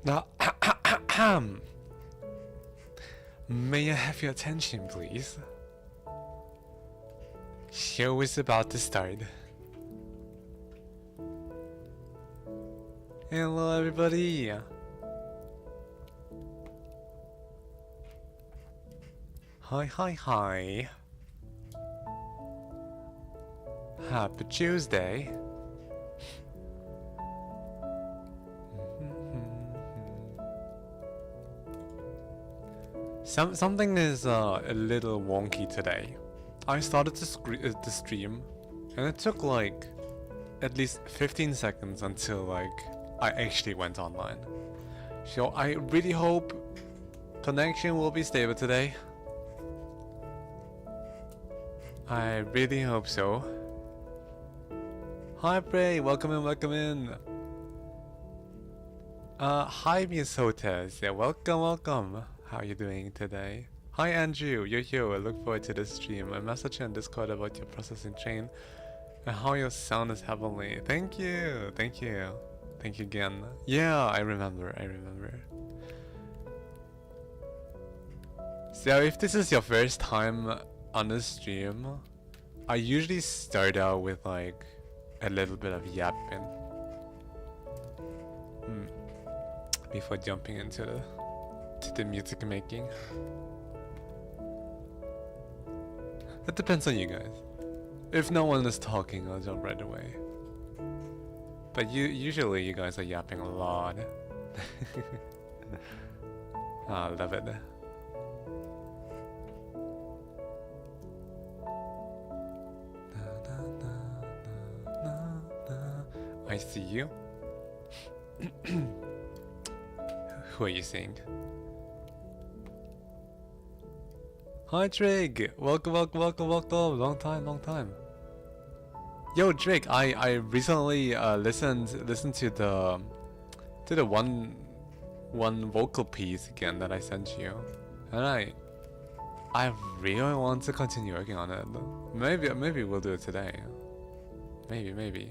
Now, may I have your attention, please? Show is about to start. Hello, everybody. Hi. Happy Tuesday. Something is a little wonky today. I started to stream, and it took like at least 15 seconds until like I actually went online. So I really hope connection will be stable today. I really hope so. Hi Bray, welcome in. Hi Miss Hotels, yeah, welcome. How are you doing today? Hi Andrew, you're here. I look forward to the stream. I messaged you on Discord about your processing chain and how your sound is heavenly. Thank you again. Yeah, I remember. So if this is your first time on the stream, I usually start out with like a little bit of yapping before jumping into the music making. It depends on you guys. If no one is talking, I'll jump right away. But usually you guys are yapping a lot. I love it. I see you. Who are you seeing? Hi Drake! Welcome. Long time. Yo Drake, I recently listened to the one vocal piece again that I sent you, and I really want to continue working on it. Maybe we'll do it today. Maybe.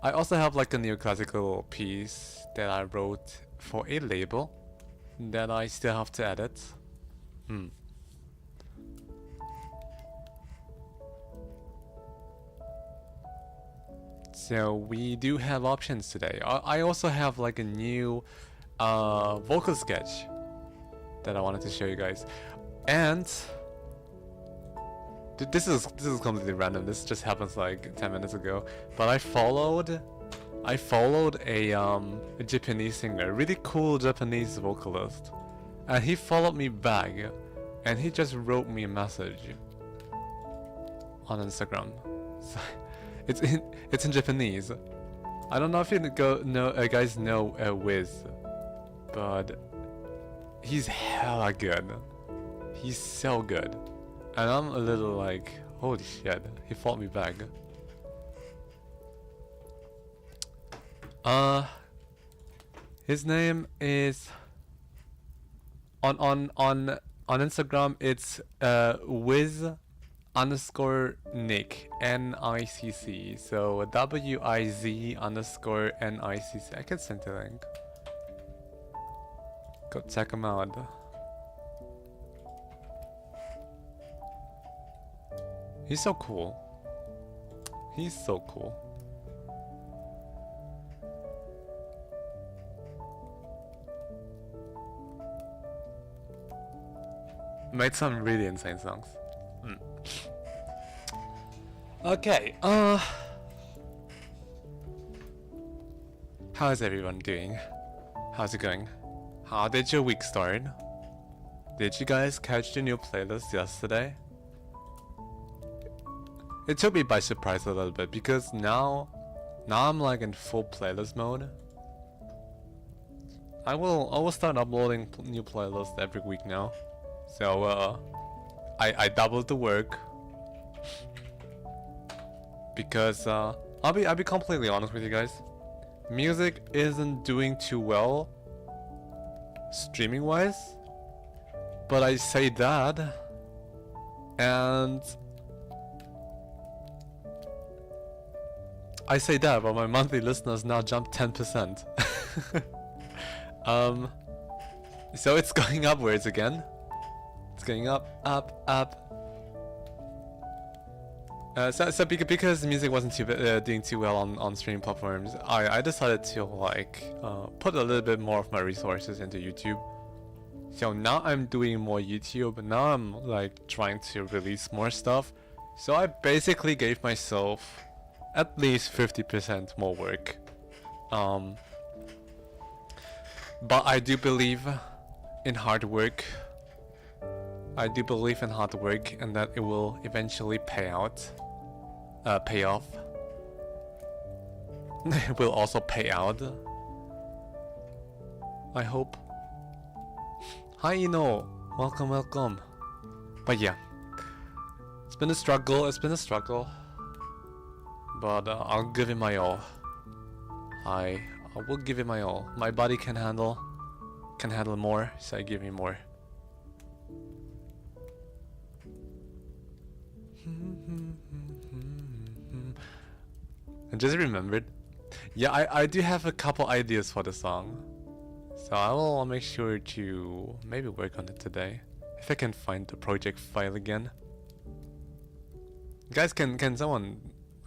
I also have like a neoclassical piece that I wrote for a label that I still have to edit. So we do have options today. I also have like a new vocal sketch that I wanted to show you guys, and this is completely random. This just happens like 10 minutes ago, but I followed a Japanese singer, a really cool Japanese vocalist, and he followed me back, and he just wrote me a message on Instagram. So it's in Japanese. I don't know if you guys know Wiz, but he's hella good. He's so good, and I'm a little like, holy shit, he followed me back. His name is on Instagram. It's Wiz_Nick, NICC. So WIZ_NICC. I can send the link. Go check him out. He's so cool. Made some really insane songs. Okay, how is everyone doing? How's it going? How did your week start? Did you guys catch the new playlist yesterday? It took me by surprise a little bit because now I'm like in full playlist mode. I will start uploading new playlists every week now. So I doubled the work because I'll be completely honest with you guys. Music isn't doing too well streaming wise, but I say that, and I say that, but my monthly listeners now jumped 10%. So it's going upwards again. It's going up, up, up. So because music wasn't doing too well on streaming platforms, I decided to like put a little bit more of my resources into YouTube. So now I'm doing more YouTube. Now I'm like trying to release more stuff. So I basically gave myself at least 50% more work. But I do believe in hard work. I do believe in hard work and that it will eventually pay off. It will also pay out. I hope. Hi Ino, welcome, welcome. But yeah, it's been a struggle. But I'll give it my all. I will give it my all. My body can handle more, so I give me more. I just remembered. Yeah, I do have a couple ideas for the song. So I will make sure to maybe work on it today. If I can find the project file again. Guys, can someone...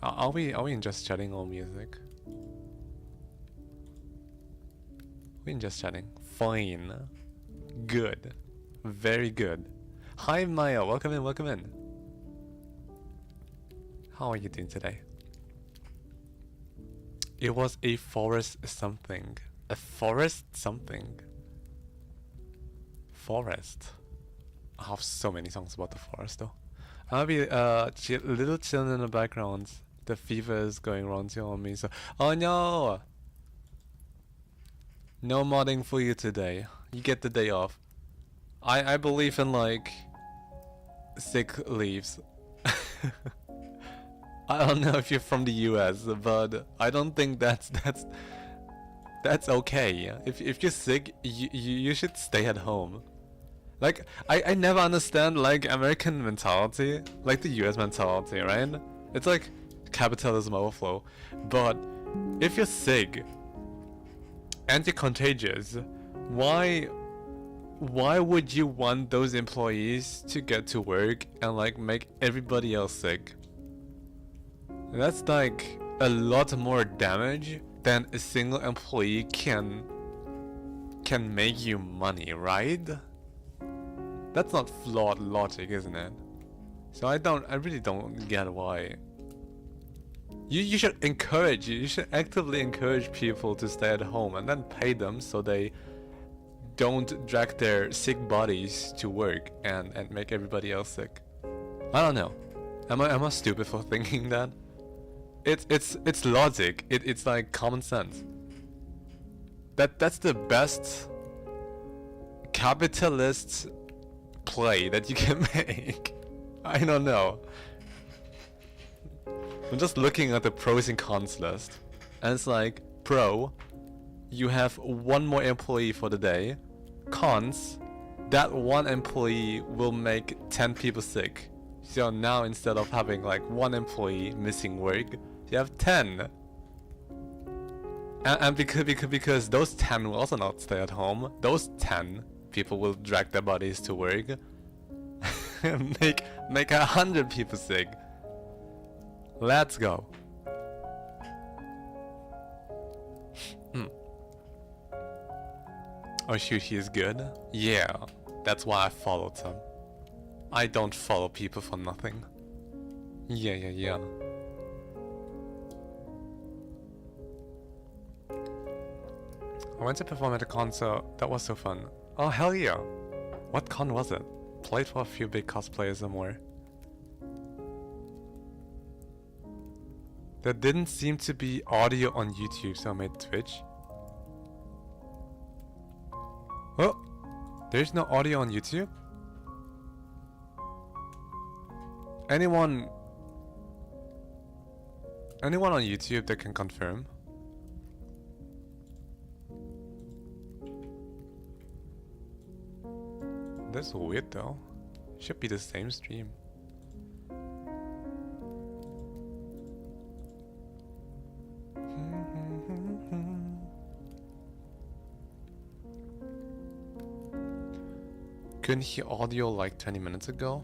Are we in just chatting or music? We're in just chatting. Fine. Good. Very good. Hi Maya, welcome in, welcome in. How are you doing today? It was a forest something. A forest something. Forest. I have so many songs about the forest though. I'll be little chilling in the background. The fever is going around too on me, so oh no! No modding for you today. You get the day off. I believe in like sick leaves. I don't know if you're from the US, but I don't think that's okay. If you're sick, you should stay at home. Like I never understand like American mentality, like the US mentality, right? It's like capitalism overflow. But if you're sick and you're contagious, why would you want those employees to get to work and like make everybody else sick? That's like a lot more damage than a single employee can make you money, right? That's not flawed logic, isn't it? So I really don't get why. You should actively encourage people to stay at home and then pay them so they don't drag their sick bodies to work and make everybody else sick. I don't know. Am I stupid for thinking that? It's logic. It's like common sense. That's the best capitalist play that you can make. I don't know. I'm just looking at the pros and cons list, and it's like pro, you have one more employee for the day. Cons, that one employee will make 10 people sick. So now instead of having like one employee missing work, you have 10. And because those 10 will also not stay at home, those 10 people will drag their bodies to work and make 100 people sick. Let's go. Oh shoot, he is good? Yeah, that's why I followed him. I don't follow people for nothing. Yeah. I went to perform at a concert. That was so fun. Oh hell yeah. What con was it? Played for a few big cosplayers or more. There didn't seem to be audio on YouTube, so I made Twitch. Oh! There's no audio on YouTube? Anyone on YouTube that can confirm? That's weird though. Should be the same stream. couldn't hear audio like 20 minutes ago?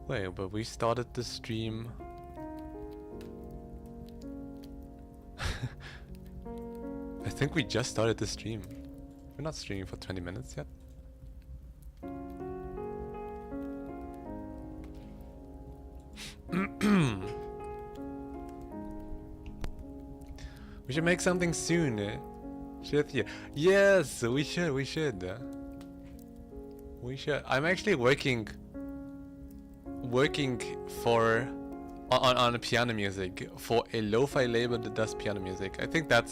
Wait, but we started the stream. I think we just started the stream. We're not streaming for 20 minutes yet. We should make something soon. Should you? Yes, we should. We should. I'm actually working for on piano music for a lo-fi label that does piano music. I think that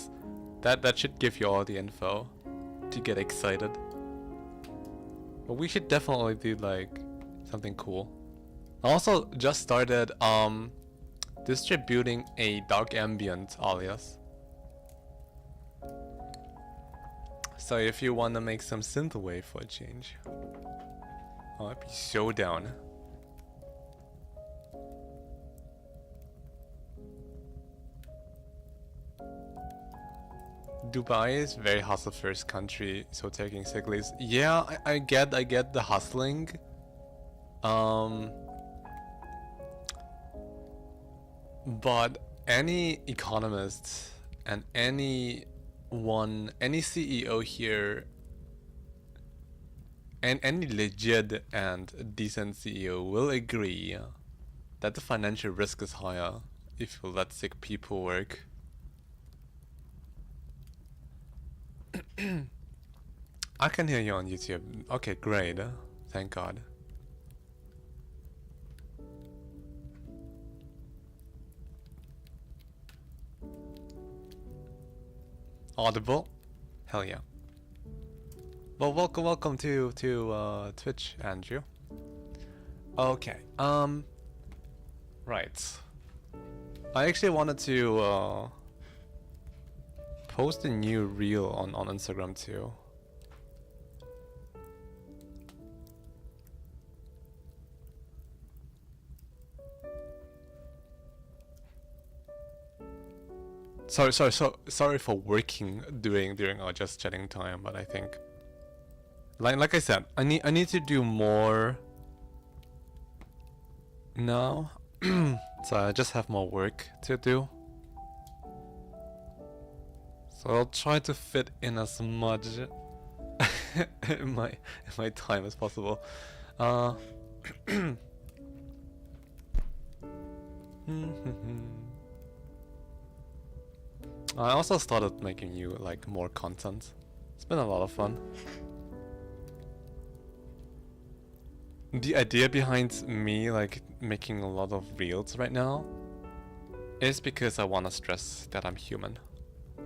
should give you all the info to get excited. But we should definitely do like something cool. I also just started distributing a dark ambient alias. So if you wanna make some synthwave for a change, I'd be so down. Dubai is very hustle first country, so taking sick leaves. Yeah, I get the hustling. But any economist and any CEO here, and any legit and decent CEO will agree that the financial risk is higher if you let sick people work. I can hear you on YouTube. Okay, great. Thank God. Audible? Hell yeah. Well, welcome to Twitch, Andrew. Okay. Right. I actually wanted to post a new reel on Instagram too. Sorry for working during our just chatting time, but I think like I said, I need to do more now. So I just have more work to do. So I'll try to fit in as much in my time as possible. I also started making you like more content. It's been a lot of fun. The idea behind me like making a lot of reels right now is because I want to stress that I'm human.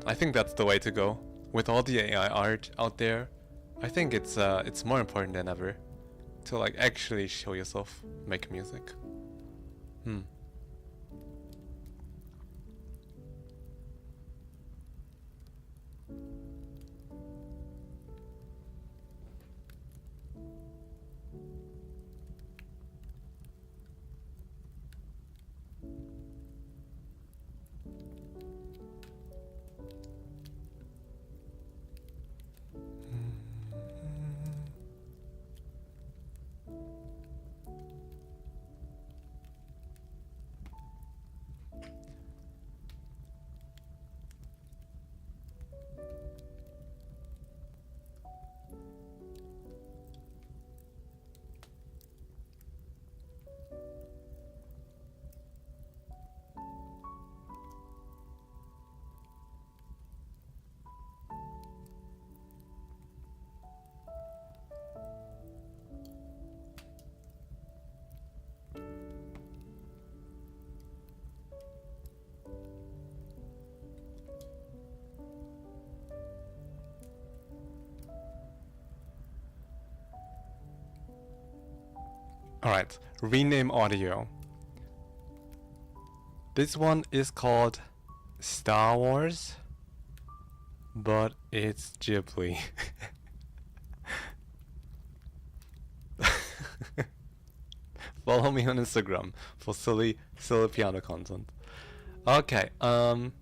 I think that's the way to go. With all the AI art out there, I think it's more important than ever to like actually show yourself, make music. Alright, rename audio. This one is called Star Wars, but it's Ghibli. Follow me on Instagram for silly piano content. Okay, I'm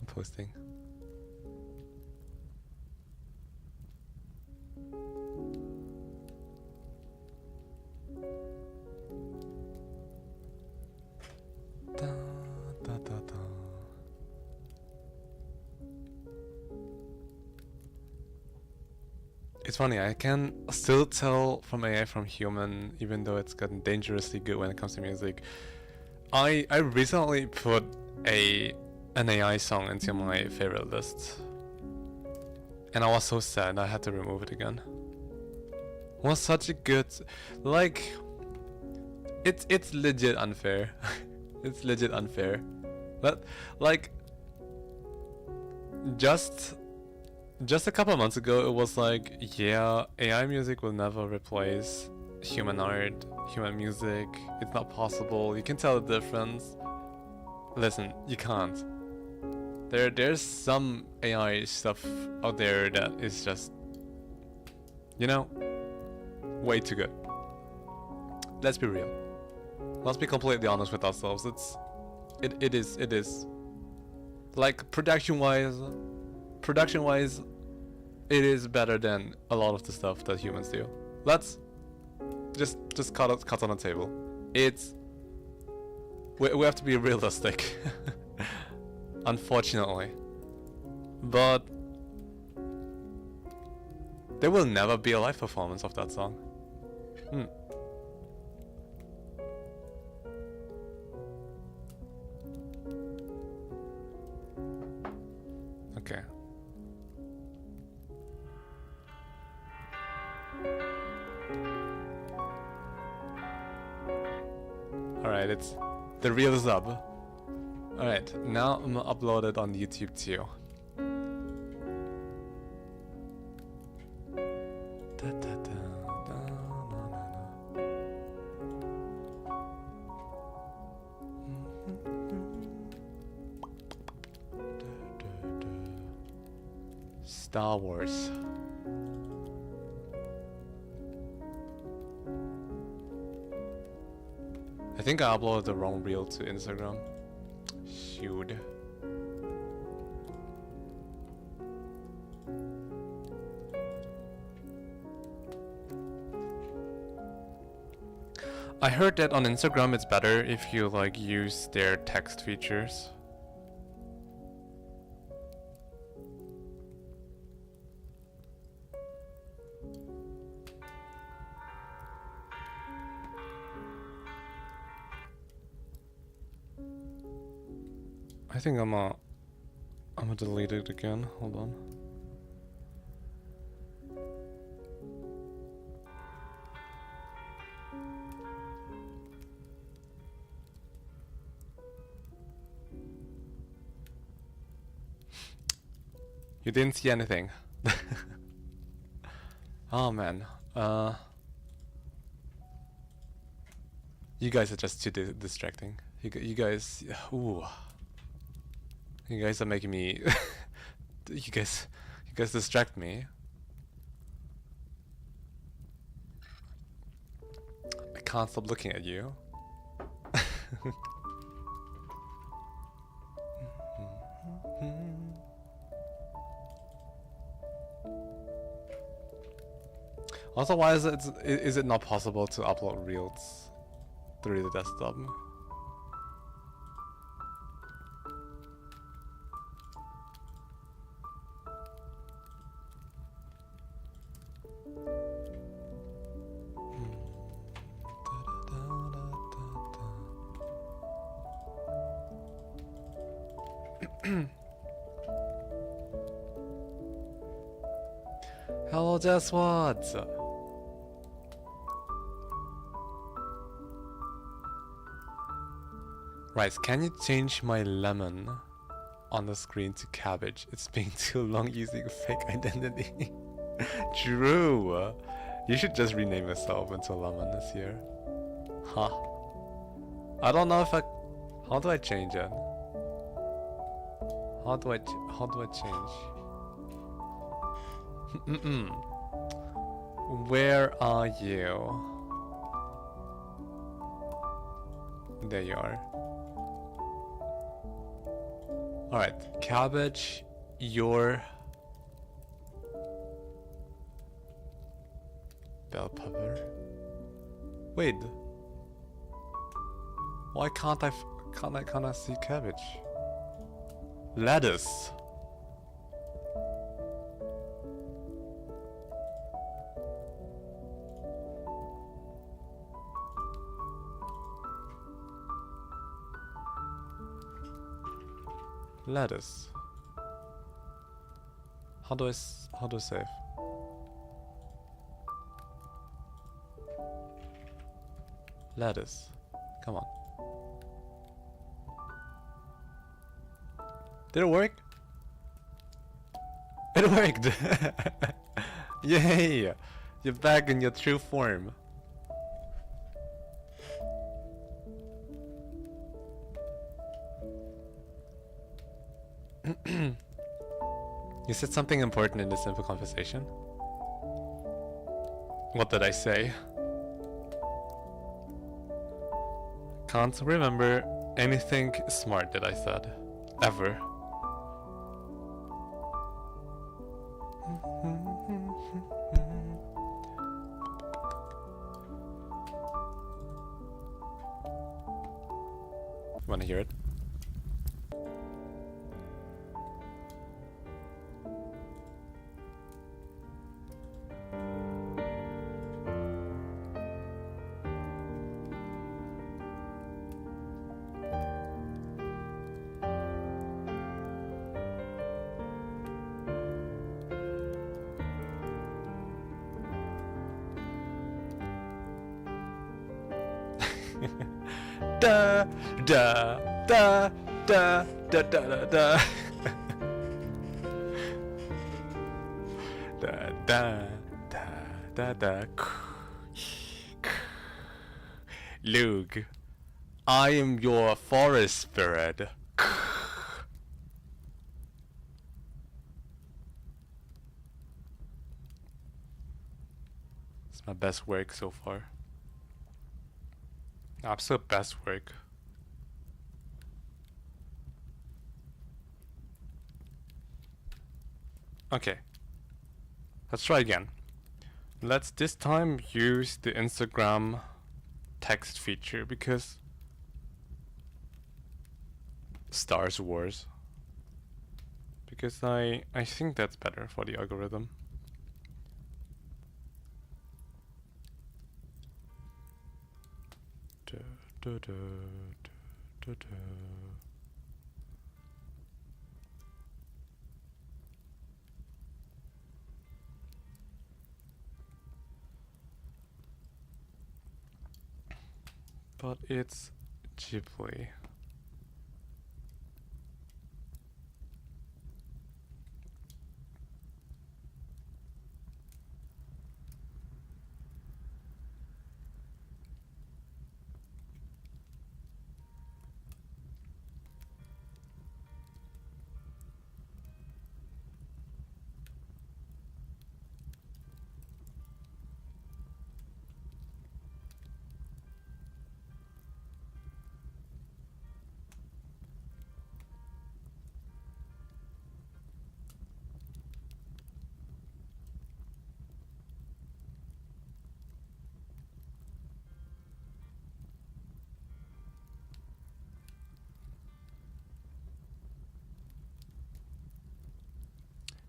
posting. It's funny, I can still tell from AI from human, even though it's gotten dangerously good when it comes to music. I recently put an AI song into my favorite list, and I was so sad I had to remove it again. It was such a good, like, it's legit unfair. It's legit unfair, but like, just a couple months ago, it was like, yeah, AI music will never replace human art, human music. It's not possible. You can tell the difference. Listen, you can't. There's some AI stuff out there that is just, you know, way too good. Let's be real. Let's be completely honest with ourselves. It is. Like, production-wise, it is better than a lot of the stuff that humans do. Let's just cut on the table. We have to be realistic. Unfortunately. But there will never be a live performance of that song. Okay. Alright, it's the real sub. Alright, now I'm gonna upload it on YouTube too. Star Wars. I think I uploaded the wrong reel to Instagram. Shoot. I heard that on Instagram it's better if you like use their text features. I think I'm gonna delete it again. Hold on. You didn't see anything. Oh man. You guys are just too distracting. You guys, ooh. You guys are making me. you guys distract me. I can't stop looking at you. Also, why is it not possible to upload reels through the desktop? Hello, just what? Right, can you change my lemon on the screen to cabbage? It's been too long using a fake identity. True. You should just rename yourself into lemon this year. Huh. I don't know if how do I change it? How do I change? Where are you? There you are. Alright, cabbage, your bell pepper. Wait. Why can't I see cabbage? Lettuce. Lettuce. How do I save? Lettuce. Come on. Did it work? It worked! Yay! You're back in your true form. You said something important in this simple conversation. What did I say? Can't remember anything smart that I said. Ever. Wanna hear it? Da da da da da da da da da da da da. Luke, I am your forest spirit. It's my best work so far. Absolute best work. Okay. Let's try again. Let's this time use the Instagram text feature because Stars Wars. Because I think that's better for the algorithm. But it's Ghibli.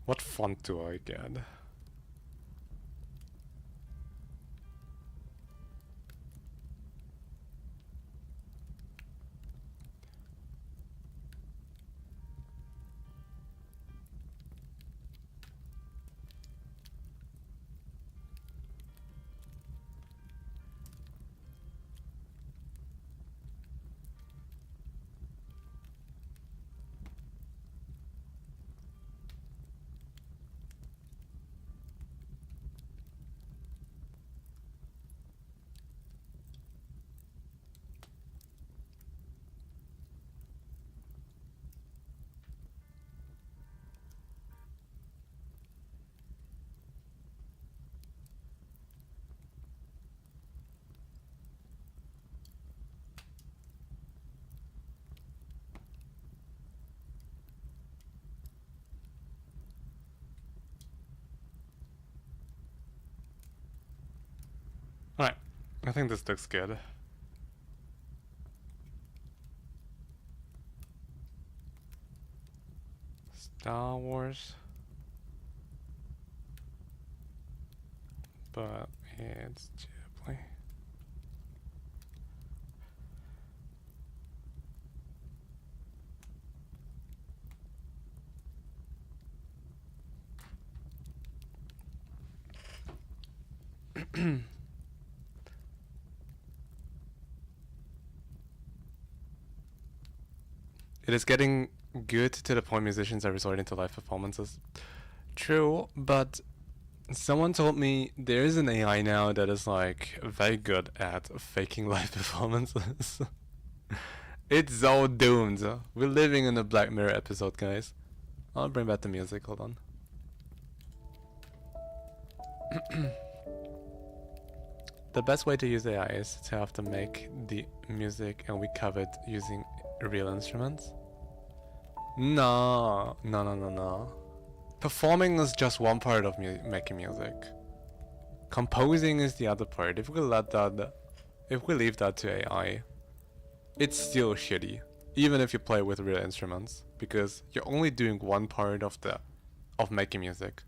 What font do I get? Alright, I think this looks good. Star Wars. But it's Ghibli. It is getting good to the point musicians are resorting to live performances. True, but someone told me there is an AI now that is like very good at faking live performances. It's so doomed. We're living in a Black Mirror episode, guys. I'll bring back the music, hold on. The best way to use AI is to have to make the music and we cover it using real instruments. No. Performing is just one part of making music. Composing is the other part. If we leave that to AI, it's still shitty, even if you play with real instruments, because you're only doing one part of making music.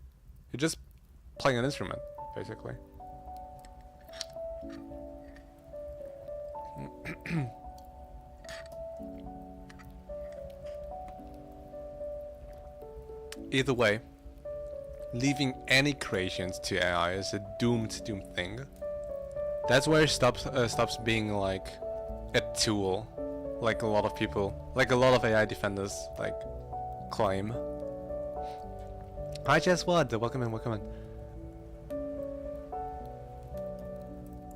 You're just playing an instrument, basically. Either way, leaving any creations to AI is a doomed thing. That's where it stops being like a tool, like a lot of people, like a lot of AI defenders like claim. Hi Jess Wad, welcome in.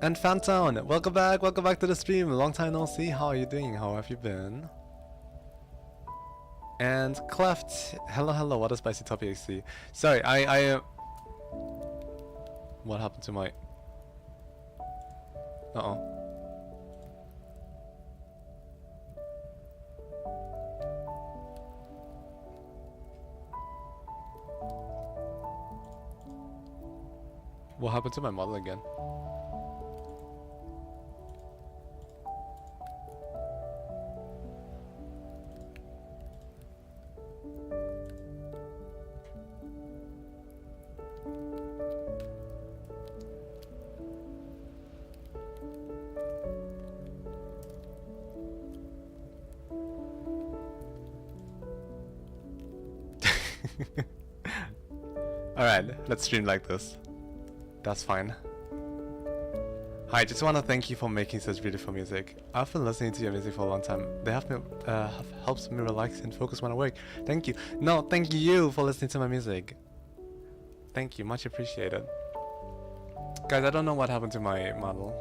And Phantom, welcome back to the stream. Long time no see. How are you doing? How have you been? And Cleft, hello, what a spicy topic I see. Sorry, what happened to my... What happened to my model again? Alright, let's stream like this. That's fine. Hi, just want to thank you for making such beautiful music. I've been listening to your music for a long time. They have helps me relax and focus when I work. Thank you. No, thank you for listening to my music. Thank you, much appreciated. Guys, I don't know what happened to my model.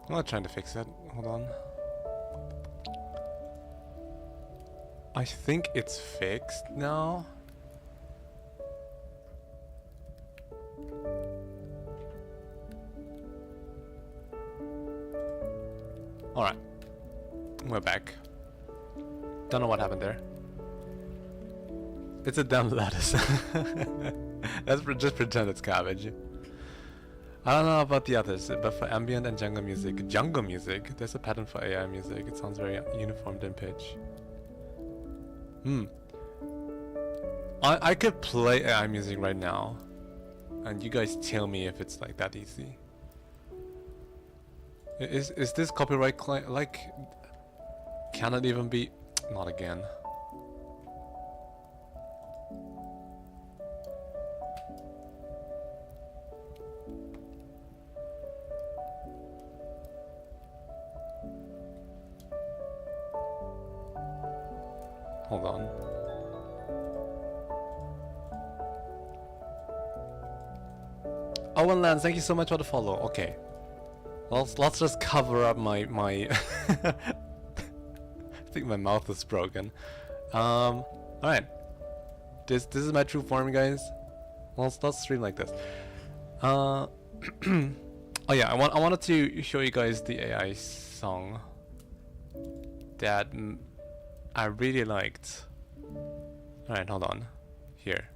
I'm not trying to fix it. Hold on. I think it's fixed now. Alright. We're back. Don't know what happened there. It's a damn lettuce. Just pretend it's cabbage. I don't know about the others, but for ambient and jungle music, there's a pattern for AI music. It sounds very uniformed in pitch. I could play AI music right now, and you guys tell me if it's like that easy. Is this copyright like? Can it even be? Not again. Hold on. Owen Lance, thank you so much for the follow. Okay. Let's just cover up my think my mouth is broken. Alright. This is my true form, guys. Well, let's stream like this. Oh yeah, I wanted to show you guys the AI song that I really liked. Alright, hold on. Here.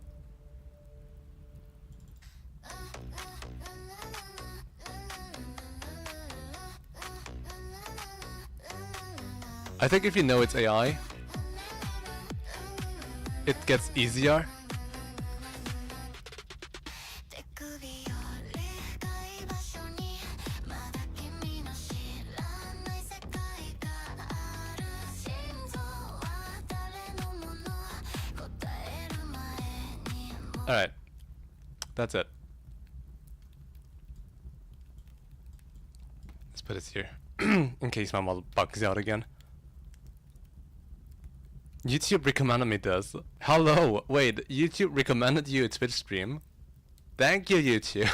I think if you know it's AI, it gets easier. Alright, that's it. Let's put it here, in case my model bugs out again. YouTube recommended me this. Hello, wait, YouTube recommended you a Twitch stream? Thank you, YouTube.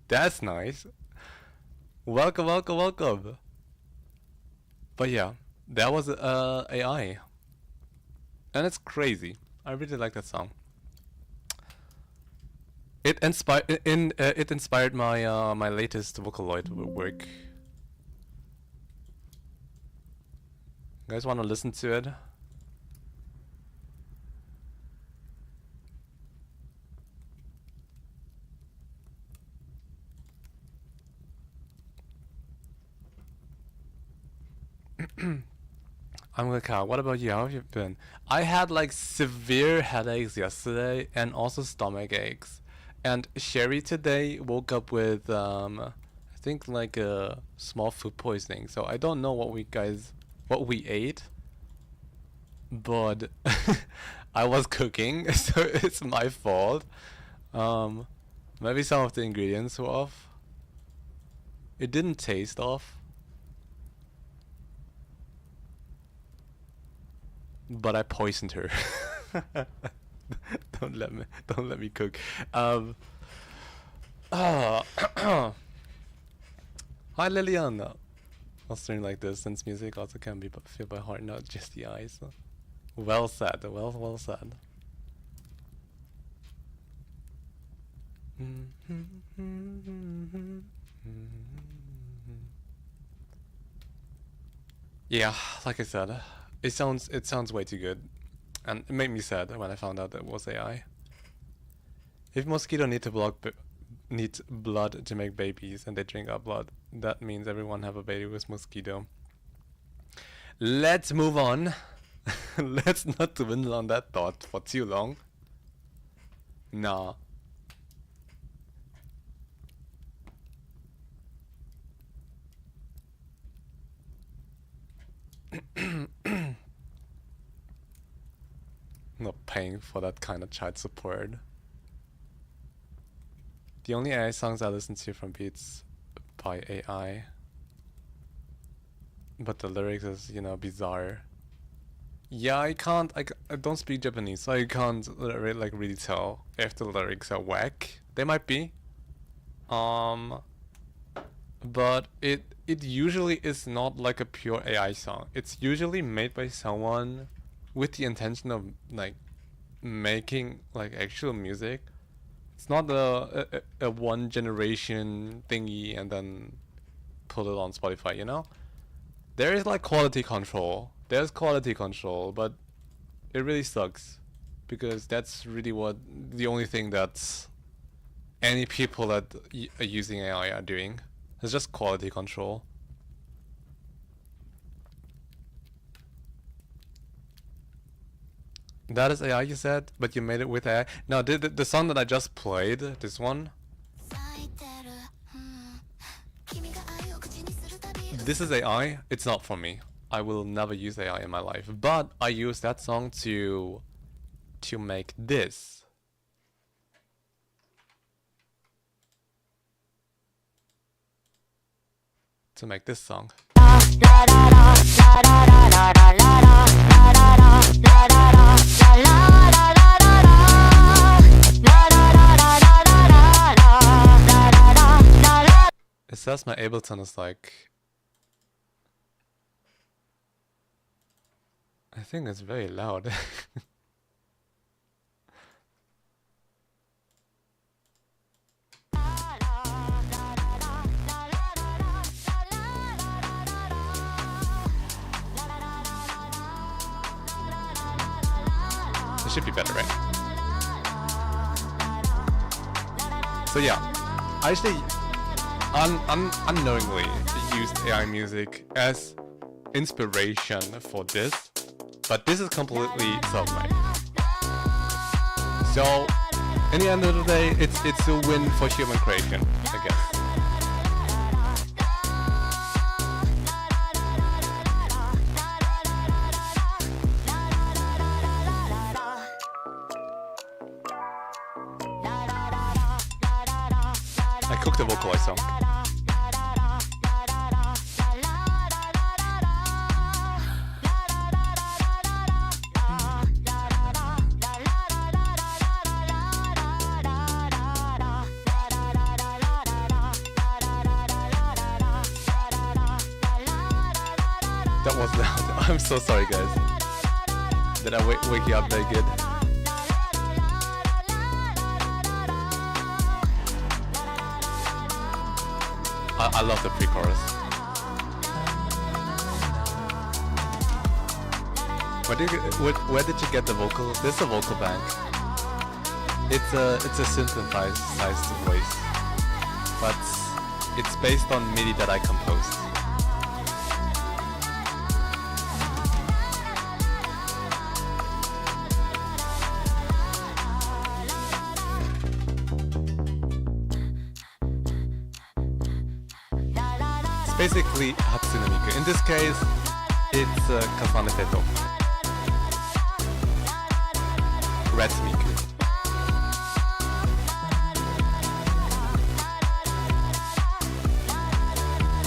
That's nice. Welcome, welcome, welcome. But yeah, that was AI. And it's crazy. I really like that song. It inspired my my latest Vocaloid work. You guys want to listen to it? I'm good, Kyle. What about you? How have you been? I had like severe headaches yesterday and also stomach aches. And Sherry today woke up with I think like a small food poisoning. So I don't know what we ate, but I was cooking, so it's my fault. Maybe some of the ingredients were off. It didn't taste off. But I poisoned her. Don't let me cook. Hi Liliana. I'll stream like this since music also can be feel by heart, not just the eyes. Well said. Well said. Yeah, like I said. It sounds way too good, and it made me sad when I found out that it was AI. If mosquito need blood to make babies and they drink our blood, that means everyone have a baby with mosquito. Let's move on. Let's not dwindle on that thought for too long. Nah. Not paying for that kind of child support. The only AI songs I listen to from beats by AI, but the lyrics is, you know, bizarre. Yeah, I don't speak Japanese, so I can't really tell if the lyrics are whack. They might be. But it usually is not like a pure AI song. It's usually made by someone with the intention of like making like actual music. It's not a one generation thingy and then put it on Spotify, you know? There is like quality control. There's quality control, but it really sucks because that's really the only thing that any people that are using AI are doing. It's just quality control. That is AI, you said, but you made it with AI. No, the song that I just played, this one. This is AI. It's not for me. I will never use AI in my life. But I use that song to make this. To make this song. It says my Ableton is like think it's very loud. It should be better, right? So yeah, I actually unknowingly used AI music as inspiration for this, but this is completely self-made. So, in the end of the day, it's a win for human creation, I guess. I cooked a vocalized song. That was loud. I'm so sorry, guys. Did I wake you up that good? I love the pre-chorus. Where did you get the vocal? This is a vocal bank. It's a synthesized voice, but it's based on MIDI that I composed. Basically Hatsune Miku. In this case, it's Kasane Teto. Red Miku.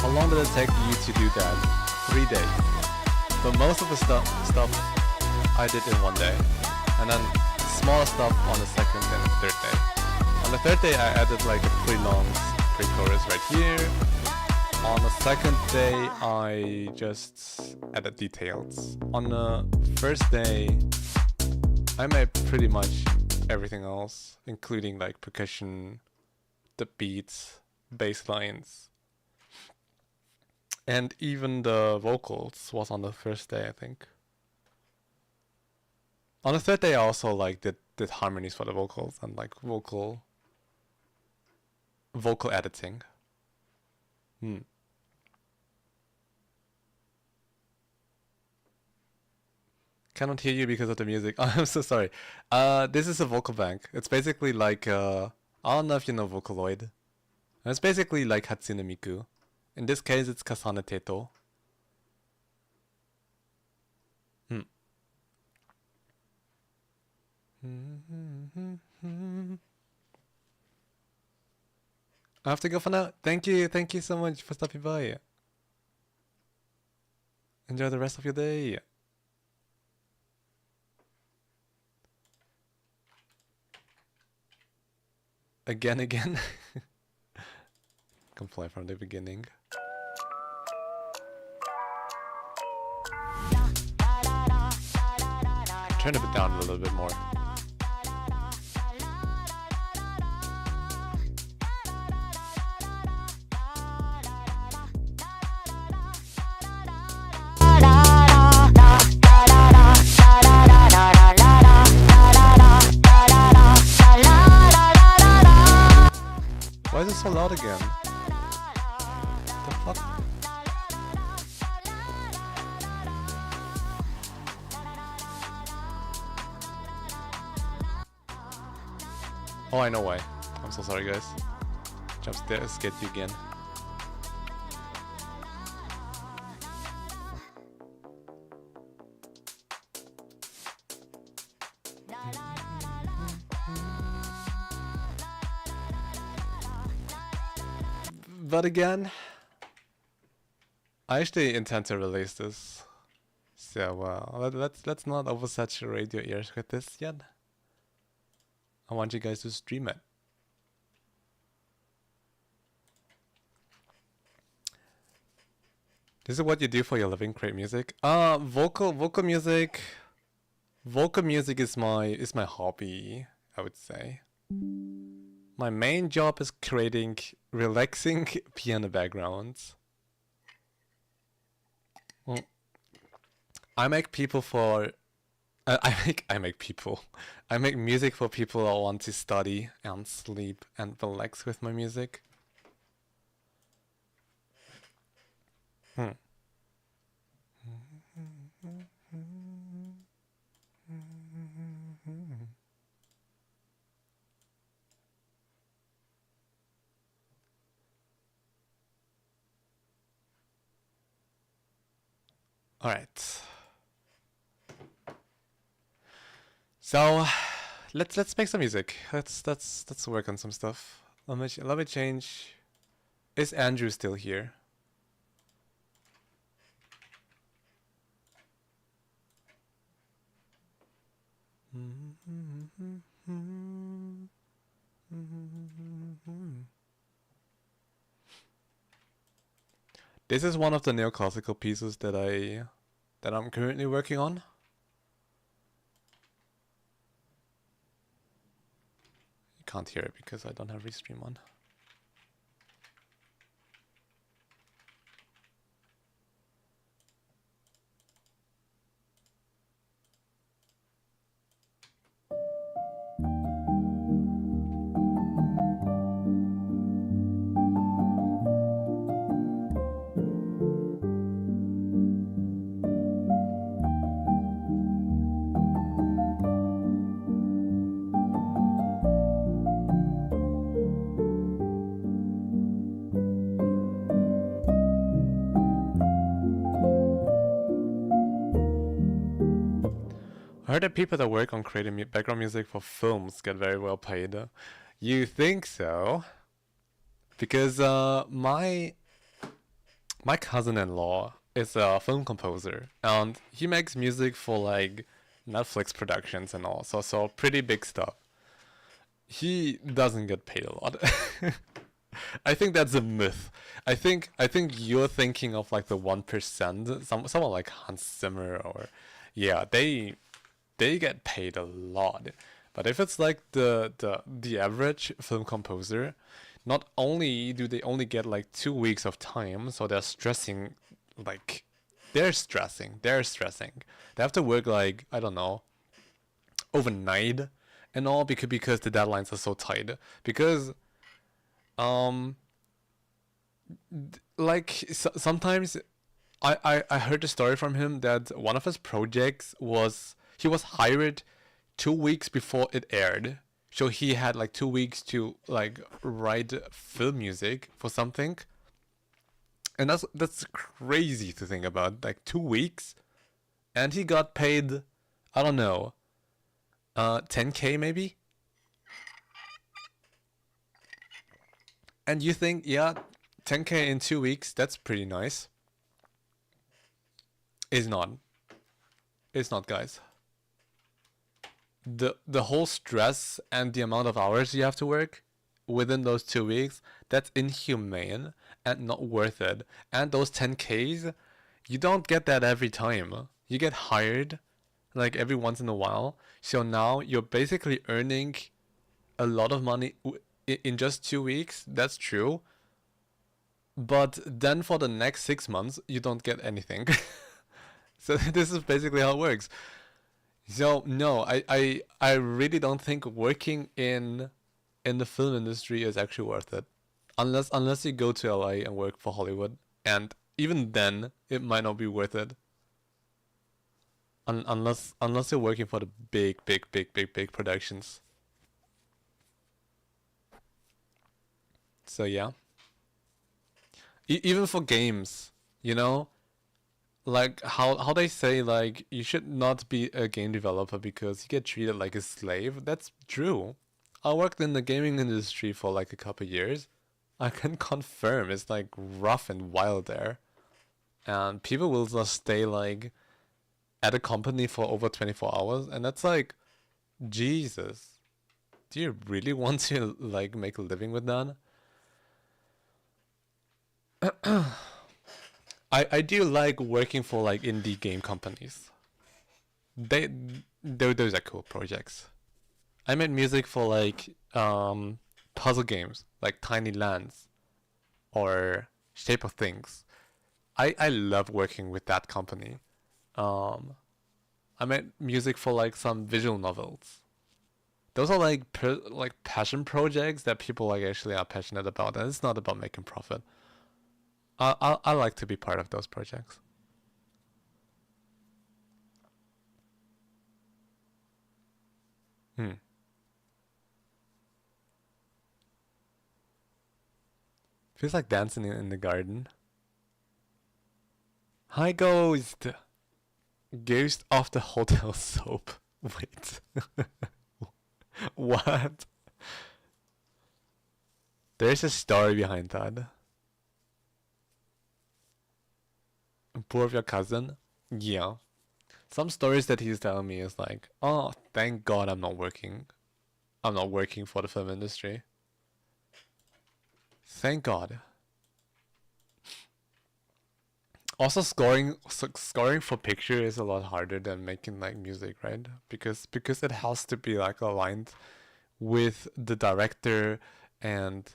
How long did it take you to do that? 3 days. But most of the stuff I did in 1 day. And then small stuff on the second and third day. On the third day I added like a pretty long pre-chorus right here. On the second day, I just added details. On the first day, I made pretty much everything else, including like percussion, the beats, bass lines, and even the vocals was on the first day, I think. On the third day, I also like did harmonies for the vocals and like vocal editing. Cannot hear you because of the music. Oh, I'm so sorry. This is a vocal bank. It's basically like I don't know if you know Vocaloid. It's basically like Hatsune Miku. In this case, it's Kasane Teto. I have to go for now. Thank you so much for stopping by. Enjoy the rest of your day. Again. Can play from the beginning. Turn it down a little bit more. Why is it so loud again? The fuck? Oh, I know why. I'm so sorry, guys. Jump scared you again. But again, I actually intend to release this, so let's not oversaturate your ears with this yet. I want you guys to stream it. This is what you do for your living, create music? Vocal music. Vocal music is my hobby, I would say. My main job is creating relaxing piano backgrounds. Well, I make people for I make people. I make music for people that want to study and sleep and relax with my music. Hmm. All right. So let's make some music. Let's work on some stuff. Let me change. Is Andrew still here? This is one of the neoclassical pieces that I'm currently working on. You can't hear it because I don't have Restream on. I heard that people that work on creating background music for films get very well paid. You think so? Because my cousin-in-law is a film composer, and he makes music for like Netflix productions and all, so pretty big stuff. He doesn't get paid a lot. I think that's a myth. I think you're thinking of like the 1%. Someone like Hans Zimmer or yeah, they get paid a lot. But if it's like the average film composer, not only do they only get like 2 weeks of time, so they're stressing, like they're stressing. They have to work like, I don't know, overnight and all because the deadlines are so tight. Because like sometimes I heard a story from him that one of his projects was he was hired 2 weeks before it aired. So he had like 2 weeks to like write film music for something. And that's crazy to think about. Like 2 weeks. And he got paid, I don't know, 10K maybe? And you think, yeah, 10K in 2 weeks, that's pretty nice. It's not. It's not, guys. The whole stress and the amount of hours you have to work within those 2 weeks, that's inhumane and not worth it. And those 10Ks, you don't get that every time. You get hired like every once in a while. So now you're basically earning a lot of money in just 2 weeks. That's true. But then for the next 6 months, you don't get anything. So this is basically how it works. So no, I really don't think working in the film industry is actually worth it. Unless you go to LA and work for Hollywood, and even then it might not be worth it. Unless you're working for the big productions. So yeah. Even for games, you know, like how they say like you should not be a game developer because you get treated like a slave. That's true. I worked in the gaming industry for like a couple years. I can confirm it's like rough and wild there. And people will just stay like at a company for over 24 hours, and that's like, Jesus. Do you really want to like make a living with that? I do like working for like indie game companies. They those are cool projects. I made music for like puzzle games like Tiny Lands or Shape of Things. I love working with that company. Um, I made music for like some visual novels. Those are like like passion projects that people like actually are passionate about, and it's not about making profit. I like to be part of those projects. Hmm. Feels like dancing in the garden. Hi, Ghost! Ghost of the hotel soap. Wait. What? There's a story behind that. Poor of your cousin? Yeah. Some stories that he's telling me is like, oh, thank God I'm not working. I'm not working for the film industry. Thank God. Also, scoring for picture is a lot harder than making like music, right? Because it has to be like aligned with the director and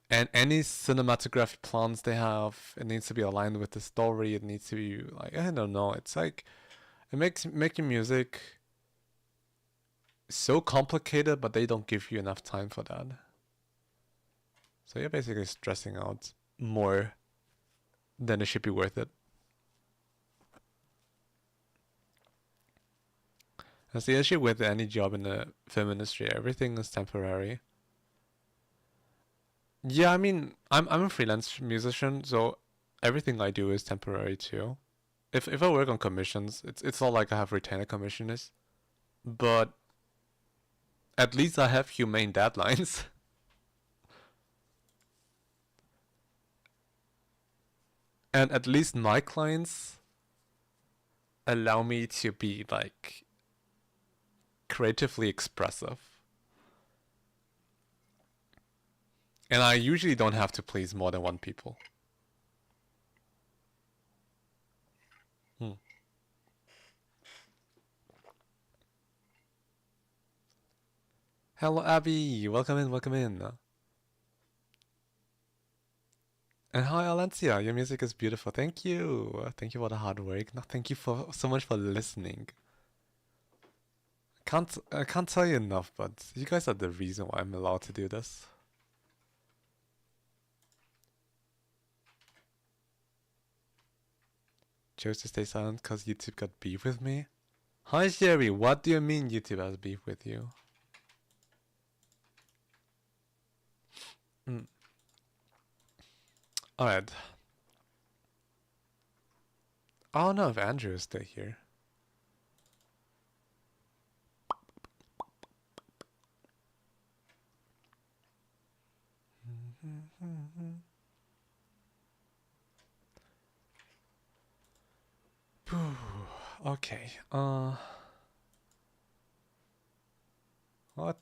and any cinematography plans they have. It needs to be aligned with the story. It needs to be like, I don't know. It's like it makes making music so complicated, but they don't give you enough time for that. So you're basically stressing out more than it should be worth it. That's the issue with any job in the film industry. Everything is temporary. Yeah, I mean, I'm a freelance musician, so everything I do is temporary too. If I work on commissions, it's not like I have retainer commissioners, but at least I have humane deadlines. And at least my clients allow me to be like creatively expressive. And I usually don't have to please more than one people. Hmm. Hello, Abby. Welcome in, welcome in. And hi, Alencia. Your music is beautiful. Thank you. Thank you for the hard work. No, thank you for so much for listening. I can't tell you enough, but you guys are the reason why I'm allowed to do this. Chose to stay silent because YouTube got beef with me. Hi, Sherry. What do you mean YouTube has beef with you? Mm. Alright. I don't know if Andrew is still here. Okay. I'll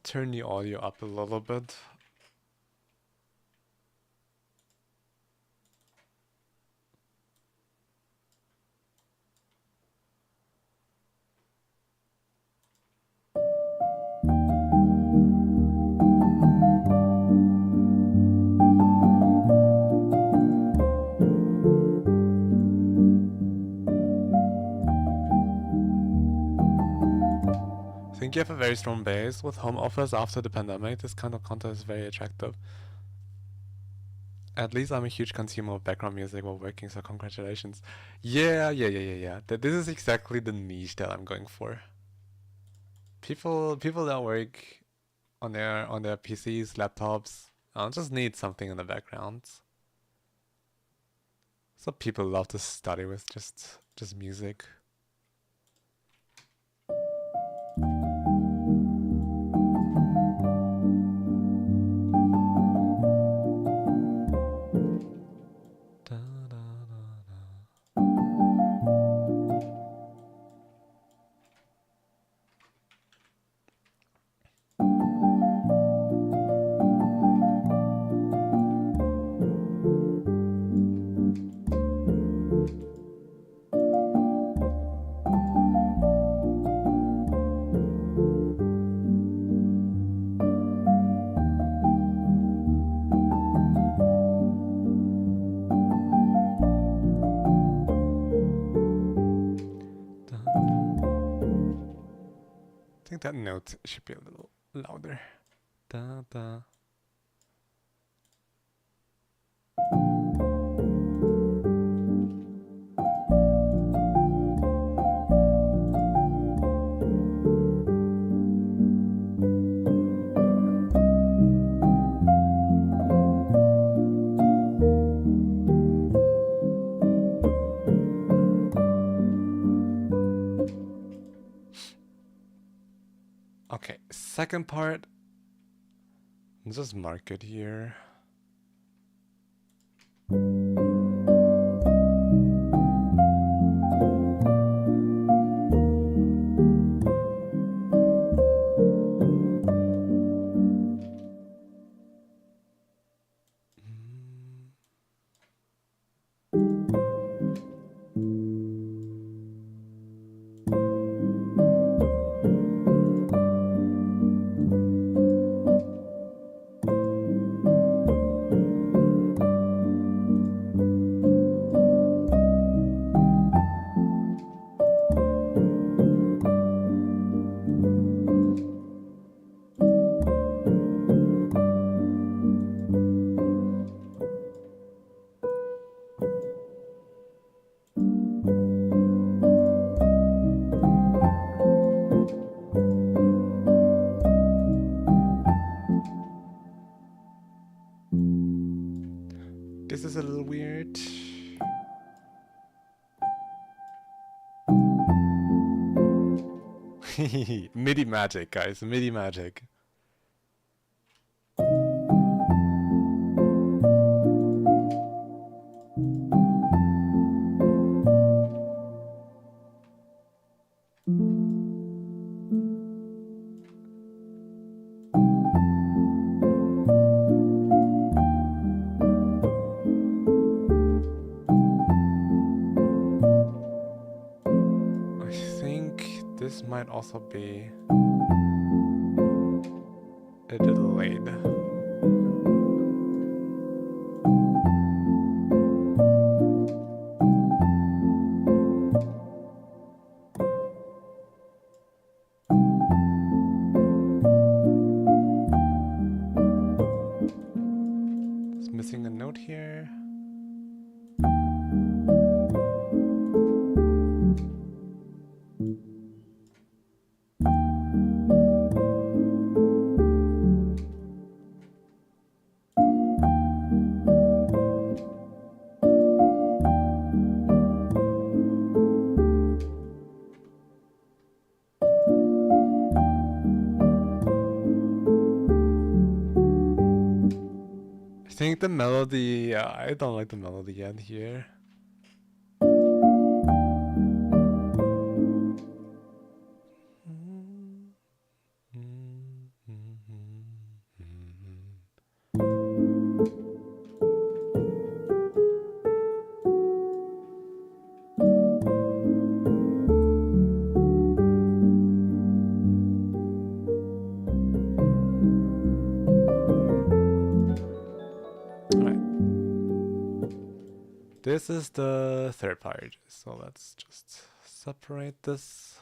turn the audio up a little bit. I think you have a very strong base with home office after the pandemic. This kind of content is very attractive. At least I'm a huge consumer of background music while working, so congratulations. Yeah. This is exactly the niche that I'm going for. People that work on their PCs, laptops, just need something in the background. So people love to study with just music. think that note should be a little louder. Da da. Okay, second part. Let's just mark it here. This is a little weird. MIDI magic, guys, MIDI magic. This might also be a little late. It's missing a note here. I think the melody, I don't like the melody yet here. This is the third part, so let's just separate this.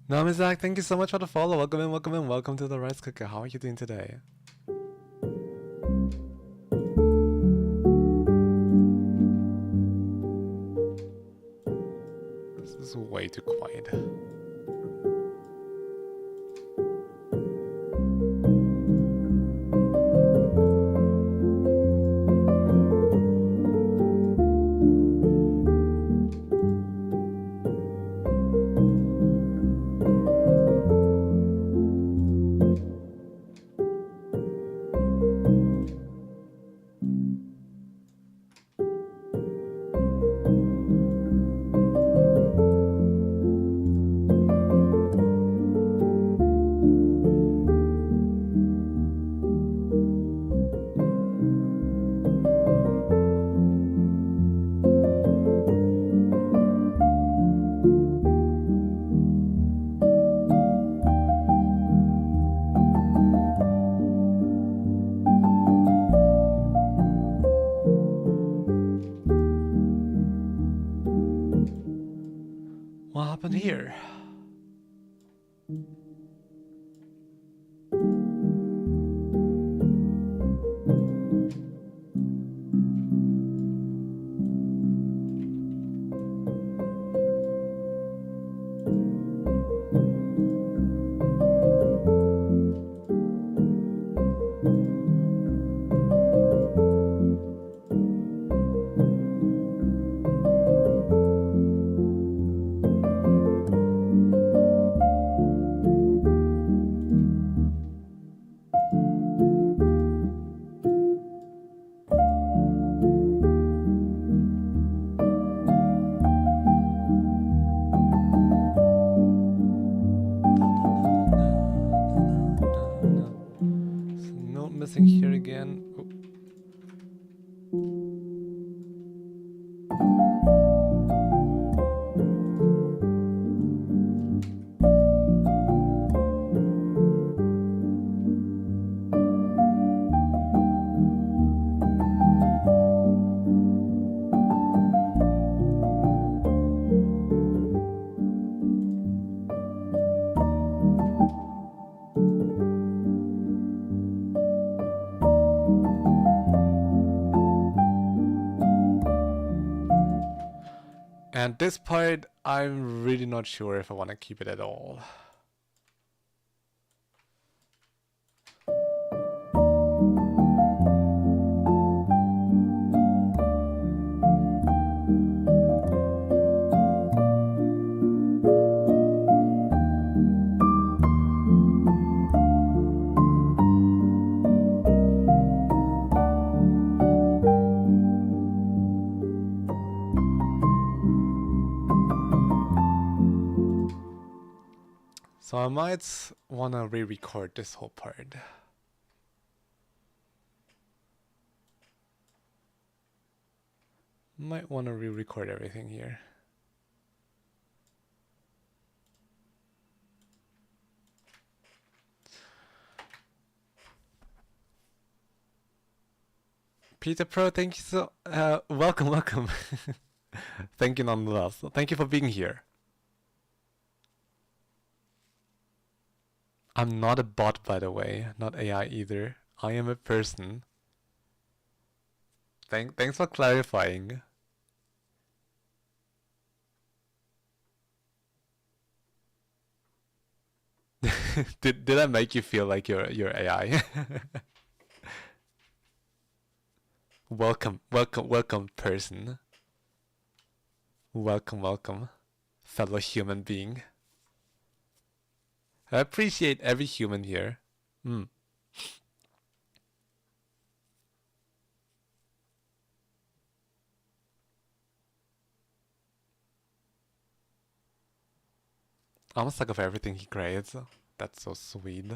Namizak, thank you so much for the follow. Welcome in, welcome in, welcome to the Rice Cooker. How are you doing today? This is way too quiet. happened here? Missing here again. Oh. And this part, I'm really not sure if I want to keep it at all. So I might want to re-record this whole part. Might want to re-record everything here. Peter Pro, thank you so welcome. Thank you nonetheless. Thank you for being here. I'm not a bot, by the way, not AI either. I am a person. Thanks for clarifying. Did I make you feel like you're AI? Welcome, person. Welcome, fellow human being. I appreciate every human here. I'm a sucker for everything he creates. That's so sweet.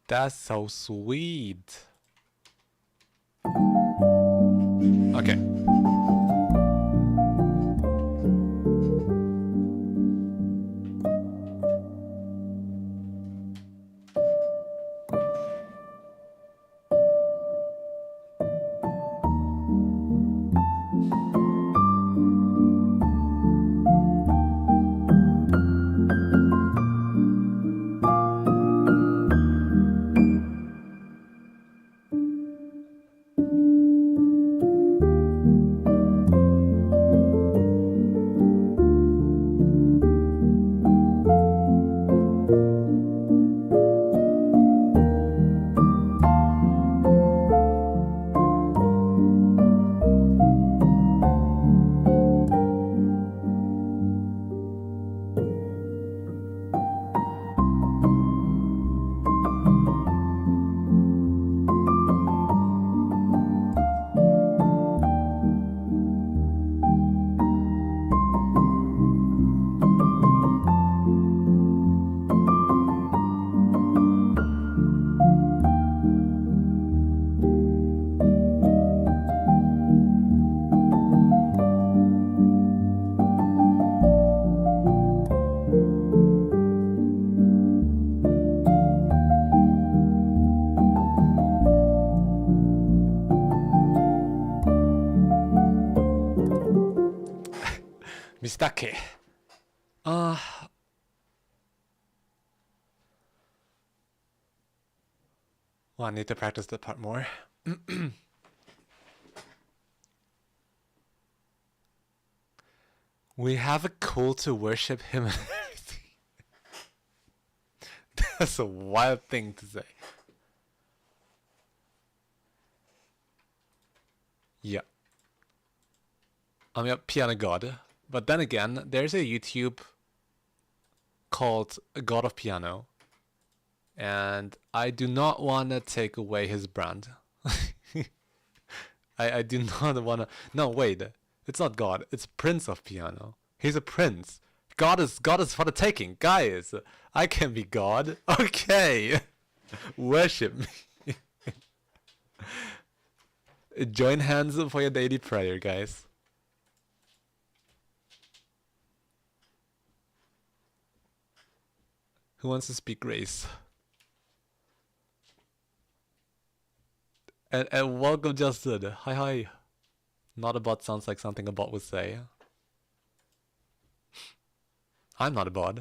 That's so sweet. Okay. Mistake. Oh, I need to practice that part more. We have a call to worship him and everything. That's a wild thing to say. Yeah. I'm a piano god. But then again, there's a YouTube called God of Piano. And I do not want to take away his brand. I do not want to... No, wait. It's not God. It's Prince of Piano. He's a prince. God is for the taking. Guys, I can be God. Okay. Worship me. Join hands for your daily prayer, guys. Who wants to speak grace? And welcome, Justin. Hi, hi. Not a bot sounds like something a bot would say. I'm not a bot.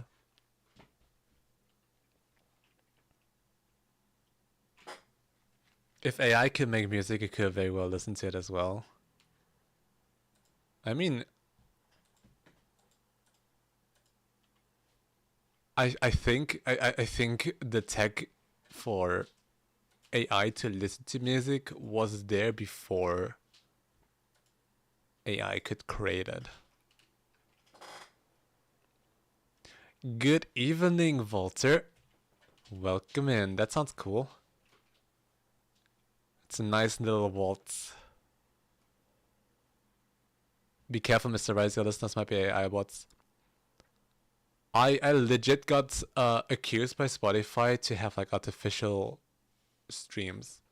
If AI could make music, it could very well listen to it as well. I mean, I think the tech for AI to listen to music was there before AI could create it. Good evening, Walter. Welcome in. That sounds cool. It's a nice little waltz. Be careful, Mr. Rice. Your listeners might be AI bots. I legit got accused by Spotify to have like artificial streams.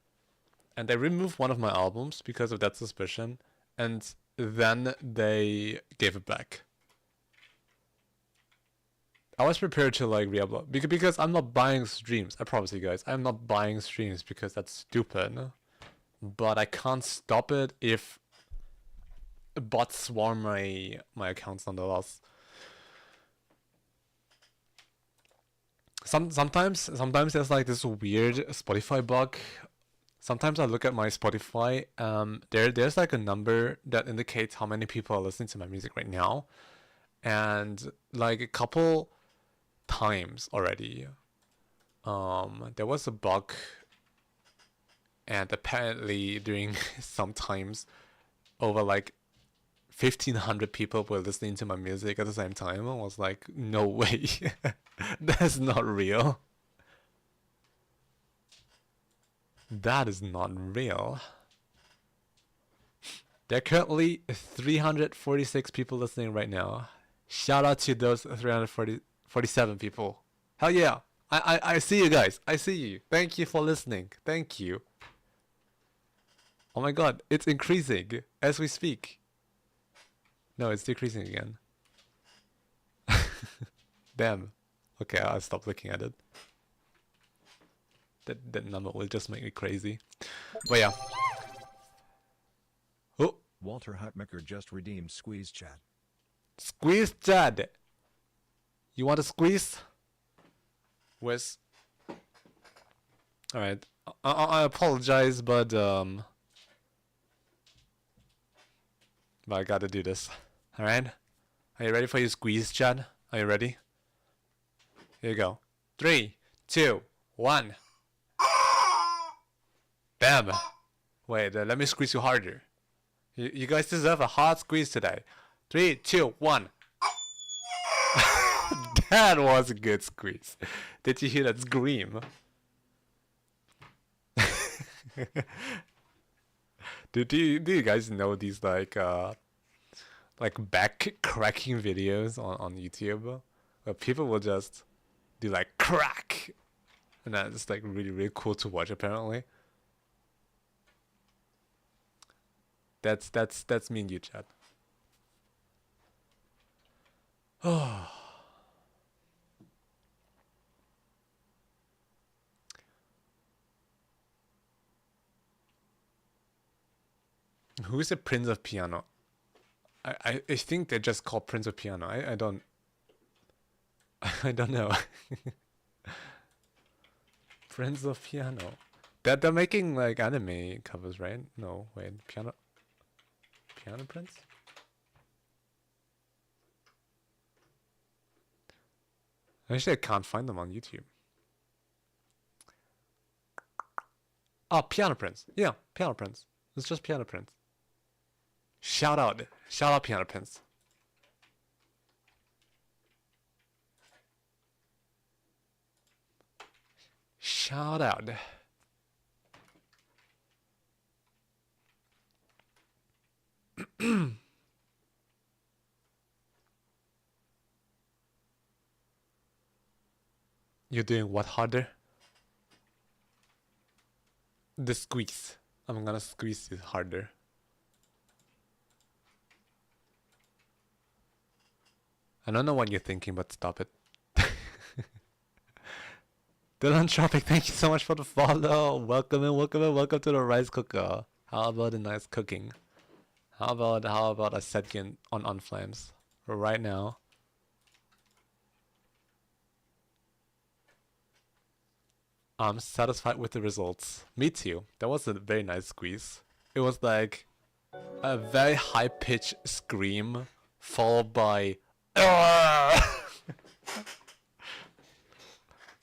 And they removed one of my albums because of that suspicion. And then they gave it back. I was prepared to like re-upload because I'm not buying streams. I promise you guys, I'm not buying streams because that's stupid. But I can't stop it if bots swarm my accounts nonetheless. Sometimes there's like this weird Spotify bug. Sometimes I look at my Spotify. There's like a number that indicates how many people are listening to my music right now, and like a couple times already, there was a bug, and apparently during sometimes over like 1,500 people were listening to my music at the same time. I was like, no way. That's not real. That is not real. There are currently 346 people listening right now. Shout out to those 347 people. Hell yeah. I see you guys. I see you. Thank you for listening. Thank you. Oh my god, it's increasing as we speak. No, it's decreasing again. Damn. Okay, I'll stop looking at it. That number will just make me crazy. But yeah. Oh, Walter Hutmaker just redeemed Squeeze Chat. Squeeze Chad. You want to squeeze? Where's... Alright. I apologize, but I gotta do this. Alright? Are you ready for your squeeze, Chad? Are you ready? Here you go. 3, 2, 1. Bam! Wait, let me squeeze you harder. You guys deserve a hard squeeze today. 3, 2, 1. That was a good squeeze. Did you hear that scream? do you guys know these like back cracking videos on YouTube where people will just do like crack, and that's like really cool to watch apparently. That's me and you, Chad. Oh. Who's the Prince of Piano? I think they're just called Prince of Piano. I don't I don't know. Prince of Piano. They're making like anime covers, right? No, wait, Piano Prince? Actually, I can't find them on YouTube. Oh, Piano Prince. Yeah, Piano Prince. It's just Piano Prince. Shout out Piano Prince. Shout out. You're doing what harder? The squeeze. I'm gonna squeeze it harder. I don't know what you're thinking, but stop it. Dylan Tropic, thank you so much for the follow. Welcome in, welcome in, welcome to the rice cooker. How about a nice cooking? How about a set you on flames right now? I'm satisfied with the results. Me too. That was a very nice squeeze. It was like a very high pitched scream followed by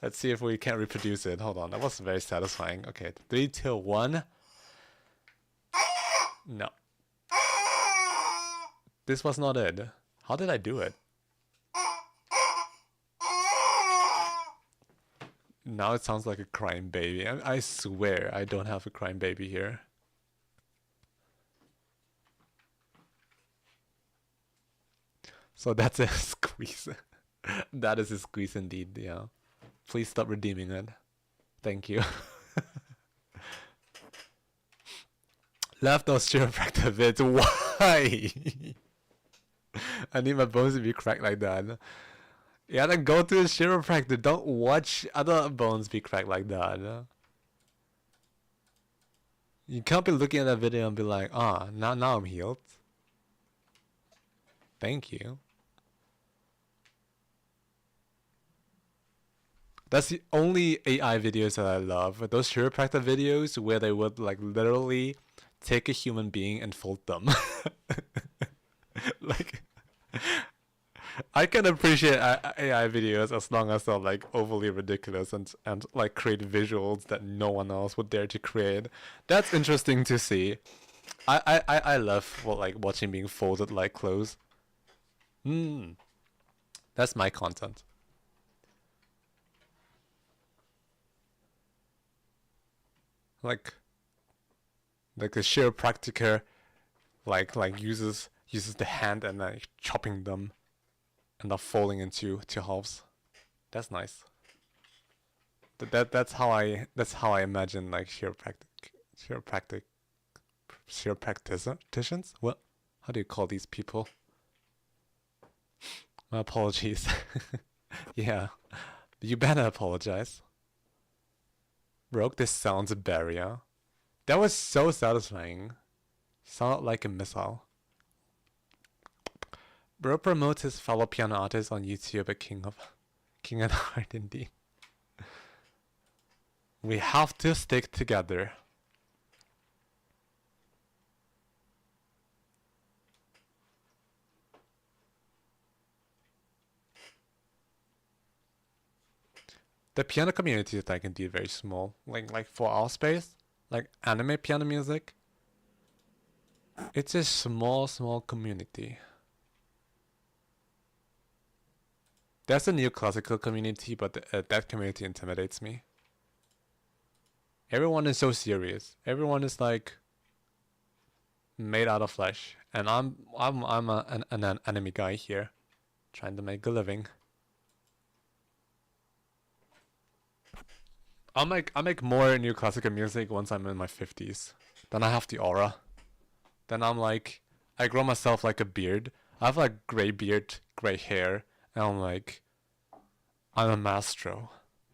Let's see if we can reproduce it. Hold on, that was very satisfying. Okay, 3, 2, 1. No. This was not it. How did I do it? Now it sounds like a crying baby. I swear I don't have a crying baby here. So that's a squeeze. That is a squeeze indeed, yeah. Please stop redeeming it. Thank you. Left those chiropractor vids. Why? I need my bones to be cracked like that. Yeah, then go to a chiropractor. Don't watch other bones be cracked like that. You can't be looking at that video and be like, ah, now I'm healed. Thank you. That's the only AI videos that I love. Those chiropractor videos where they would like literally take a human being and fold them. Like, I can appreciate AI videos as long as they're like overly ridiculous and like create visuals that no one else would dare to create. That's interesting to see. I love like watching being folded like clothes. That's my content. Like a chiropractor like uses the hand and like chopping them and they're falling into two halves. That's nice. That's how I imagine like chiropracticians. What? How do you call these people? My apologies. Yeah, you better apologize. Broke this sounds barrier. That was so satisfying. Sounded like a missile. Bro promotes his fellow piano artist on YouTube at King and Heart indeed. We have to stick together. The piano community is like indeed very small. Like for our space, like anime piano music, it's a small community. There's a new classical community, but that community intimidates me. Everyone is so serious. Everyone is like made out of flesh, and I'm an anime guy here, trying to make a living. I'll make more new classical music once I'm in my 50s. Then I have the aura. Then I'm like, I grow myself like a beard. I have like gray beard, gray hair, and I'm like, I'm a maestro.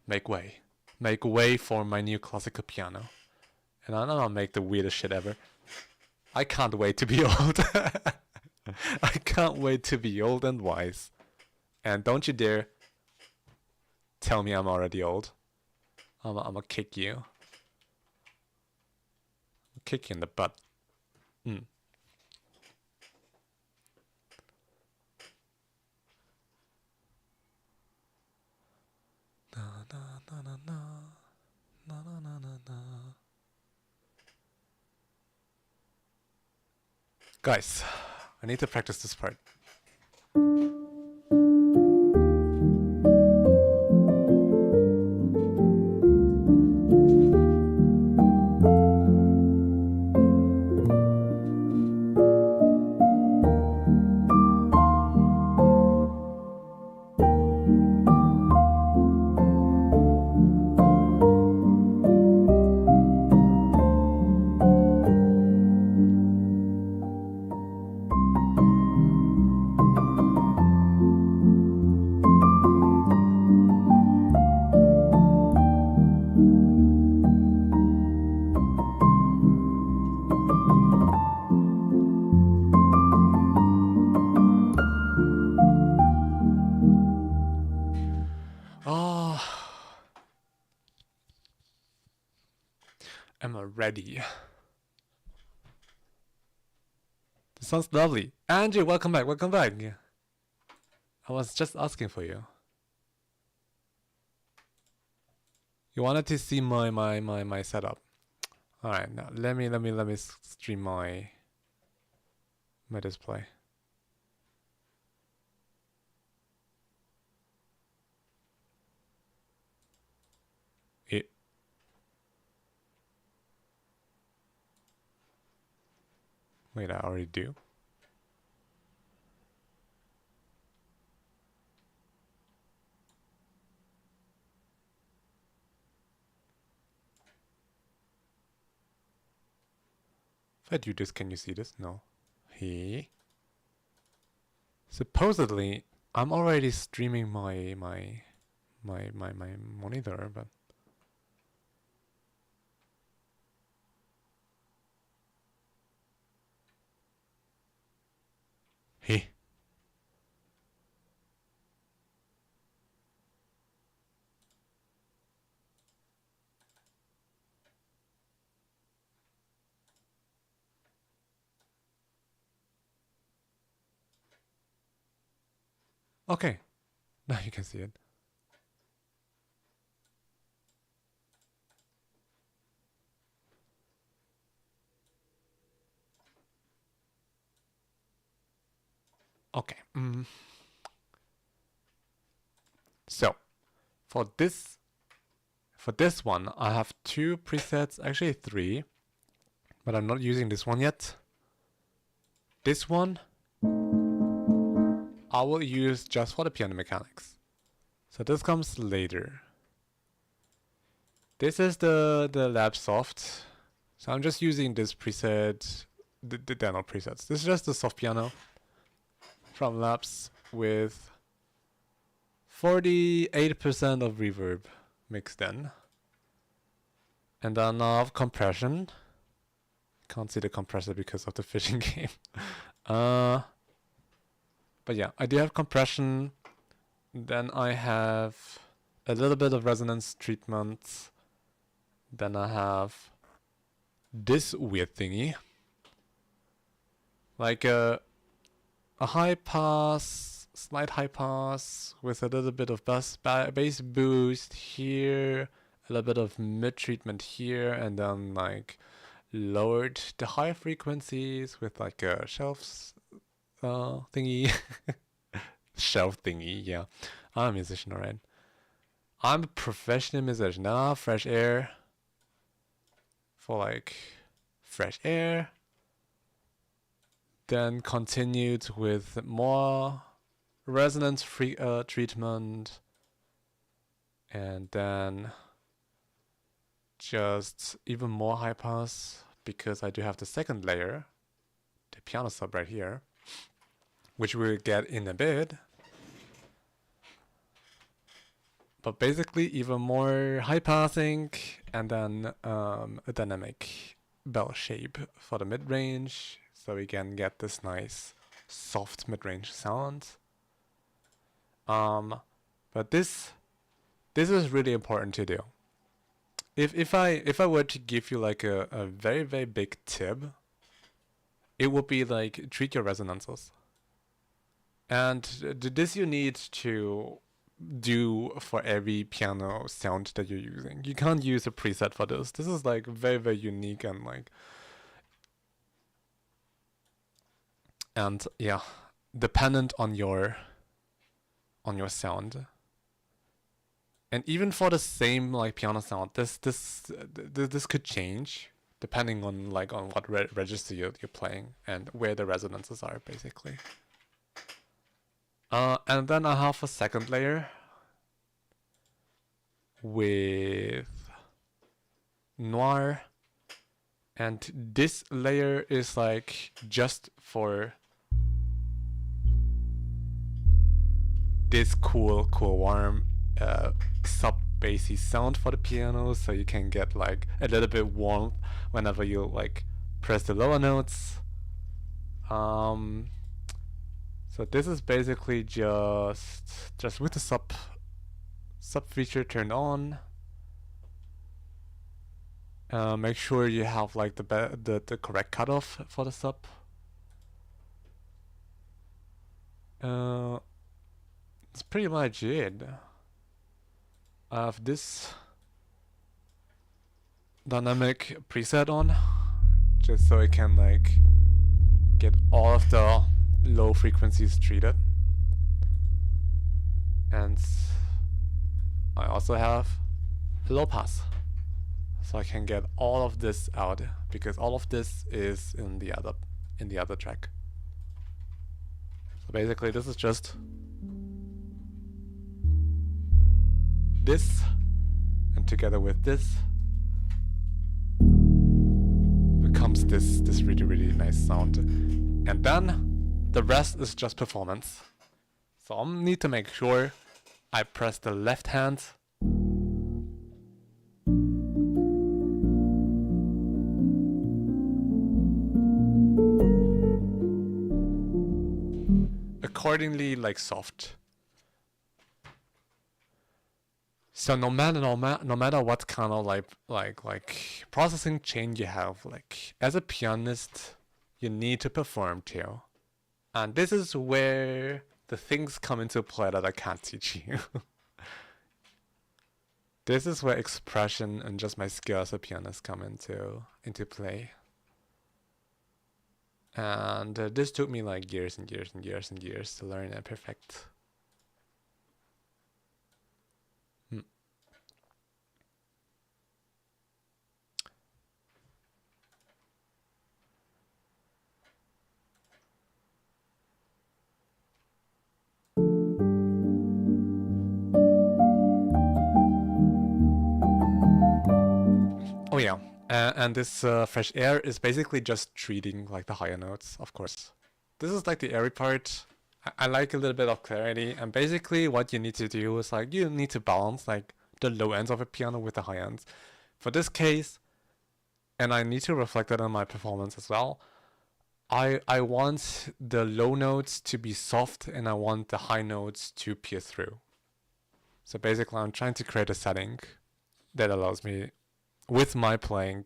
Make way. Make way for my new classical piano. And I'll make the weirdest shit ever. I can't wait to be old. I can't wait to be old and wise. And don't you dare tell me I'm already old. I'm gonna kick you. Kick you in the butt. Mm. Na, na, na, na, na. Na, na, na, na, na. Guys, I need to practice this part. Am I ready? This sounds lovely. Andrew, welcome back, welcome back. I was just asking for you. You wanted to see my setup. Alright, now let me stream my display. Wait, I already do. If I do this, can you see this? No. Hey. Supposedly, I'm already streaming my monitor, but hey. Okay, now you can see it. Okay. So, for this one, I have 2 presets, actually 3, but I'm not using this one yet. This one I will use just for the piano mechanics. So this comes later. This is the lab soft. So I'm just using this preset. There are no presets. This is just the soft piano from labs with 48% of reverb mixed in. And then I have compression. Can't see the compressor because of the fishing game. But yeah, I do have compression. Then I have a little bit of resonance treatment. Then I have this weird thingy. Like a high pass, slight high pass with a little bit of bass boost here, a little bit of mid treatment here, and then like lowered the high frequencies with like a shelf thingy. Shelf thingy, yeah. I'm a musician, alright. I'm a professional musician. Now fresh air for like fresh air. Then continued with more resonance treatment, and then just even more high pass because I do have the second layer, the piano sub right here, which we'll get in a bit. But basically even more high passing, and then a dynamic bell shape for the mid range, so we can get this nice soft mid-range sounds. But this is really important to do. If I were to give you like a very, very big tip, it would be like treat your resonances. And this you need to do for every piano sound that you're using. You can't use a preset for this. This is like very, very unique and like, and yeah, dependent on your sound. And even for the same like piano sound, this could change depending on like on what register you're playing and where the resonances are basically. And then I have a second layer with noir, and this layer is like just for this cool warm sub bassy sound for the piano, so you can get like a little bit warm whenever you like press the lower notes. So this is basically just with the sub feature turned on. Make sure you have like the correct cutoff for the sub. It's pretty much it. I have this dynamic preset on, just so I can like get all of the low frequencies treated. And I also have a low pass, so I can get all of this out, because all of this is in the other track. So basically this is just this, and together with this becomes this really, really nice sound. And then the rest is just performance. So I need to make sure I press the left hand accordingly, like soft. So no matter what kind of like processing chain you have, like as a pianist, you need to perform too. And this is where the things come into play that I can't teach you. This is where expression and just my skill as a pianist come into play. And this took me like years and years and years and years to learn and perfect. Oh yeah, and this fresh air is basically just treating like the higher notes, of course. This is like the airy part. I like a little bit of clarity, and basically what you need to do is like you need to balance like the low ends of a piano with the high ends. For this case, and I need to reflect that on my performance as well, I want the low notes to be soft and I want the high notes to pierce through. So basically I'm trying to create a setting that allows me, with my playing,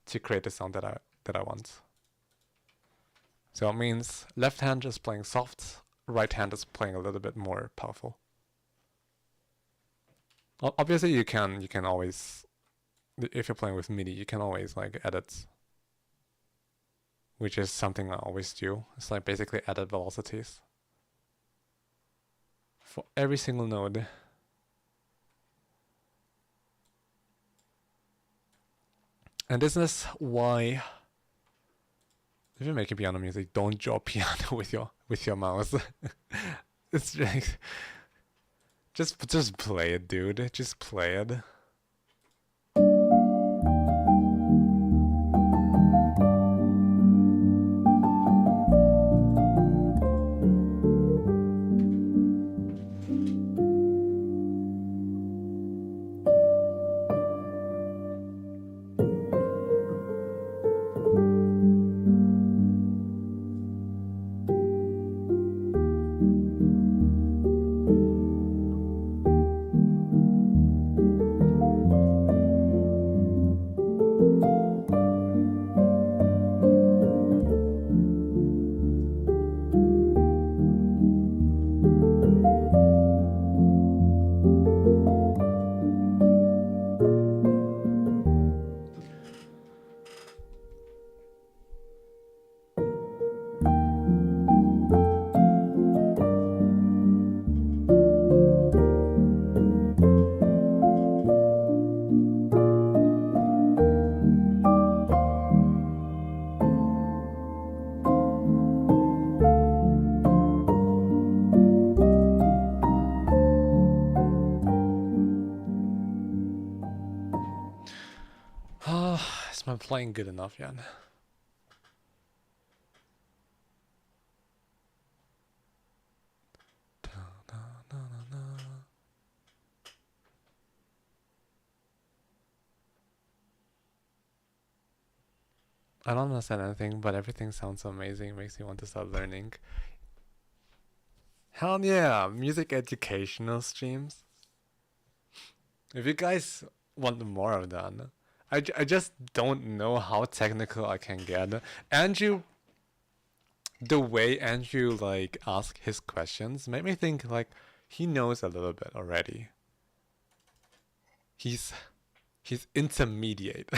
to create the sound that I want. So it means left hand is playing soft, right hand is playing a little bit more powerful. Obviously you can always, if you're playing with MIDI, you can always like edit, which is something I always do. It's like basically edit velocities for every single node. And this is why, if you're making piano music, don't draw piano with your mouse. It's like just play it, dude. Just play it. Is my playing good enough yet? I don't understand anything, but everything sounds so amazing. It makes me want to start learning. Hell yeah, music educational streams. If you guys want more of that, I just don't know how technical I can get. Andrew, the way Andrew like ask his questions made me think like he knows a little bit already. He's intermediate.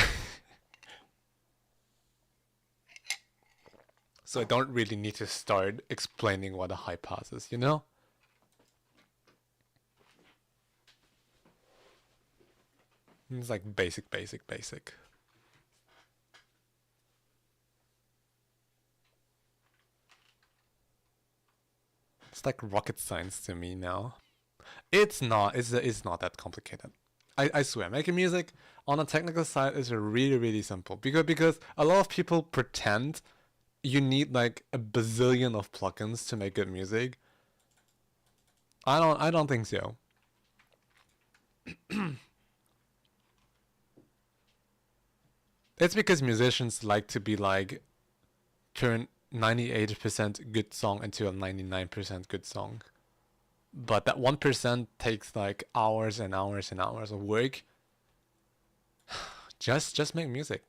So I don't really need to start explaining what a high pass is, you know? It's like basic. It's like rocket science to me now. It's not. It's not that complicated. I swear, making music on a technical side is really simple because a lot of people pretend you need like a bazillion of plugins to make good music. I don't think so. It's because musicians like to be like turn 98% good song into a 99% good song. But that 1% takes like hours and hours and hours of work. Just make music.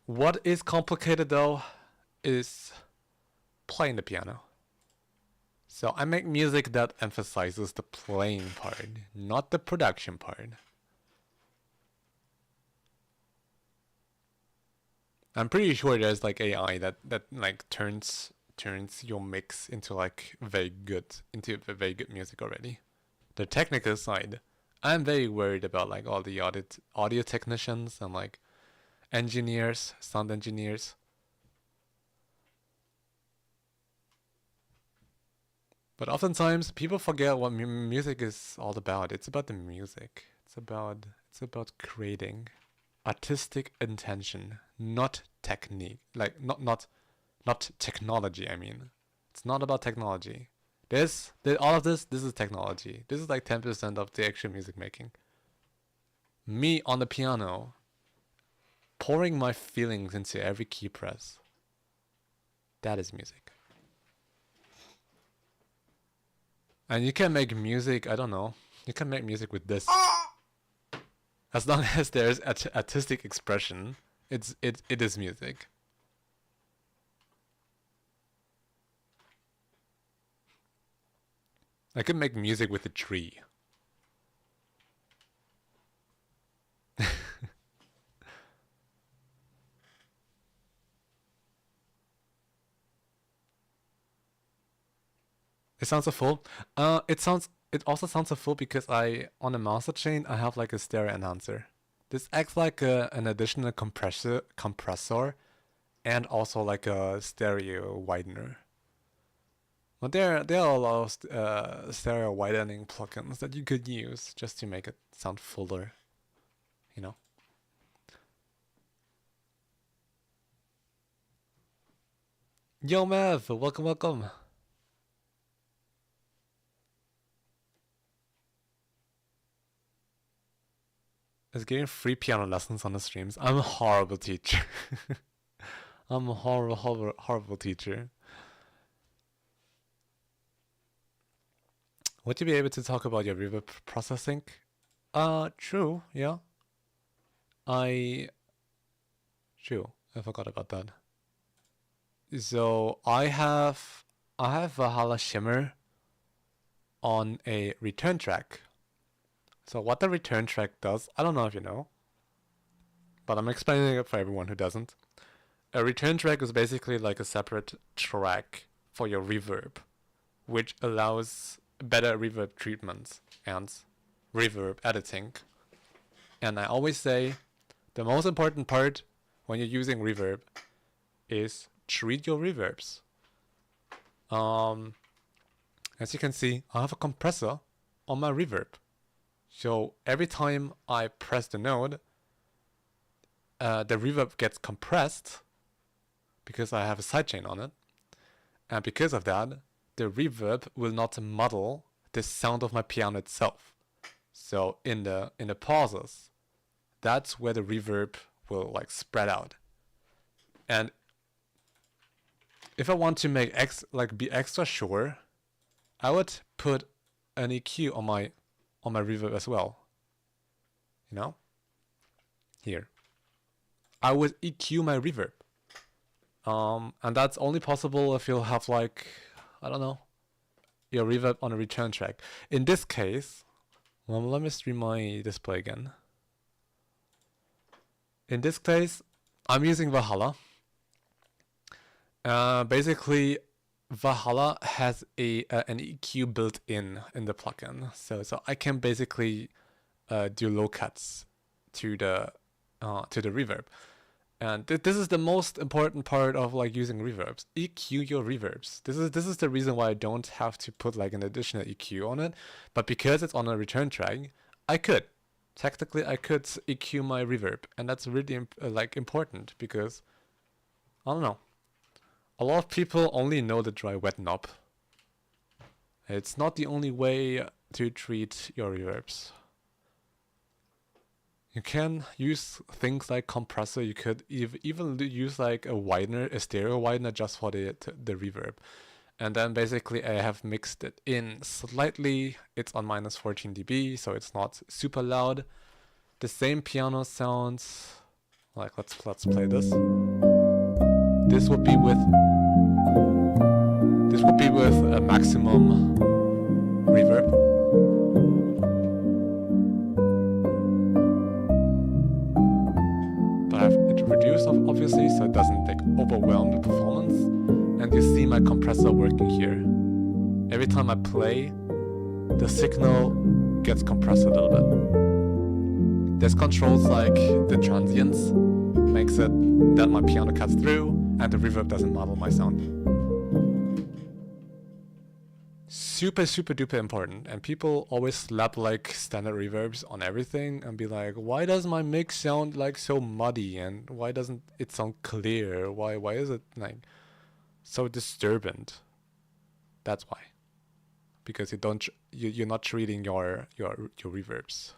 What is complicated though is playing the piano. So I make music that emphasizes the playing part, not the production part. I'm pretty sure there's like AI that like turns your mix into like very good music already. The technical side, I'm very worried about like all the audio technicians and like engineers, sound engineers. But oftentimes people forget what music is all about. It's about the music. It's about creating artistic intention, not technique. Like not technology, I mean. It's not about technology. All of this is technology. This is like 10% of the actual music making. Me on the piano, pouring my feelings into every key press. That is music. And you can make music, I don't know, you can make music with this. As long as there's artistic expression, it is music. I could make music with a tree. It sounds so full. It also sounds so full because on the master chain I have like a stereo enhancer. This acts like an additional compressor and also like a stereo widener. But there are a lot of stereo widening plugins that you could use just to make it sound fuller, you know. Yo Mav, welcome. Is getting free piano lessons on the streams. I'm a horrible teacher. I'm a horrible teacher. Would you be able to talk about your reverb processing? True, yeah. True, I forgot about that. So I have Valhalla Shimmer on a return track. So what the return track does, I don't know if you know, but I'm explaining it for everyone who doesn't. A return track is basically like a separate track for your reverb, which allows better reverb treatments and reverb editing. And I always say the most important part when you're using reverb is treat your reverbs. As you can see, I have a compressor on my reverb. So every time I press the note, the reverb gets compressed because I have a sidechain on it. And because of that, the reverb will not muddle the sound of my piano itself. So in the pauses, that's where the reverb will like spread out. And if I want to make be extra sure, I would put an EQ on my reverb as well. You know? Here. I would EQ my reverb. And that's only possible if you'll have like, I don't know, your reverb on a return track. In this case, well, let me stream my display again. In this case, I'm using Valhalla. Basically, Valhalla has an EQ built in the plugin, so I can basically do low cuts to the reverb. And this is the most important part of like using reverbs. EQ your reverbs. This is the reason why I don't have to put like an additional EQ on it. But because it's on a return track, I could. Technically, I could EQ my reverb, and that's really important because I don't know. A lot of people only know the dry wet knob. It's not the only way to treat your reverbs. You can use things like compressor. You could even use like a widener, a stereo widener, just for the reverb. And then basically I have mixed it in slightly. It's on minus 14 dB, so it's not super loud. The same piano sounds. Like let's play this. This would be with a maximum reverb. But I have it reduced obviously, so it doesn't like overwhelm the performance. And you see my compressor working here. Every time I play, the signal gets compressed a little bit. This controls like the transients, makes it that my piano cuts through and the reverb doesn't muddle my sound. Super duper important, and people always slap like standard reverbs on everything and be like, why does my mix sound like so muddy, and why doesn't it sound clear? Why is it like so disturbant? That's why. Because you're not treating your reverbs.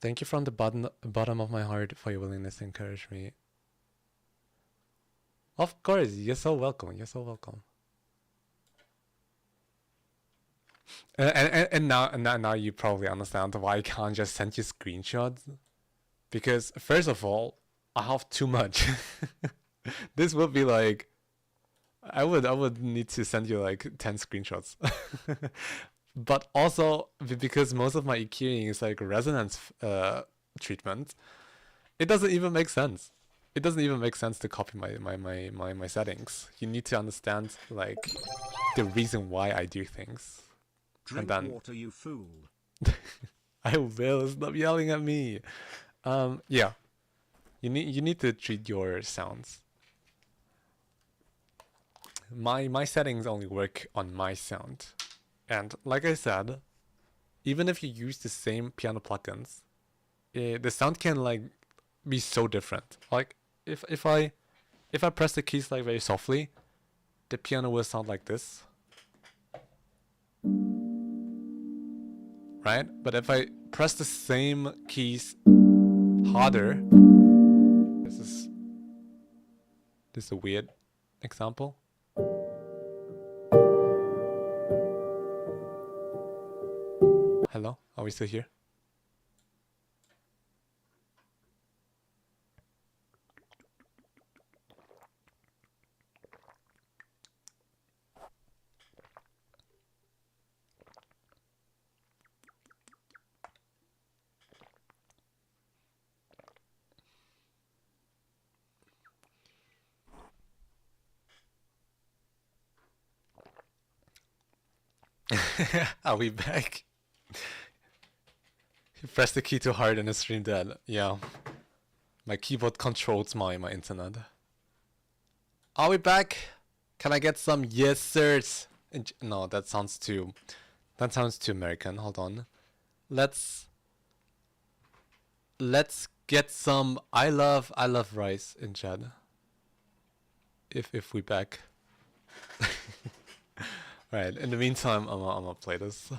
Thank you from the bottom of my heart for your willingness to encourage me. Of course, you're so welcome. You're so welcome. And now you probably understand why I can't just send you screenshots. Because first of all, I have too much. This would be like, I would need to send you like 10 screenshots. But also because most of my EQing is like resonance treatment, it doesn't even make sense. It doesn't even make sense to copy my settings. You need to understand like the reason why I do things. Drink and then, water, you fool. I will. Stop yelling at me. Yeah. You need to treat your sounds. My settings only work on my sound. And like I said, even if you use the same piano plugins, the sound can like be so different. Like if I press the keys like very softly, the piano will sound like this. Right? But if I press the same keys harder, this is a weird example. Hello? Are we still here? Are we back? You pressed the key too hard and the stream dead. Yeah. My keyboard controls my internet. Are we back? Can I get some yes sirs? No, that sounds too American. Hold on. Let's get some I love rice in chat. If we back. Right, in the meantime, I'm gonna play this.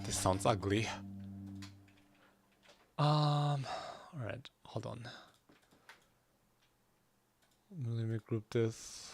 This sounds ugly. Alright, hold on. Let me group this.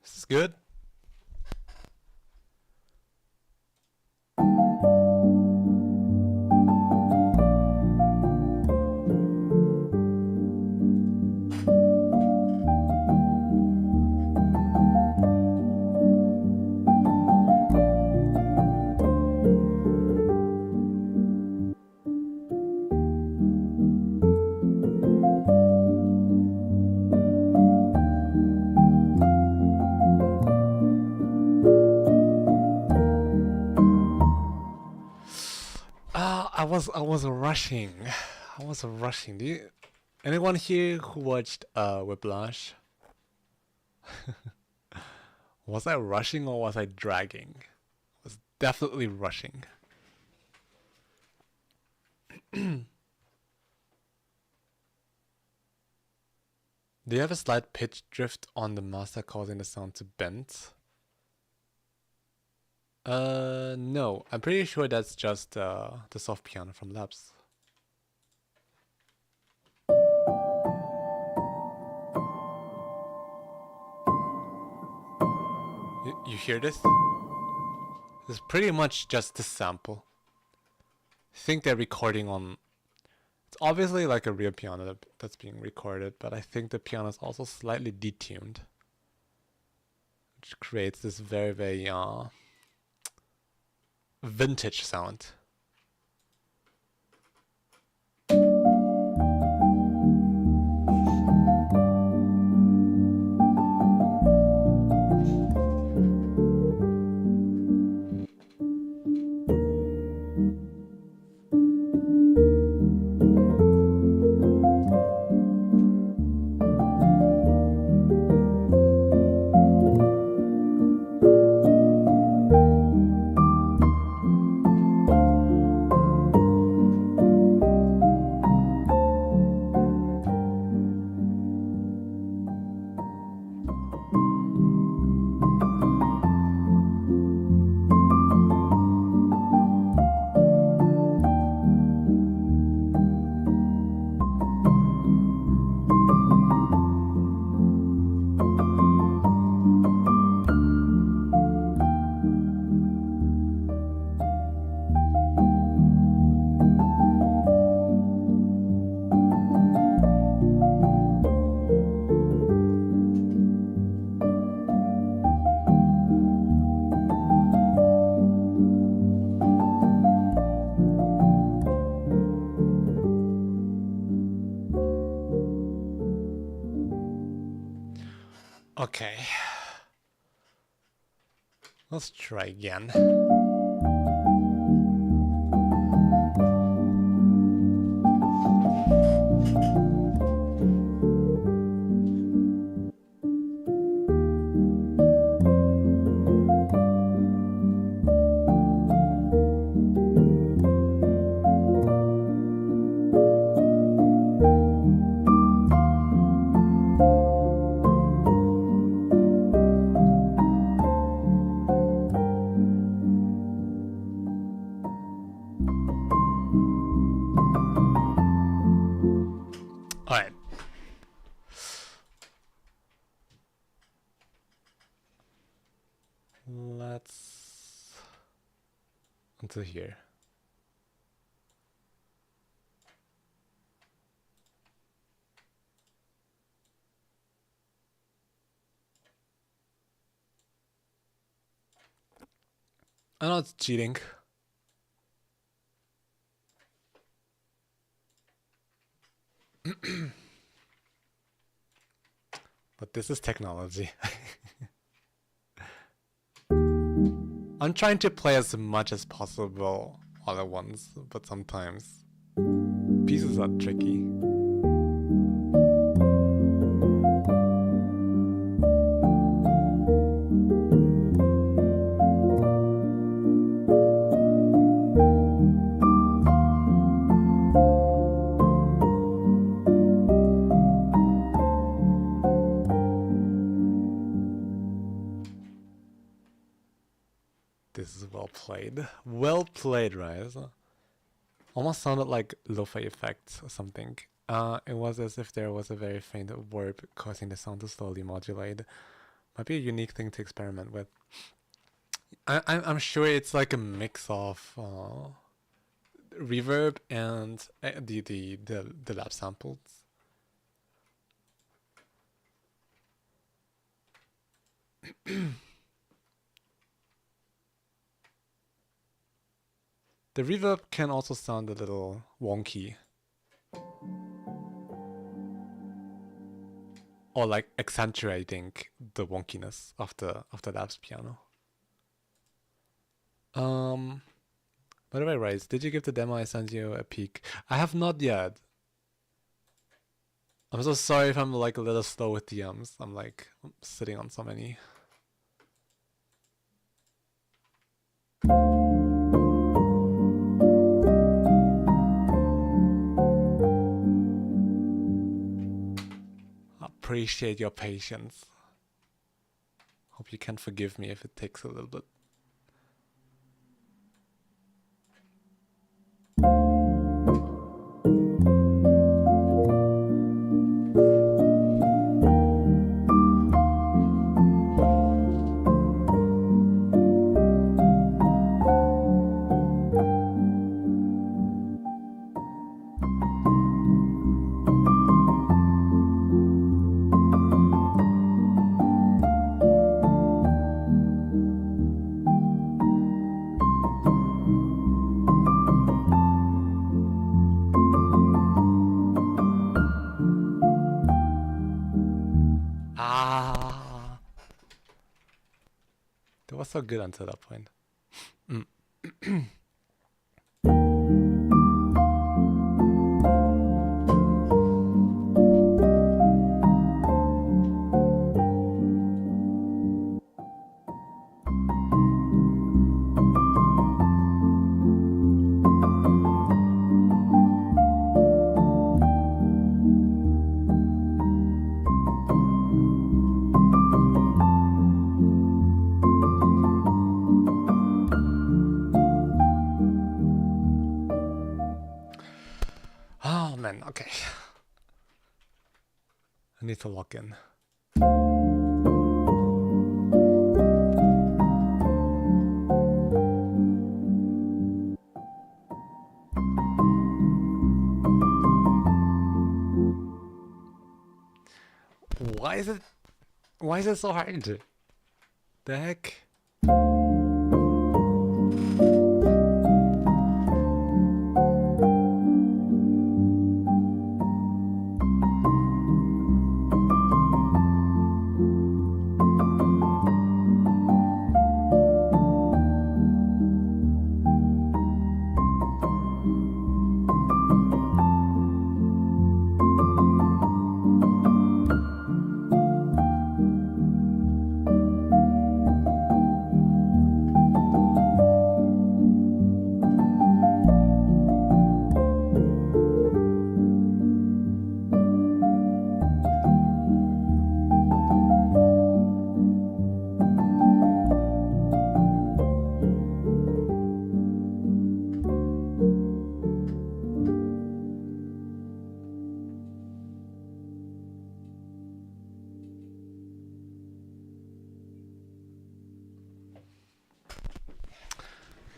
This is good. I was rushing. I was rushing. Anyone here who watched Whiplash? Was I rushing or was I dragging? I was definitely rushing. Do you have a slight pitch drift on the master causing the sound to bend? No. I'm pretty sure that's just the soft piano from Labs. You hear this? It's pretty much just a sample. I think they're recording on... It's obviously like a real piano that's being recorded, but I think the piano is also slightly detuned, which creates this very, very vintage sound. Okay. Let's try again. Alright. Let's until here. I know it's cheating. But this is technology. I'm trying to play as much as possible all at once, but sometimes pieces are tricky. This is well played. Well played, Rise. Almost sounded like lo-fi effects or something. It was as if there was a very faint warp causing the sound to slowly modulate. Might be a unique thing to experiment with. I'm sure it's like a mix of reverb and the lab samples. The reverb can also sound a little wonky. Or like accentuating the wonkiness of the labs piano. By the way, Rice, did you give the demo I sent you a peek? I have not yet. I'm so sorry if I'm like a little slow with DMs. I'm like sitting on so many. Appreciate your patience. Hope you can forgive me if it takes a little bit. That was so good until that point. Oh man, okay. I need to lock in. Why is it so hard? The heck?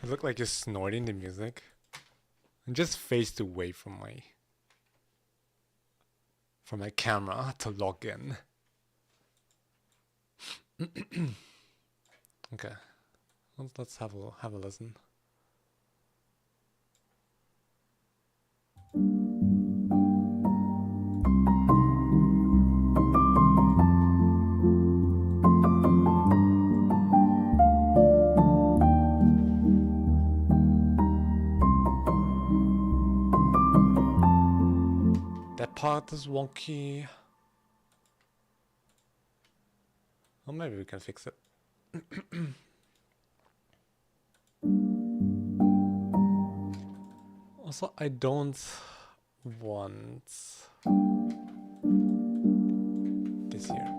You look like you're snorting the music. And just faced away from my camera to log in. Okay. Let's have a listen. That part is wonky. Or maybe we can fix it. Also, I don't want this here.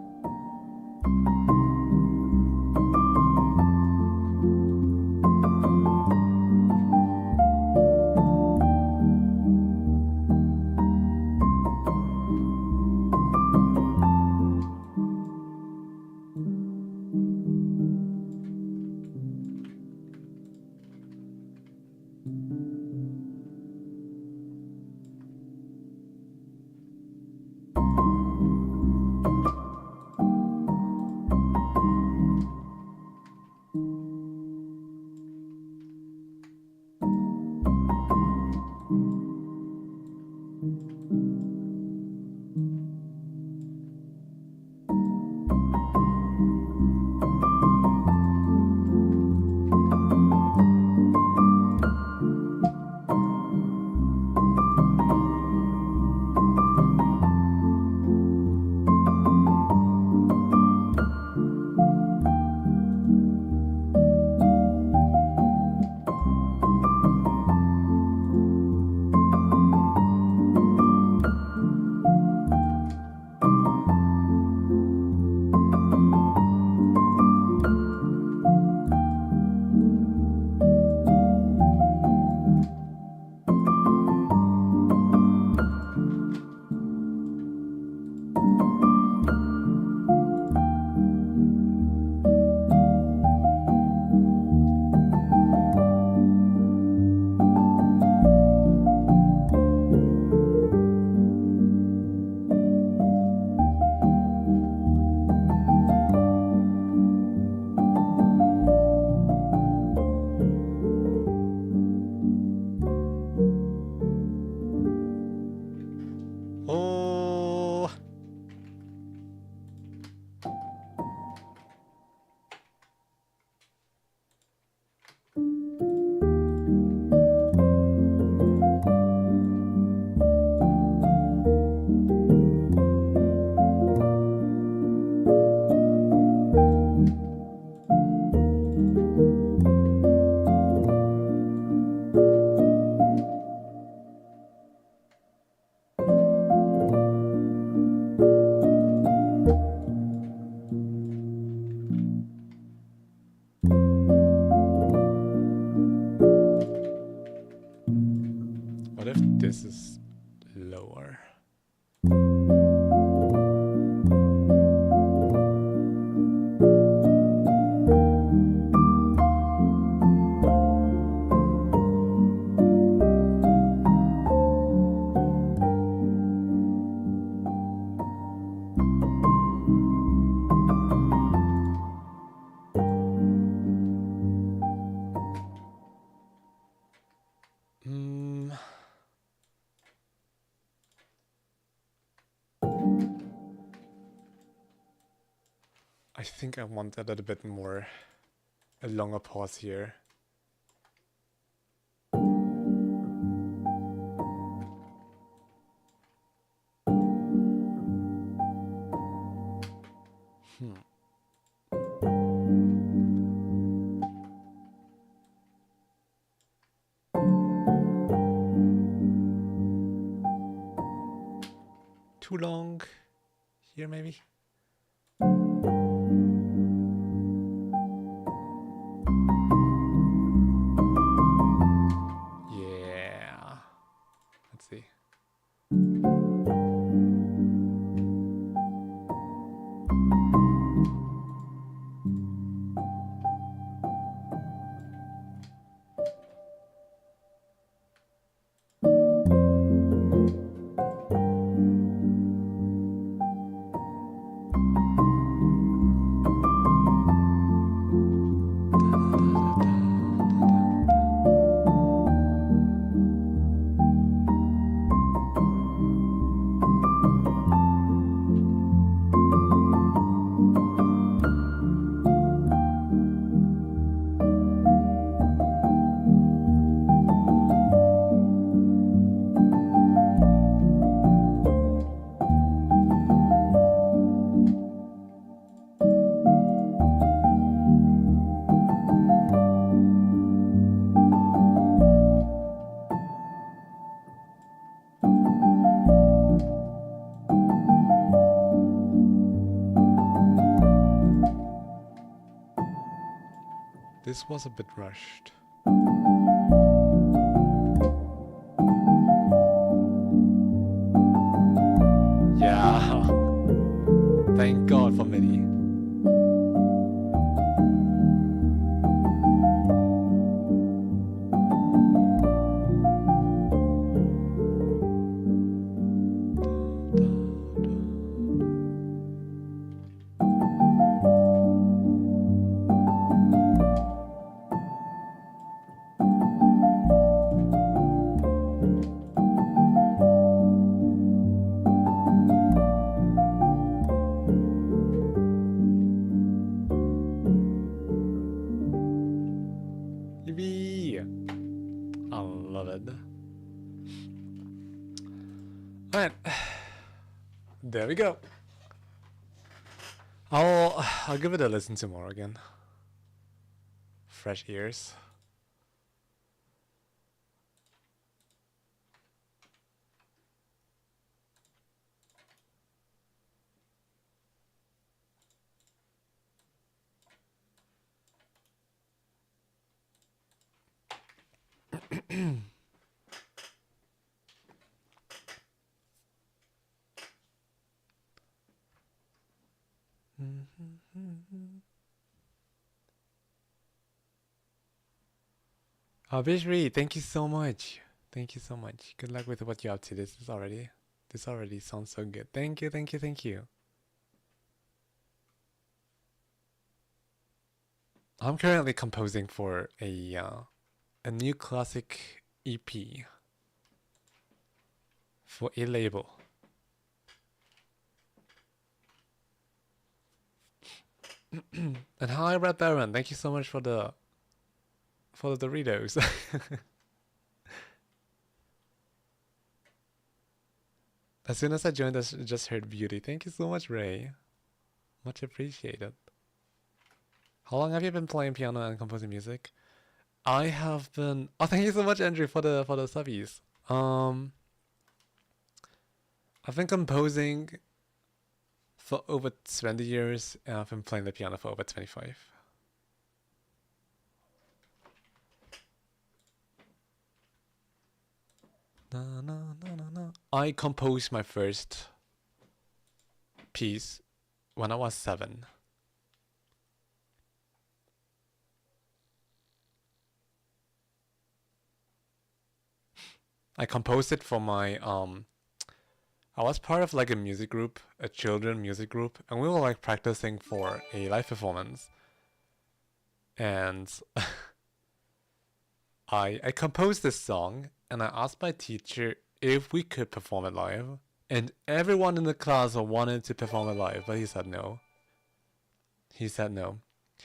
Oh. What if this is lower? I think I want a little bit more, a longer pause here. Too long here, maybe? Yeah. Let's see. This was a bit rushed. Yeah. Thank God for MIDI. Yippee! I love it. Alright. There we go. I'll give it a listen tomorrow again. Fresh ears. Bishri, thank you so much. Thank you so much. Good luck with what you're up to. This already sounds so good. Thank you, thank you, thank you. I'm currently composing for a new classic EP for a label. And hi, Red Baron. Thank you so much for the Doritos. As soon as I joined, I just heard Beauty. Thank you so much, Ray. Much appreciated. How long have you been playing piano and composing music? I have been. Oh, thank you so much, Andrew, for the subbies. I've been composing for over 20 years, and I've been playing the piano for over 25. Na, na, na, na, na. I composed my first piece when I was 7. I composed it for my I was part of like a music group, a children music group, and we were like practicing for a live performance. And I composed this song, and I asked my teacher if we could perform it live. And everyone in the class wanted to perform it live, but he said no. He said no.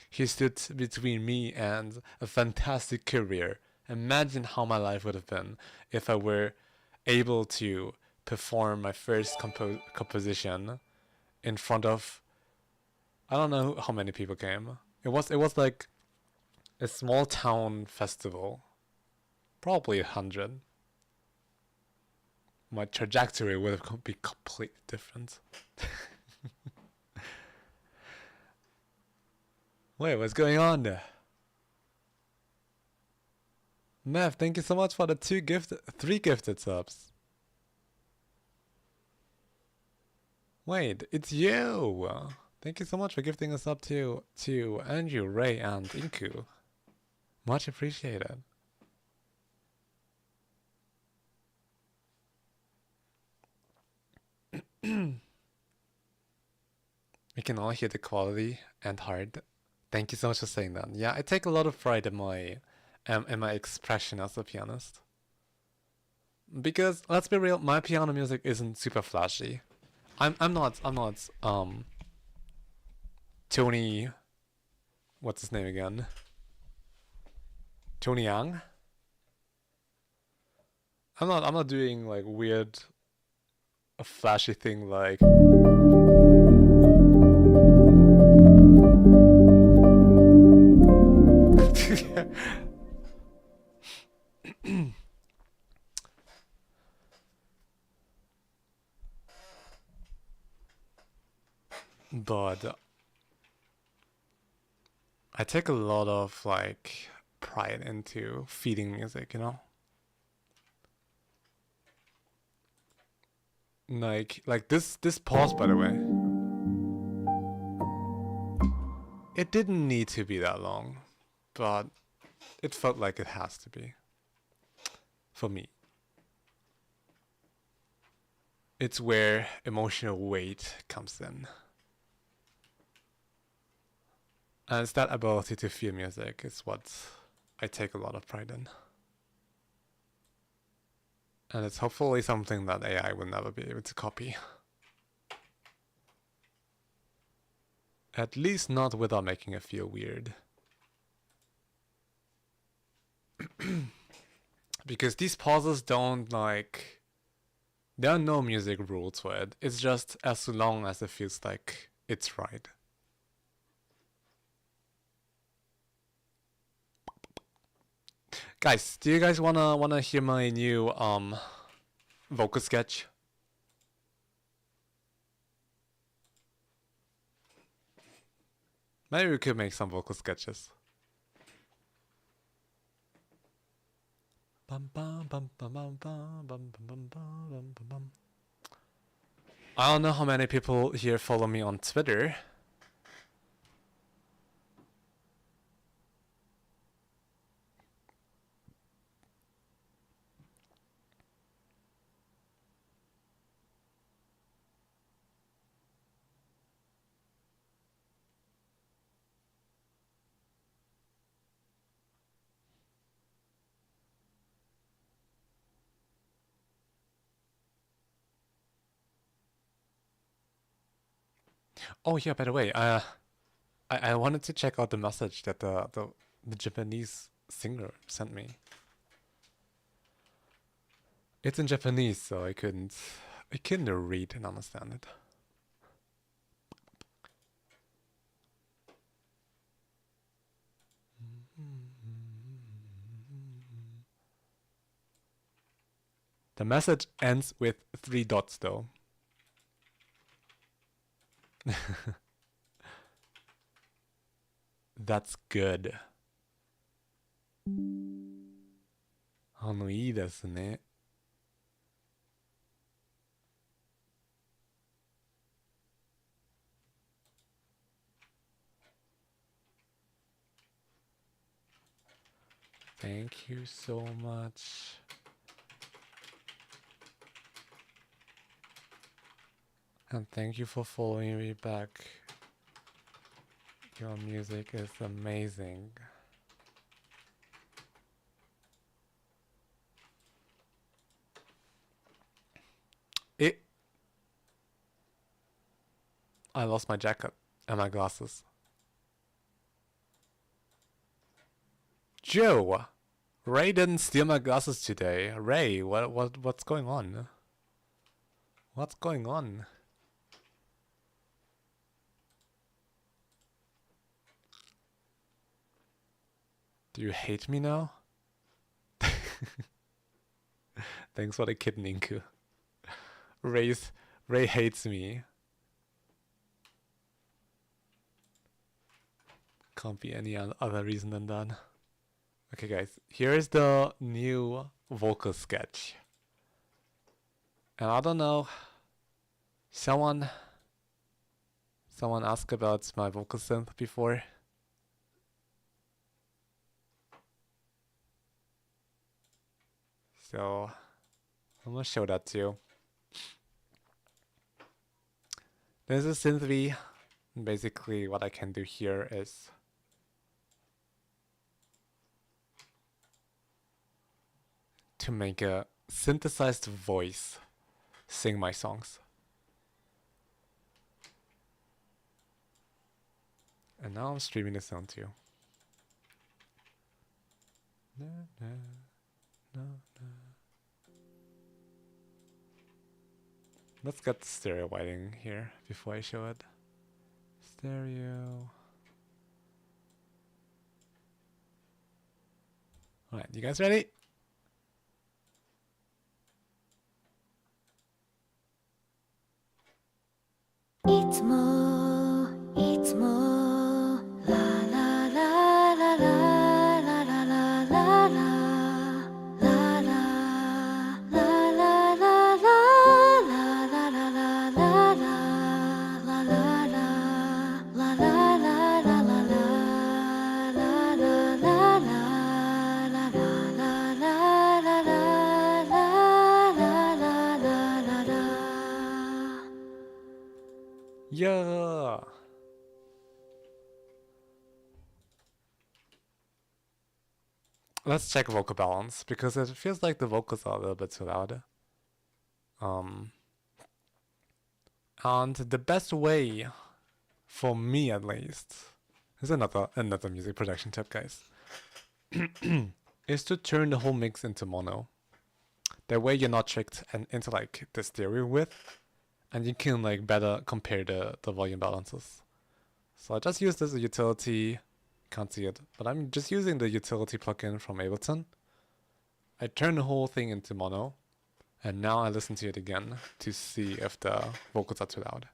He stood between me and a fantastic career. Imagine how my life would have been if I were able to perform my first composition in front of, I don't know how many people came. It was like a small town festival, probably 100. My trajectory would have been completely different. Wait, what's going on there? Mev, thank you so much for the 3 gifted subs. Wait, it's you! Thank you so much for gifting us up to Andrew, Ray, and Inku. Much appreciated. We can all hear the quality and heart. Thank you so much for saying that. Yeah, I take a lot of pride in my expression as a pianist. Because let's be real, my piano music isn't super flashy. I'm not Tony, what's his name again? Tony Yang? I'm not doing like weird a flashy thing like but I take a lot of like pride into feeding music, you know? Like this pause, by the way. It didn't need to be that long, but it felt like it has to be. For me. It's where emotional weight comes in. And it's that ability to feel music is what I take a lot of pride in. And it's hopefully something that AI will never be able to copy. At least not without making it feel weird. Because these pauses don't like... There are no music rules for it. It's just as long as it feels like it's right. Guys, do you guys wanna hear my new vocal sketch? Maybe we could make some vocal sketches. I don't know how many people here follow me on Twitter. Oh yeah, by the way, I wanted to check out the message that the Japanese singer sent me. It's in Japanese, so I couldn't read and understand it. The message ends with 3 dots though. That's good. いいですね。Thank you so much. And thank you for following me back. Your music is amazing. I lost my jacket and my glasses. Joe! Ray didn't steal my glasses today. Ray, what's going on? What's going on? Do you hate me now? Thanks for the kid, Ninku. Ray hates me. Can't be any other reason than that. Okay guys, here is the new vocal sketch. And I don't know, someone asked about my vocal synth before. So I'm gonna show that to you. There's a synth V. Basically what I can do here is to make a synthesized voice sing my songs. And now I'm streaming the sound to you. Let's get the stereo whiting here before I show it. Stereo. Alright, you guys ready? It's more, la la la Yeah. Let's check vocal balance because it feels like the vocals are a little bit too loud. And the best way, for me at least, is another music production tip, guys, is to turn the whole mix into mono. That way you're not tricked and into like the stereo width, and you can like better compare the volume balances. So I just use this as a utility, can't see it, but I'm just using the utility plugin from Ableton. I turn the whole thing into mono, and now I listen to it again to see if the vocals are too loud.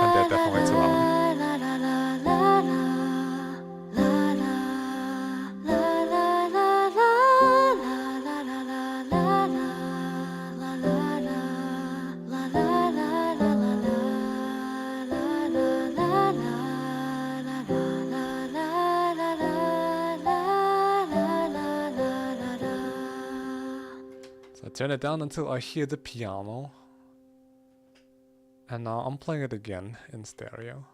And they're definitely too loud. So I turn it down until I hear the piano. And now I'm playing it again in stereo.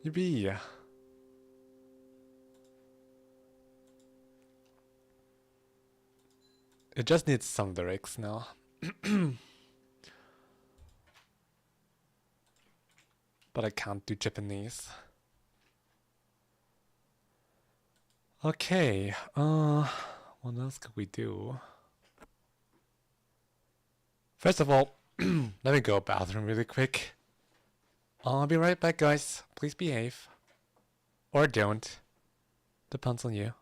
Yippee! It just needs some lyrics now. But I can't do Japanese. Okay, what else could we do? First of all, let me go bathroom really quick. I'll be right back, guys. Please behave. Or don't. Depends on you.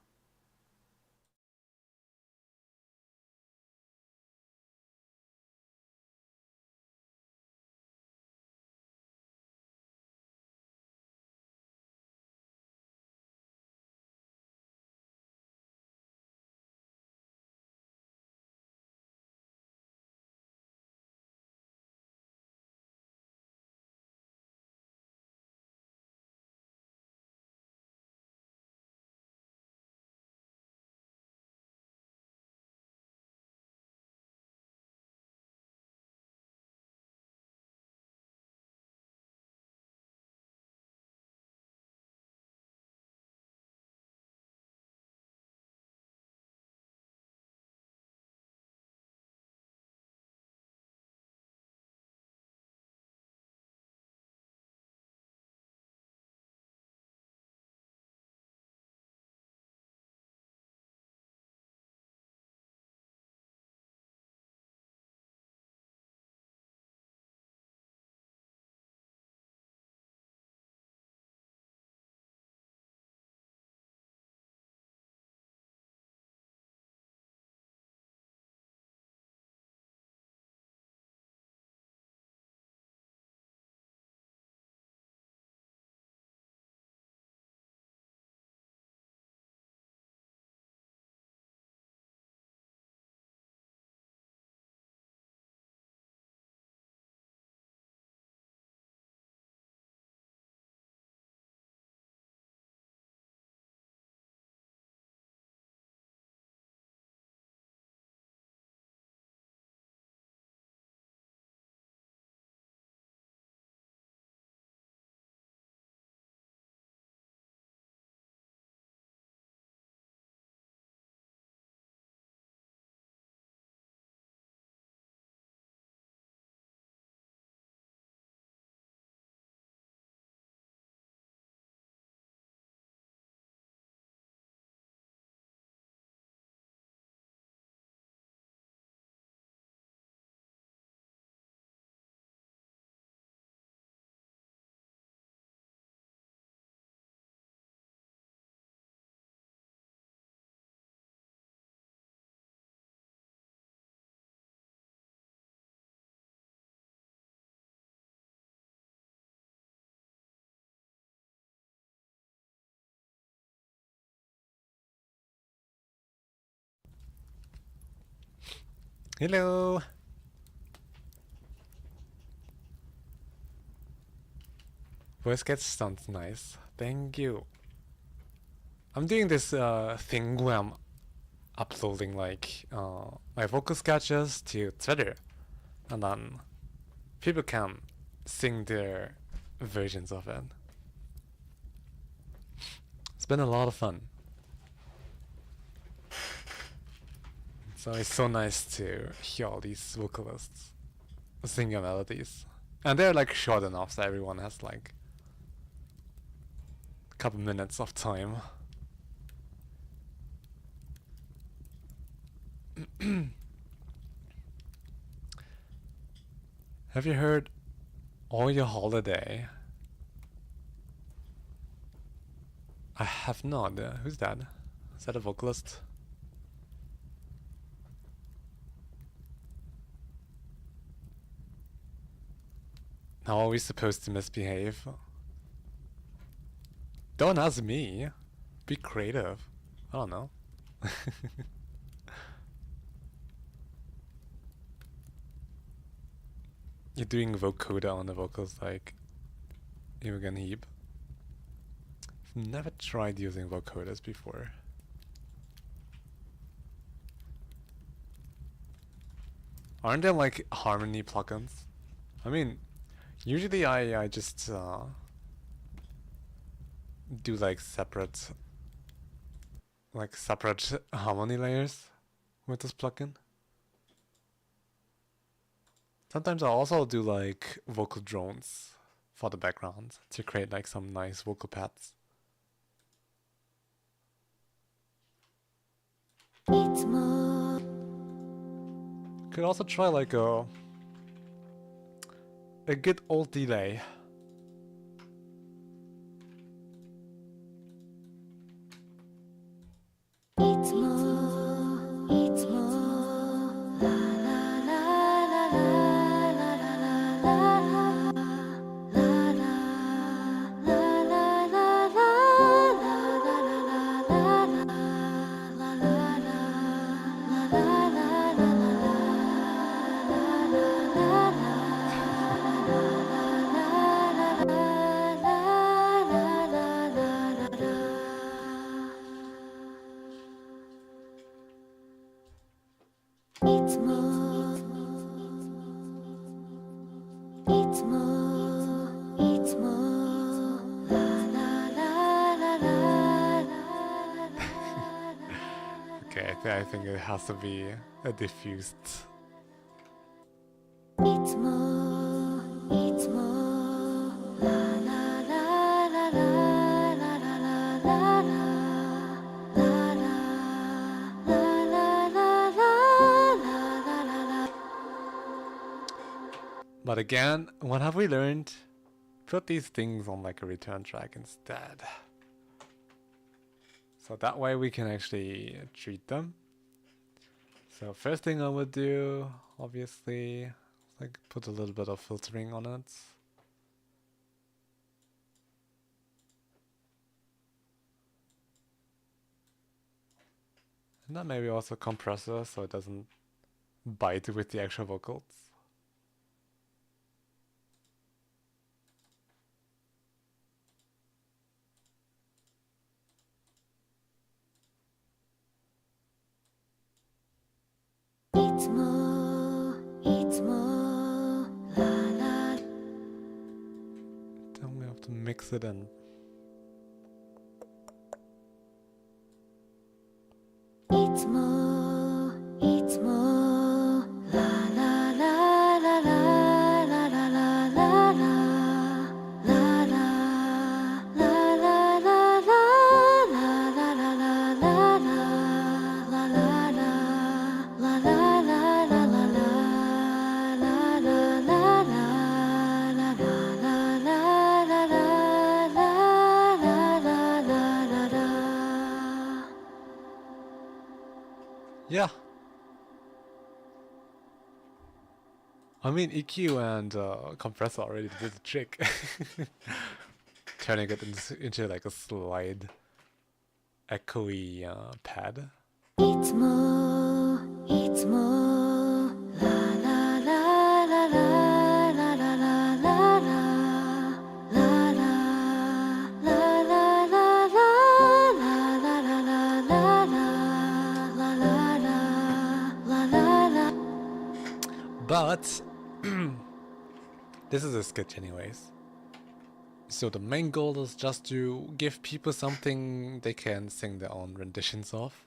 Hello. Voice sketch sounds nice. Thank you. I'm doing this thing where I'm uploading like my vocal sketches to Twitter, and then people can sing their versions of it. It's been a lot of fun. So it's so nice to hear all these vocalists sing your melodies. And they're like short enough so everyone has like a couple minutes of time. Have you heard All Your Holiday? I have not. Who's that? Is that a vocalist? How are we supposed to misbehave? Don't ask me. Be creative. I don't know. You're doing vocoder on the vocals like Imogen Heap. I've never tried using vocoders before. Aren't there like harmony plugins? I mean, usually I just do like separate harmony layers with this plugin. Sometimes I also do like vocal drones for the background to create like some nice vocal pads. Could also try like a good old delay. Okay, I think it has to be a diffused. But again, what have we learned? Put these things on like a return track instead. So that way we can actually treat them. So first thing I would do, obviously, is like put a little bit of filtering on it. And then maybe also compressor so it doesn't bite with the actual vocals. Then we have to mix it in. Yeah. I mean, EQ and compressor already did the trick. Turning it into like a slide, echoey pad. But this is a sketch anyways. So the main goal is just to give people something they can sing their own renditions of,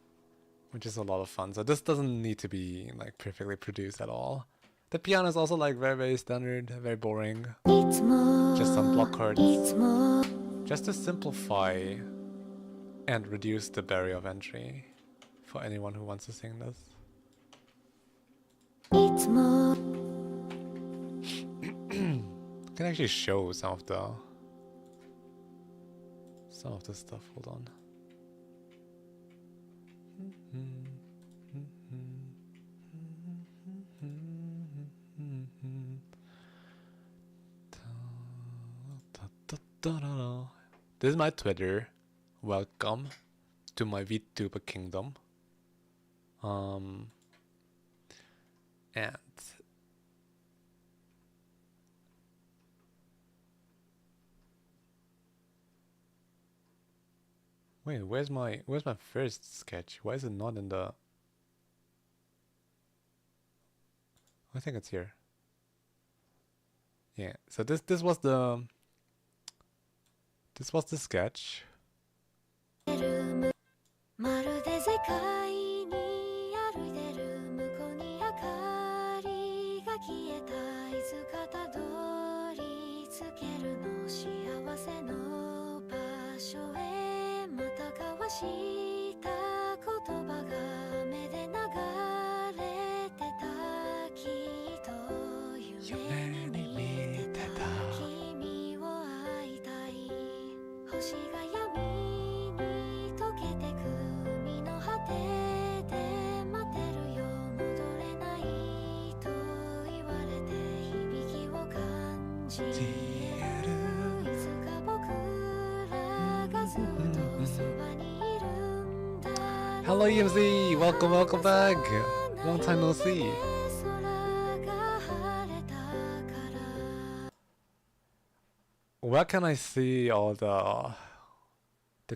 which is a lot of fun. So this doesn't need to be like perfectly produced at all. The piano is also like very standard, very boring. Just some block chords. Just to simplify and reduce the barrier of entry for anyone who wants to sing this. I can actually show some of the stuff. Hold on. This is my Twitter. Welcome to my VTuber kingdom. And wait, where's my first sketch? Why is it not in the? I think it's here. Yeah. So this was the sketch. Hello EMZ, welcome back. Long time no see. Where can I see all the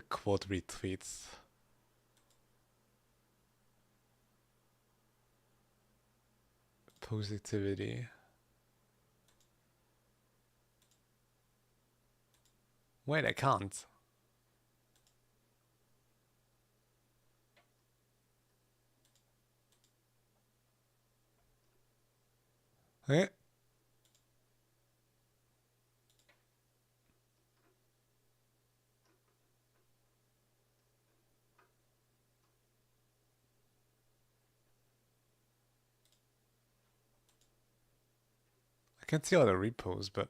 quote retweets? Positivity. Wait, I can't. Eh? I can see all the repos, but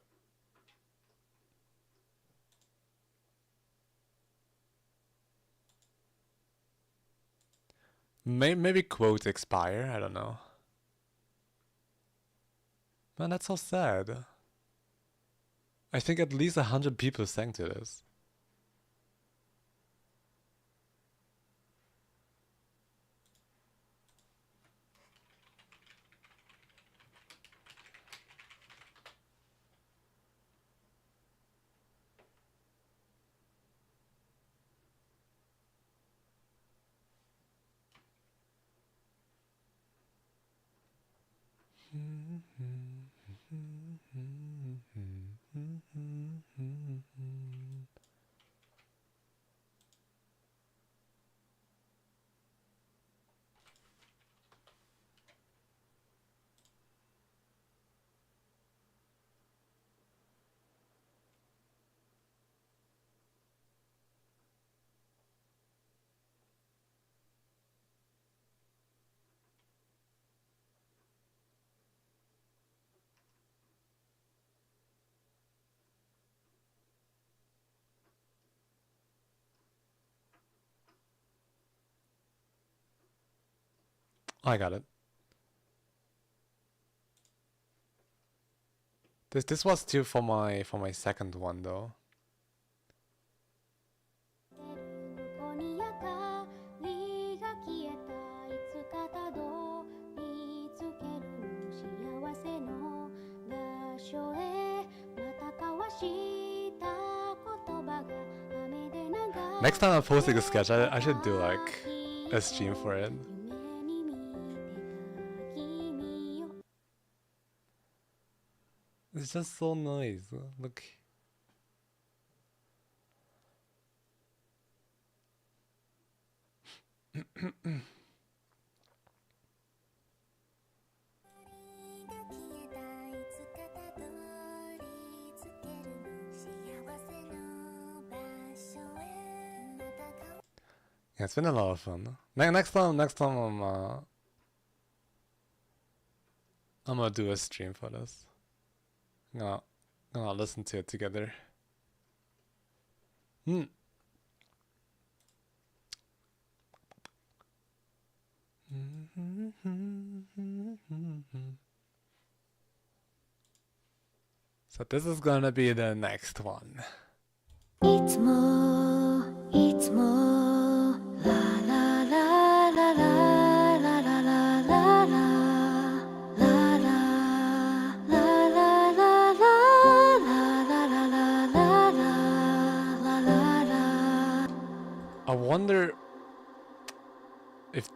maybe quotes expire, I don't know. Man, that's so sad. I think at least 100 people sang to this. I got it. This was too for my second one though. Next time I'm posting a sketch, I should do like a stream for it. It's just so nice. Look. Yeah, it's been a lot of fun. Next time, I'm gonna do a stream for this. I'm gonna listen to it together. Hmm. So this is gonna be the next one. いつもいつもララララララララララララ I wonder if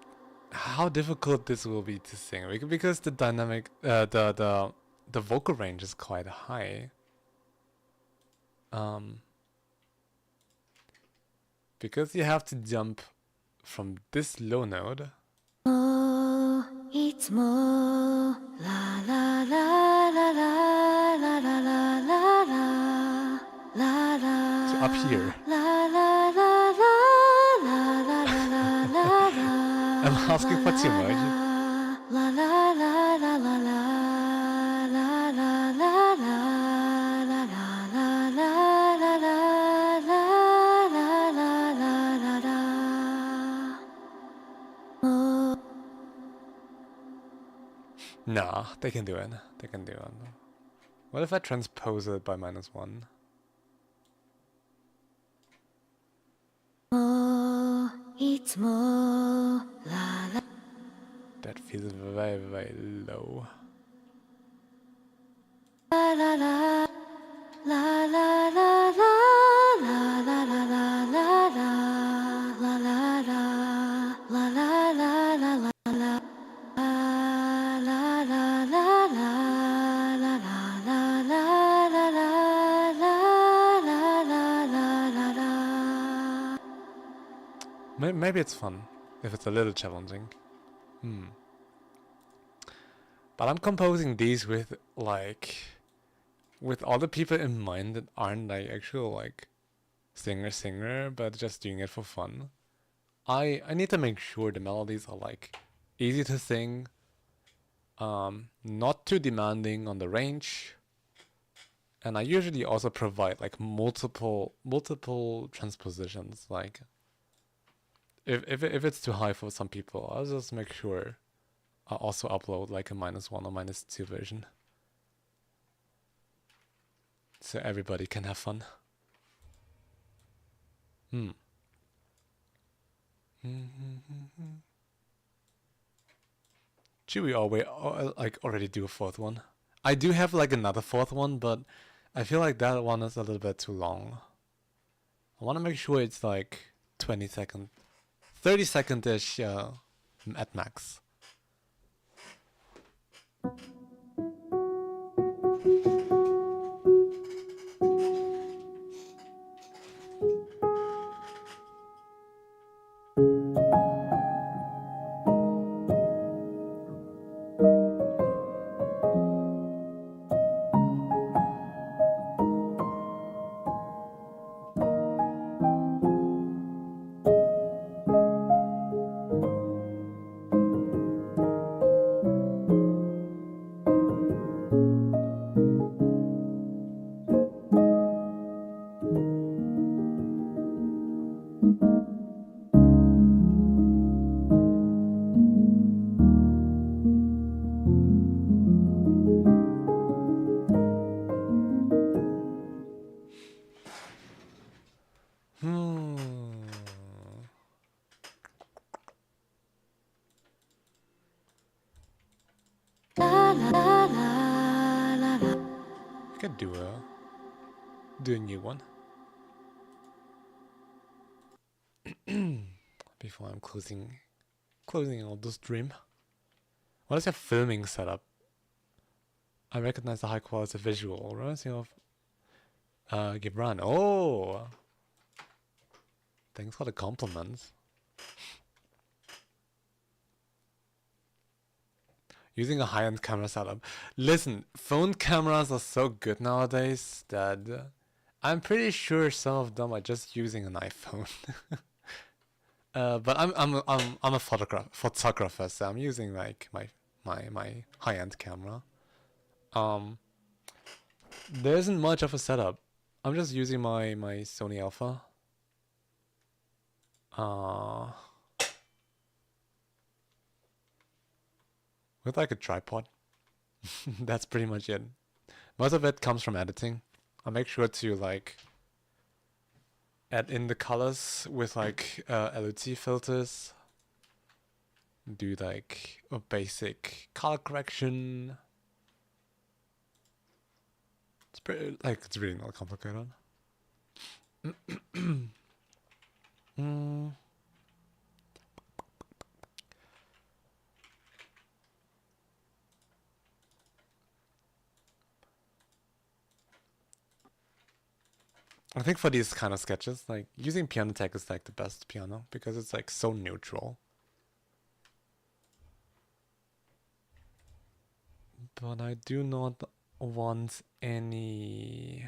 how difficult this will be to sing because the dynamic the vocal range is quite high. Because you have to jump from this low note to up here. I'm asking for too much. Nah, they can do it. They can do it. What if I transpose it by -1? That feels very, very low. Maybe it's fun if it's a little challenging. But I'm composing these with with all the people in mind that aren't like actual like singer, but just doing it for fun. I need to make sure the melodies are like easy to sing, not too demanding on the range, and I usually also provide like multiple transpositions. Like if it's too high for some people, I'll just make sure I also upload like a -1 or -2 version, so everybody can have fun. Should we already do a fourth one? I do have like another fourth one, but I feel like that one is a little bit too long. I want to make sure it's like 20-second, 30-second-ish at max. Could do a new one before I'm closing out the stream. What is your filming setup? I recognize the high quality visual. Rising of Gibran. Oh! Thanks for the compliments. Using a high-end camera setup. Listen, phone cameras are so good nowadays that I'm pretty sure some of them are just using an iPhone. But I'm a photographer, so I'm using like my high-end camera. There isn't much of a setup. I'm just using my Sony Alpha. With like a tripod. That's pretty much it. Most of it comes from editing. I make sure to like add in the colors with like LUT filters. Do like a basic color correction. It's pretty like it's really not complicated. I think for these kind of sketches, like using Piano Tech is like the best piano because it's like so neutral. But I do not want any.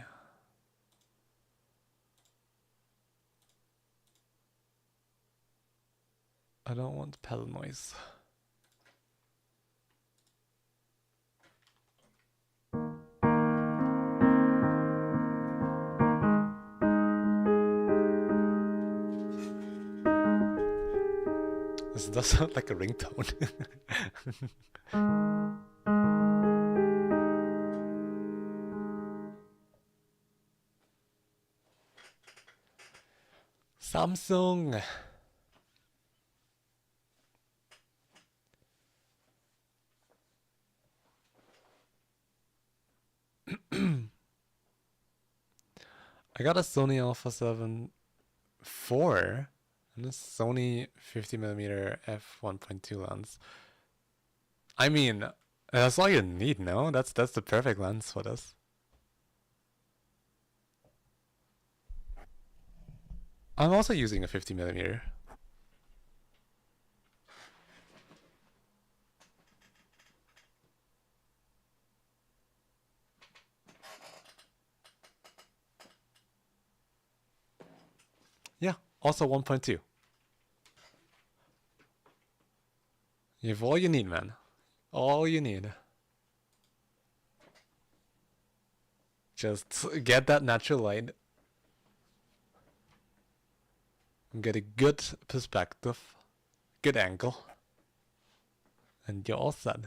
I don't want pedal noise. This does sound like a ringtone. Samsung. I got a Sony Alpha 7 IV and a Sony 50mm f1.2 lens. I mean, that's all you need, no? That's the perfect lens for this. I'm also using a 50mm. Yeah, also 1.2. You have all you need, man. All you need. Just get that natural light. Get a good perspective. Good angle. And you're all set.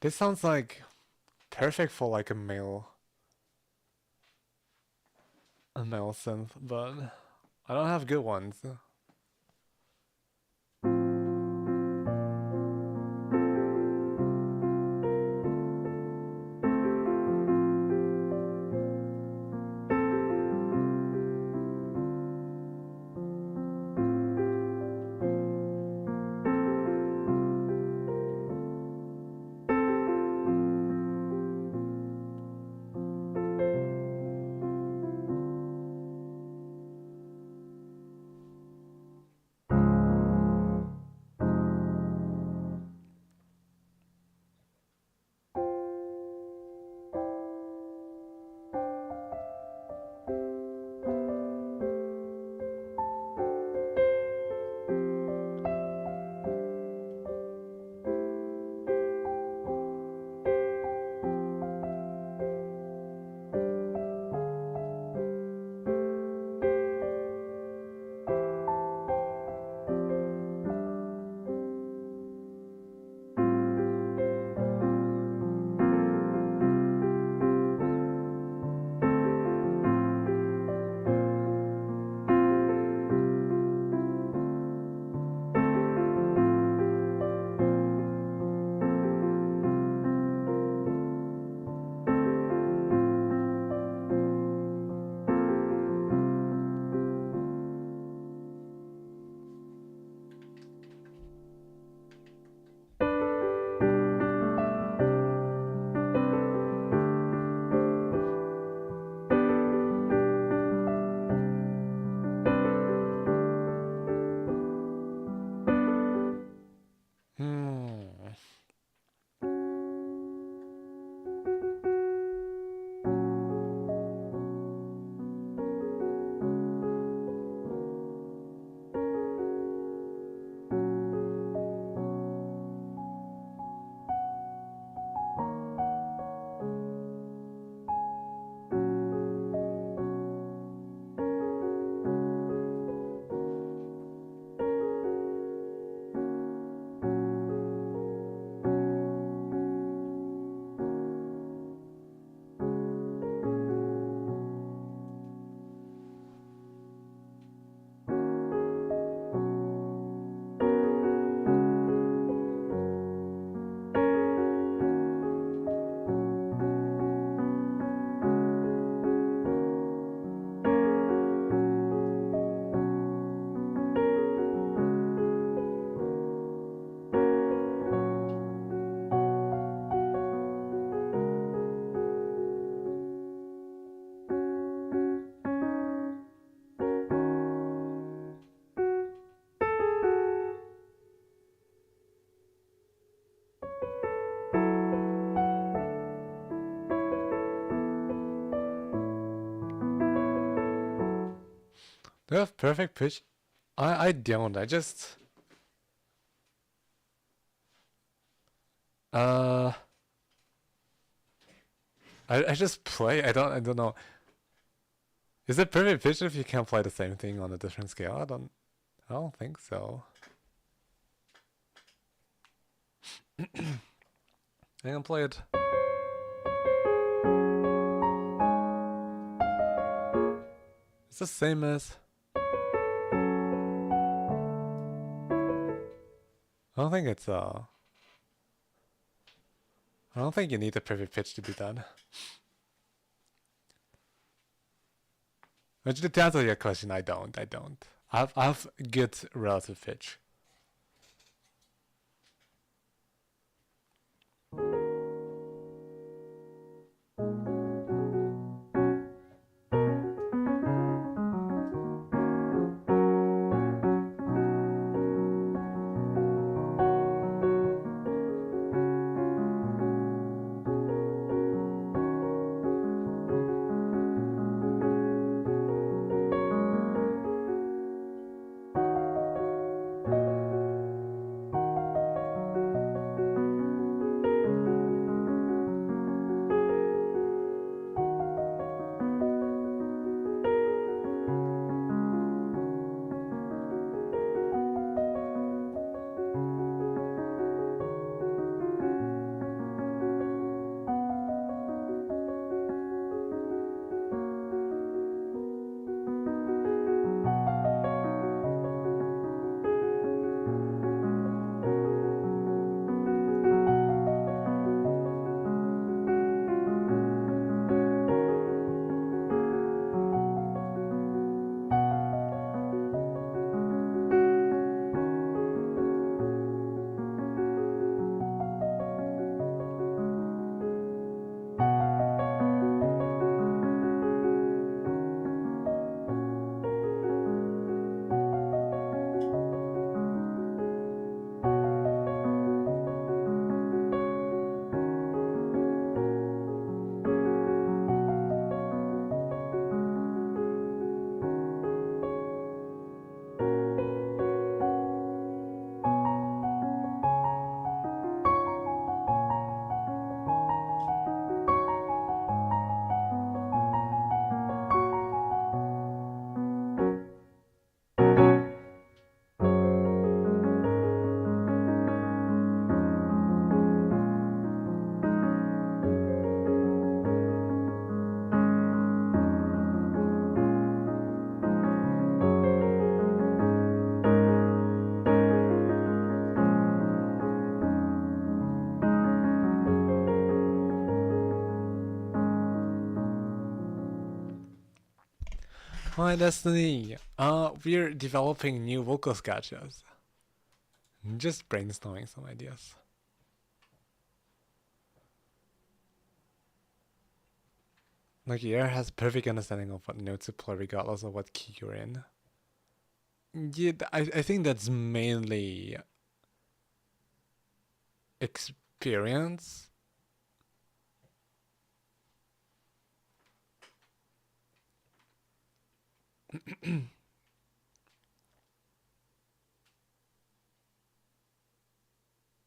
This sounds like perfect for like a male synth, but I don't have good ones. Do I have perfect pitch? I don't. I just uh I just play. I don't know. Is it perfect pitch if you can't play the same thing on a different scale? I don't think so. I can play it. It's the same as. I don't think it's I don't think you need a perfect pitch to do that. But to answer your question, I don't. I've good relative pitch. Hi Destiny. We're developing new vocal sketches. Just brainstorming some ideas. Like Air has perfect understanding of what note to play regardless of what key you're in. Yeah, I think that's mainly experience.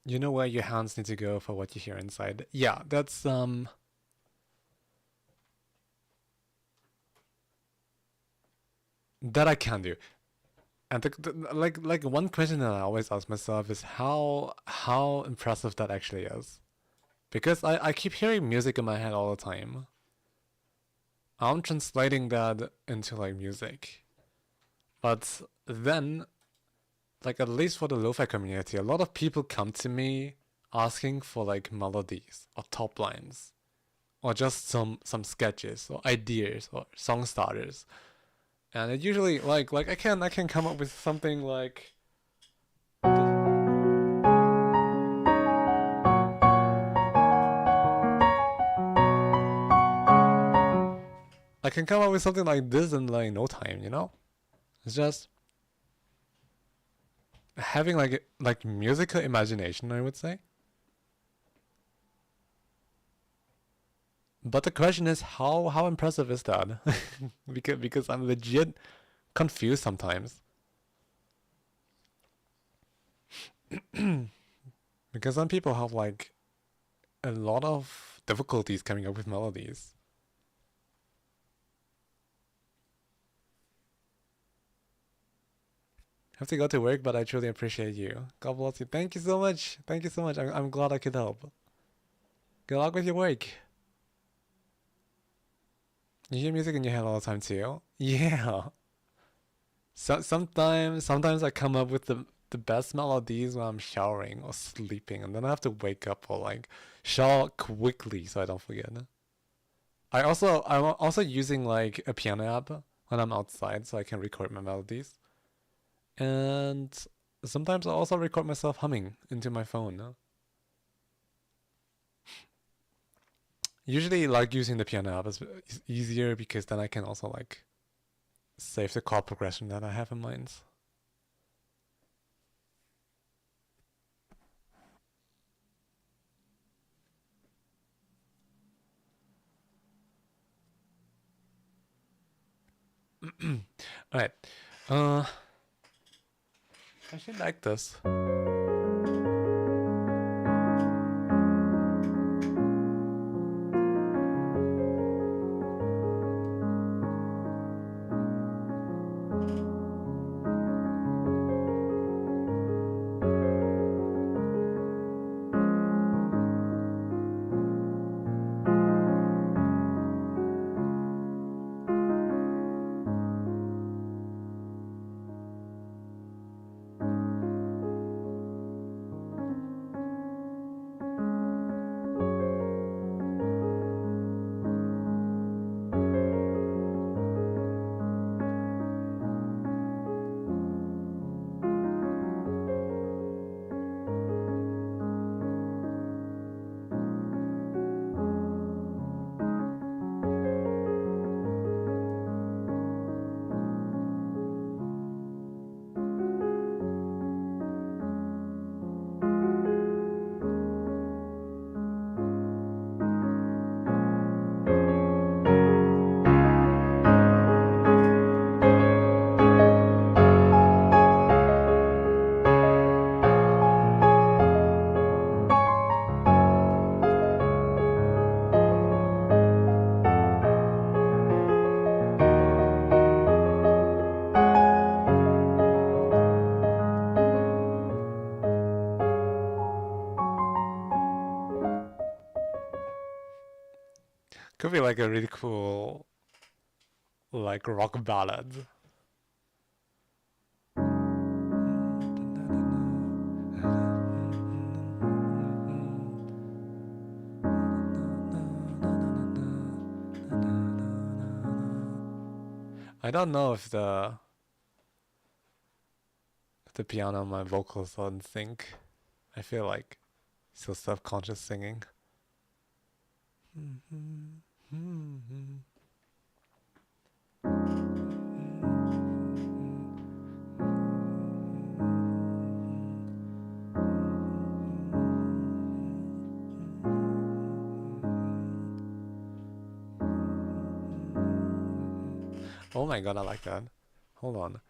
You know where your hands need to go for what you hear inside. Yeah, that's that I can do. And like one question that I always ask myself is how impressive that actually is. Because I keep hearing music in my head all the time. I'm translating that into like music. But then, like at least for the lo-fi community, a lot of people come to me asking for like melodies or top lines. Or just some sketches or ideas or song starters. And it usually like I can come up with something like I can come up with something like this in like no time, you know? It's just having like musical imagination, I would say. But the question is how impressive is that? because I'm legit confused sometimes. Because some people have like a lot of difficulties coming up with melodies. Have to go to work, but I truly appreciate you. God bless you. Thank you so much. Thank you so much. I'm glad I could help. Good luck with your work. You hear music in your head all the time too? Yeah. Sometimes I come up with the best melodies when I'm showering or sleeping, and then I have to wake up or like shower quickly so I don't forget. I'm also using like a piano app when I'm outside so I can record my melodies. And sometimes I also record myself humming into my phone. Usually like using the piano app is easier because then I can also like save the chord progression that I have in mind. Alright. I should like this. Could be like a really cool like rock ballad. I don't know if the piano and my vocals are in sync. I feel like still subconscious singing. Oh my god, I like that. Hold on.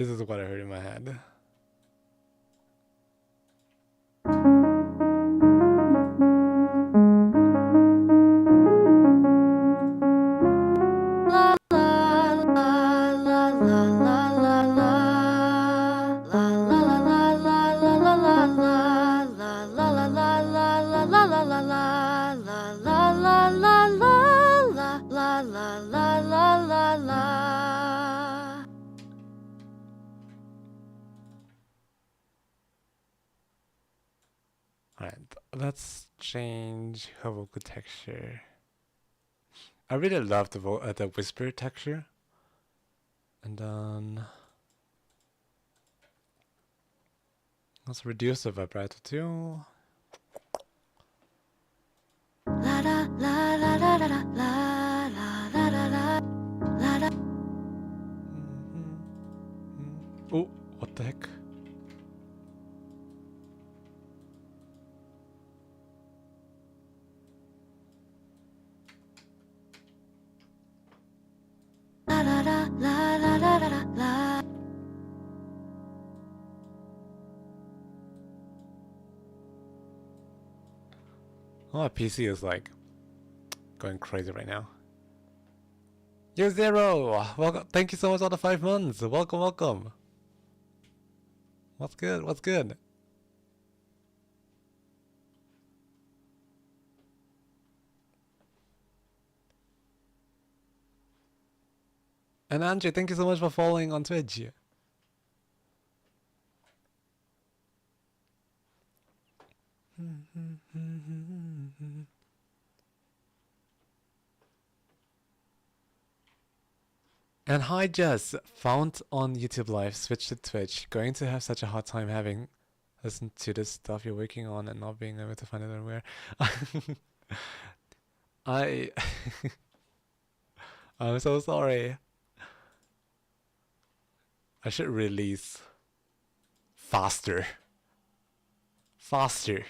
This is what I heard in my head. Alright, let's change her vocal texture. I really love the whisper texture. And then let's reduce the vibrato too. Oh, what the heck? Oh, my PC is like going crazy right now. Yo Zero! Welcome, thank you so much for the 5 months. Welcome, welcome. What's good? What's good? And Andre, thank you so much for following on Twitch. And hi Jess, found on YouTube Live, switched to Twitch. Going to have such a hard time having listened to this stuff you're working on and not being able to find it anywhere. I'm so sorry. I should release faster. Faster.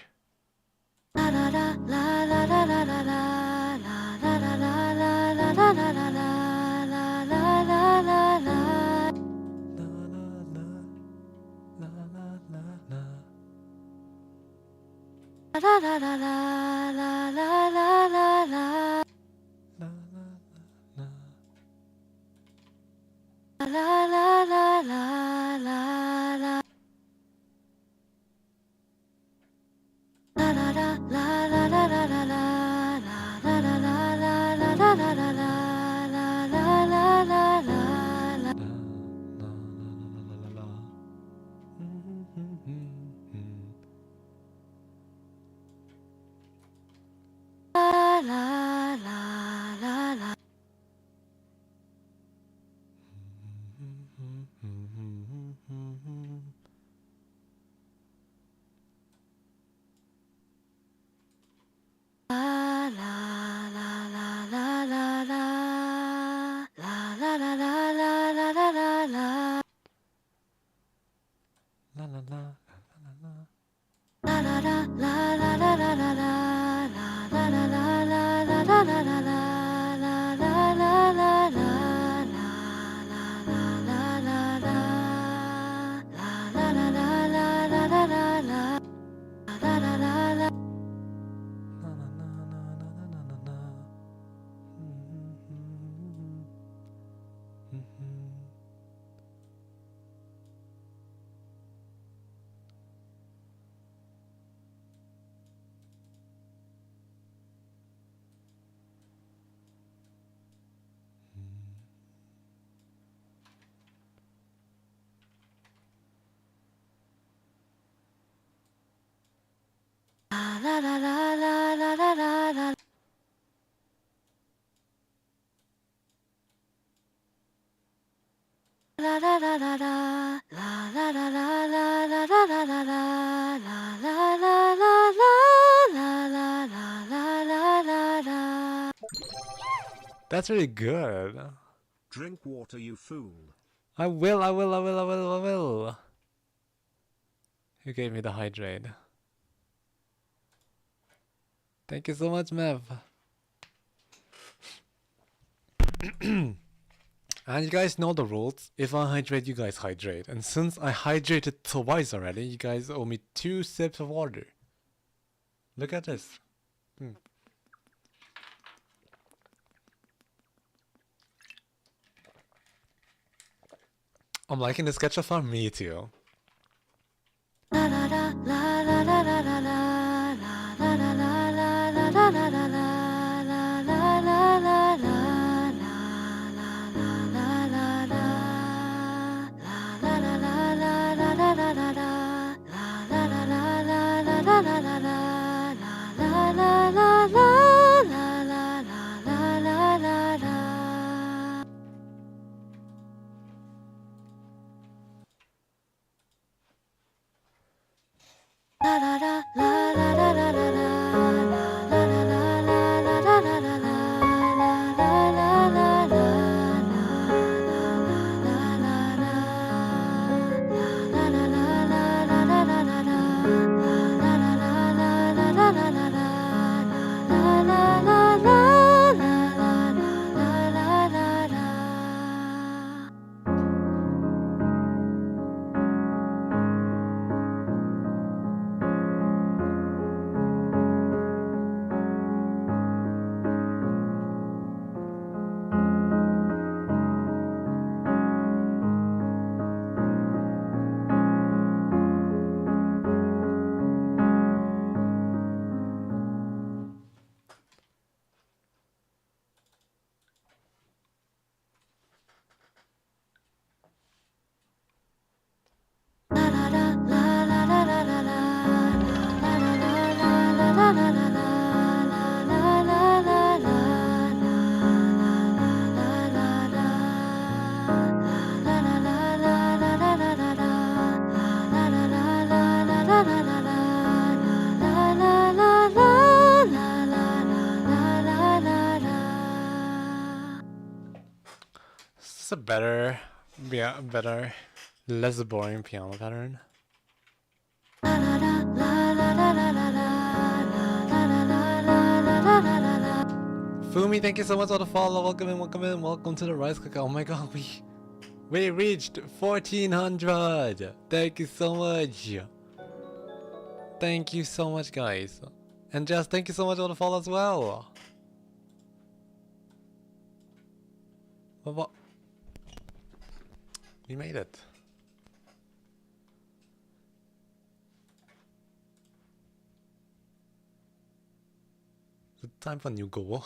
That's really good. Drink water, you fool. I will. You gave me the hydrate. Thank you so much, Mev. And you guys know the rules. If I hydrate, you guys hydrate. And since I hydrated twice already, you guys owe me 2 sips of water. Look at this. I'm liking the sketch so far. Me too. This is a better, less boring piano pattern. Fumi, thank you so much for the follow. Welcome in, welcome in, welcome to the rice cooker. Oh my god, we reached 1400. Thank you so much. Thank you so much, guys. And Jess, thank you so much for the follow as well. What? We made it. It's time for a new goal.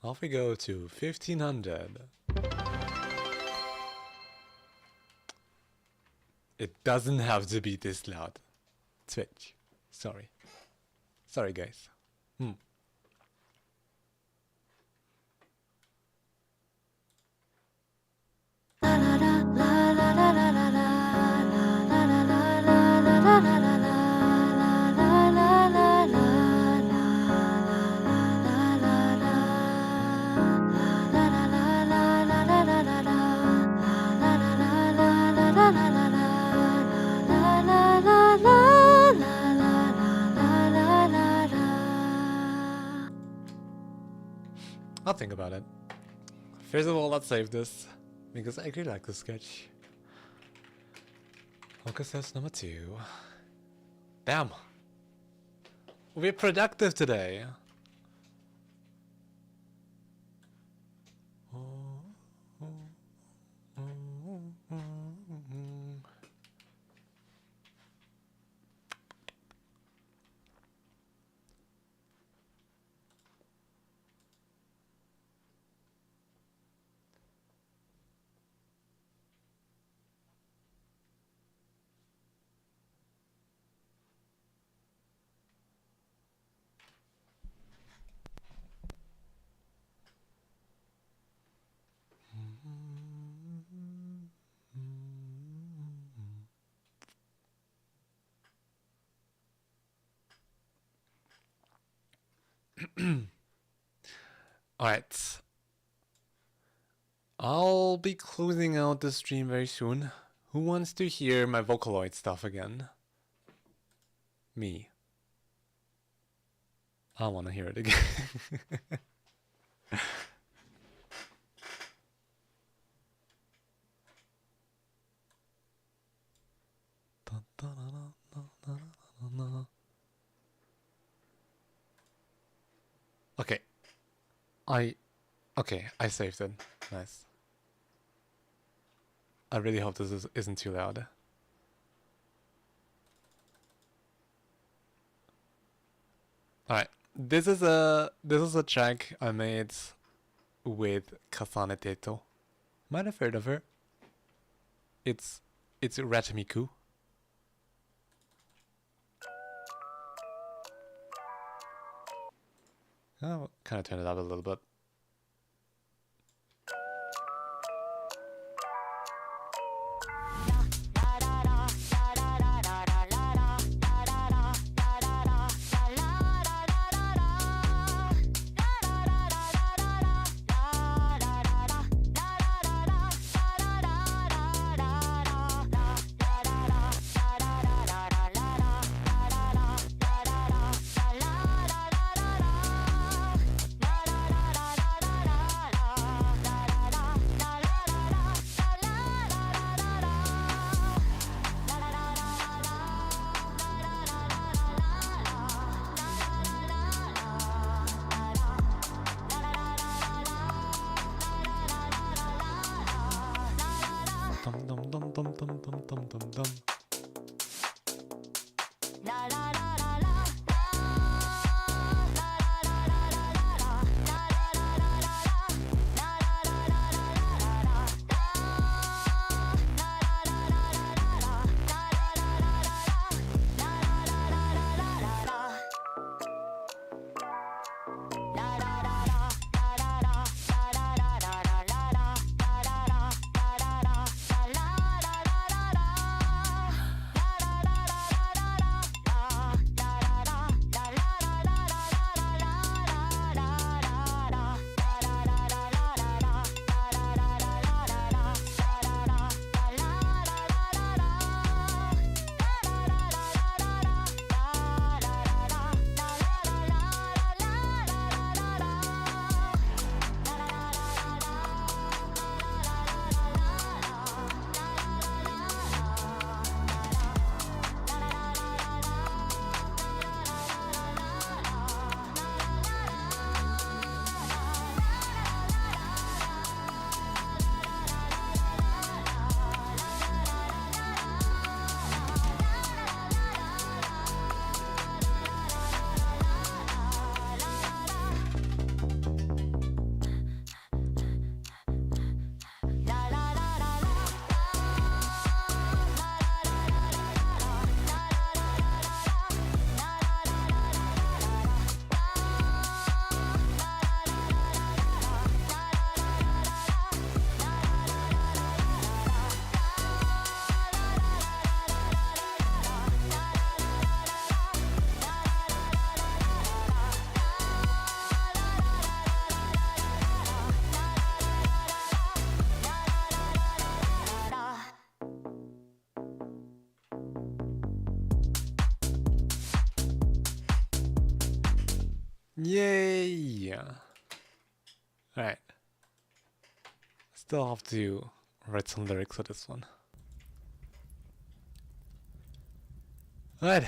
Off we go to 1500. It doesn't have to be this loud. Twitch. Sorry. Sorry, guys. I'll think about it. First of all, let's save this, because I really like this sketch. Focus test number 2. Damn! We're productive today! Alright. I'll be closing out the stream very soon. Who wants to hear my Vocaloid stuff again? Me. I want to hear it again. Okay. I saved it. Nice. I really hope this isn't too loud. Alright. This is a track I made with Kasane Teto. Might have heard of her. It's Ratamiku. I'll kind of turn it up a little bit. Yay! Alright. Still have to write some lyrics for this one. Alright.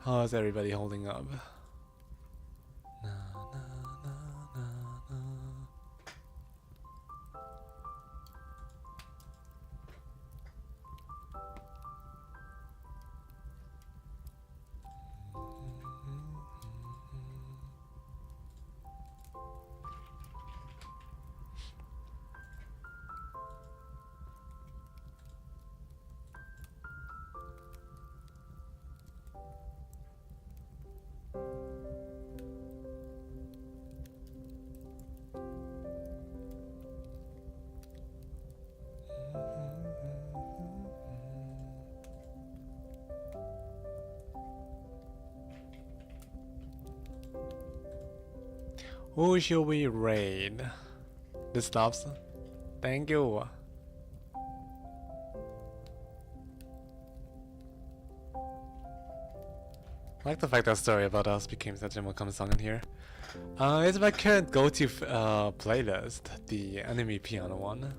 How is everybody holding up? Na, na, na, na, na. Who should we raid? The stops. Thank you. I like the fact that Story About Us became such a welcome song in here. It's my current go-to playlist, the anime piano one.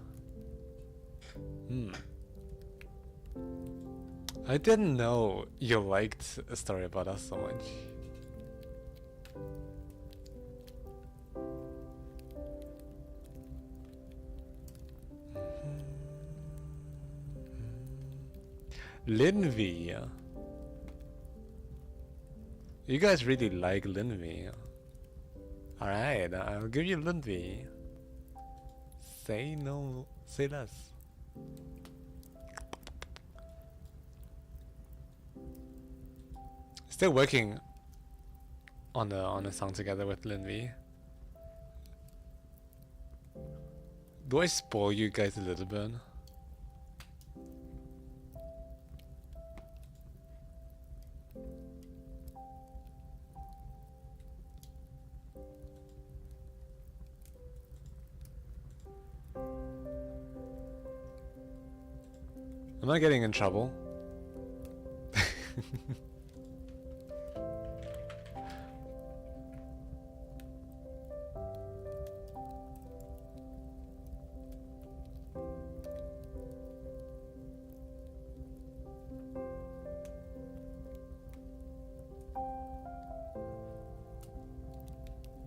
I didn't know you liked A Story About Us so much. Linvi. You guys really like Linvi. Alright, I'll give you Linvi. Say no, say less. Still working on the song together with Linvi. Do I spoil you guys a little bit? Am I getting in trouble?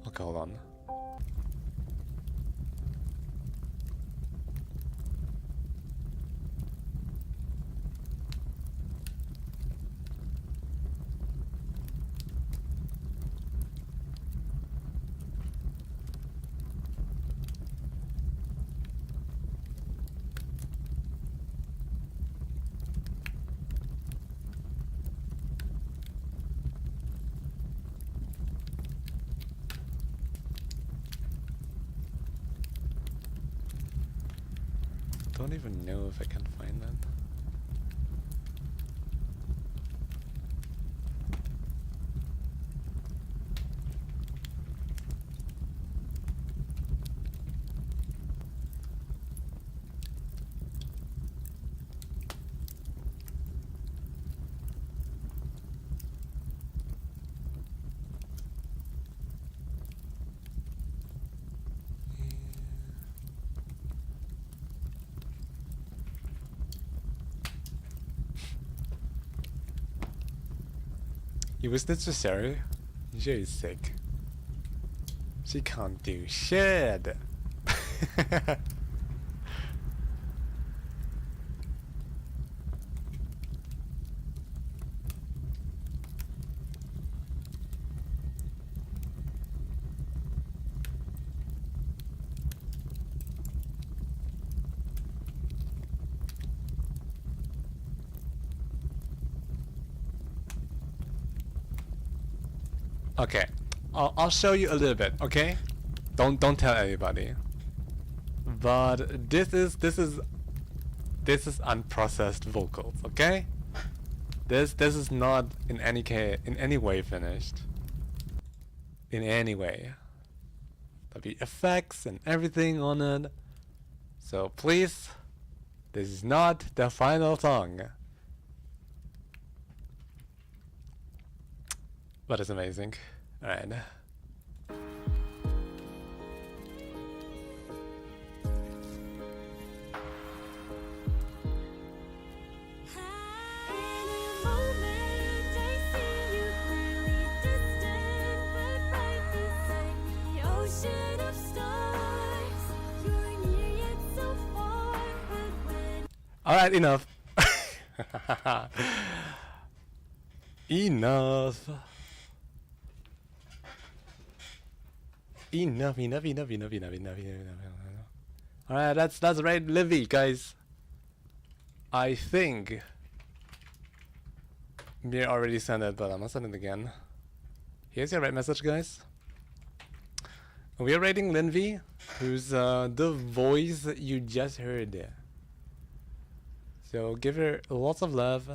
Okay, hold on. Don't even know if I can find that. It was necessary. She's sick. She can't do shit. Okay, I'll show you a little bit. Okay, don't tell anybody. But this is unprocessed vocals. Okay, this is not in any way finished. In any way, there'll be effects and everything on it. So please, this is not the final song. But it's amazing. Alright. Alright, enough. Enough. Enough. Alright, that's right, Livy, guys. I think Mir already sent it, but I'm gonna send it again. Here's your right message, guys. We are rating Linvi, who's the voice that you just heard. So give her lots of love.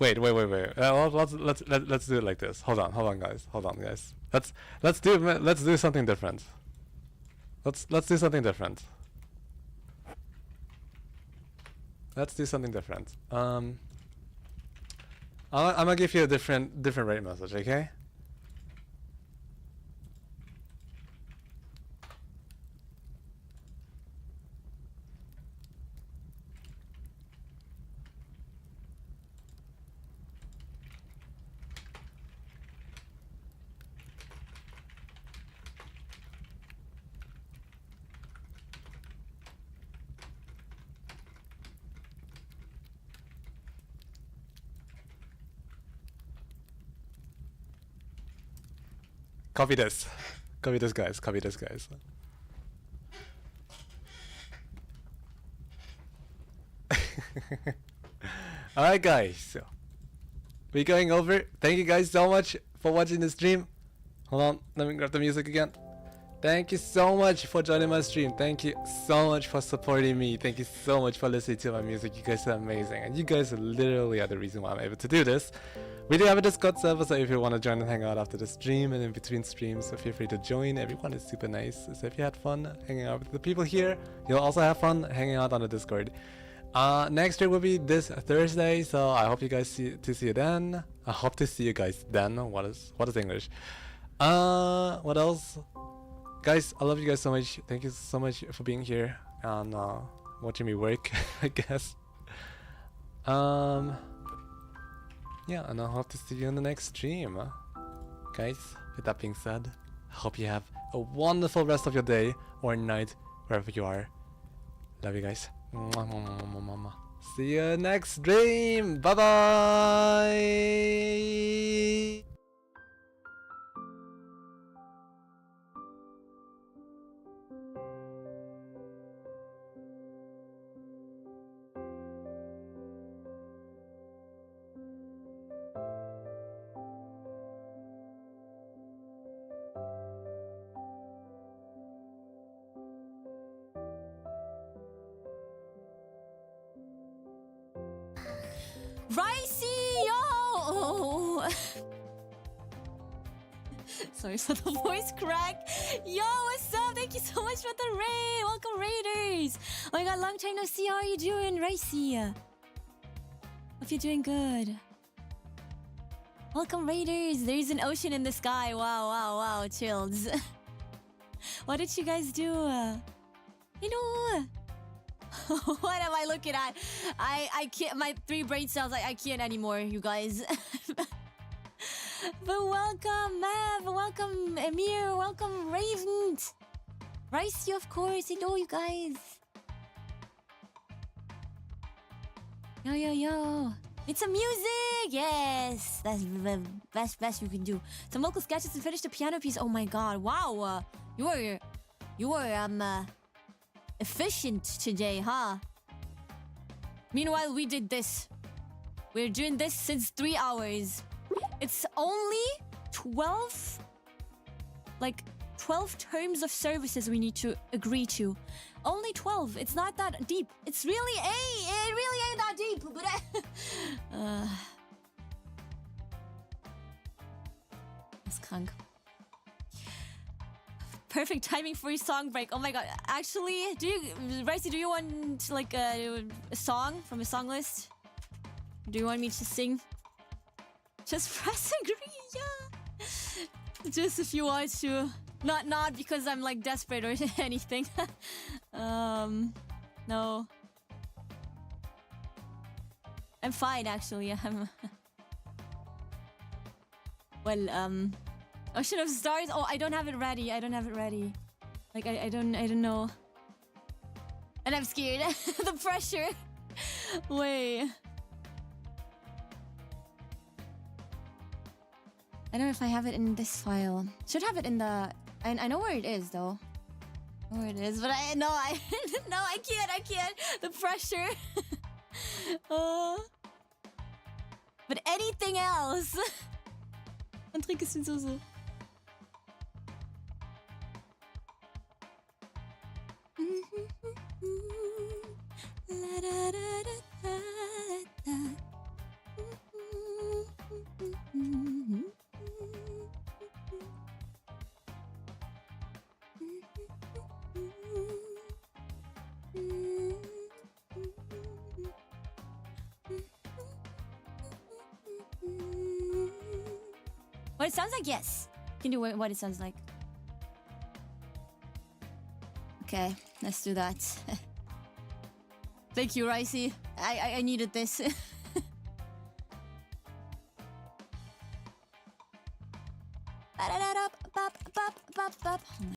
Wait. Let's do it like this. Hold on, guys. Let's do something different. Let's do something different. I'm gonna give you a different rate message, okay? Copy this. Copy this, guys. Alright, guys. We're going over. Thank you guys so much for watching the stream. Hold on. Let me grab the music again. Thank you so much for joining my stream. Thank you so much for supporting me. Thank you so much for listening to my music. You guys are amazing. And you guys literally are the reason why I'm able to do this. We do have a Discord server, so if you want to join and hang out after the stream and in between streams, so feel free to join. Everyone is super nice. So if you had fun hanging out with the people here, you'll also have fun hanging out on the Discord. Next year will be this Thursday, so I hope you guys see you then. I hope to see you guys then. What is English? What else? Guys, I love you guys so much. Thank you so much for being here and watching me work, I guess. Yeah, and I hope to see you in the next stream. Guys, with that being said, I hope you have a wonderful rest of your day or night, wherever you are. Love you guys. See you next stream. Bye bye. Ricey, yo! Sorry for the voice crack. Yo, what's up? Thank you so much for the raid. Welcome, Raiders. Oh my god, long time no see. How are you doing, Ricey? Hope you're doing good. Welcome, Raiders. There's an ocean in the sky. Wow. Chills. What did you guys do? You know... What am I looking at? I can't. My 3 brain cells. I can't anymore, you guys. But welcome, Mav. Welcome, Emir. Welcome, Raven. Ricey, of course. Hello, you guys. Yo. It's a music. Yes, that's the best you can do. Some local sketches and finish the piano piece. Oh my god. Wow. You are efficient today, huh? Meanwhile, we did this. We're doing this since 3 hours. It's only 12 terms of services we need to agree to. Only 12. It's not that deep. It really ain't that deep. But it's krank. Perfect timing for your song break. Oh my god. Actually, Ricey, do you want like a song from a song list? Do you want me to sing? Just press agree, yeah. Just if you want to. Not because I'm like desperate or anything. No. I'm fine actually. Well, Ocean of Stars. Oh, I don't have it ready. Like I don't know. And I'm scared. The pressure. Wait. I don't know if I have it in this file. Should have it in the. I know where it is though. I know where it is, but no, I can't. The pressure. But anything else. Patrick ist so. What it sounds like, yes. Can do what it sounds like. Okay, let's do that. Thank you, Ricey. I needed this.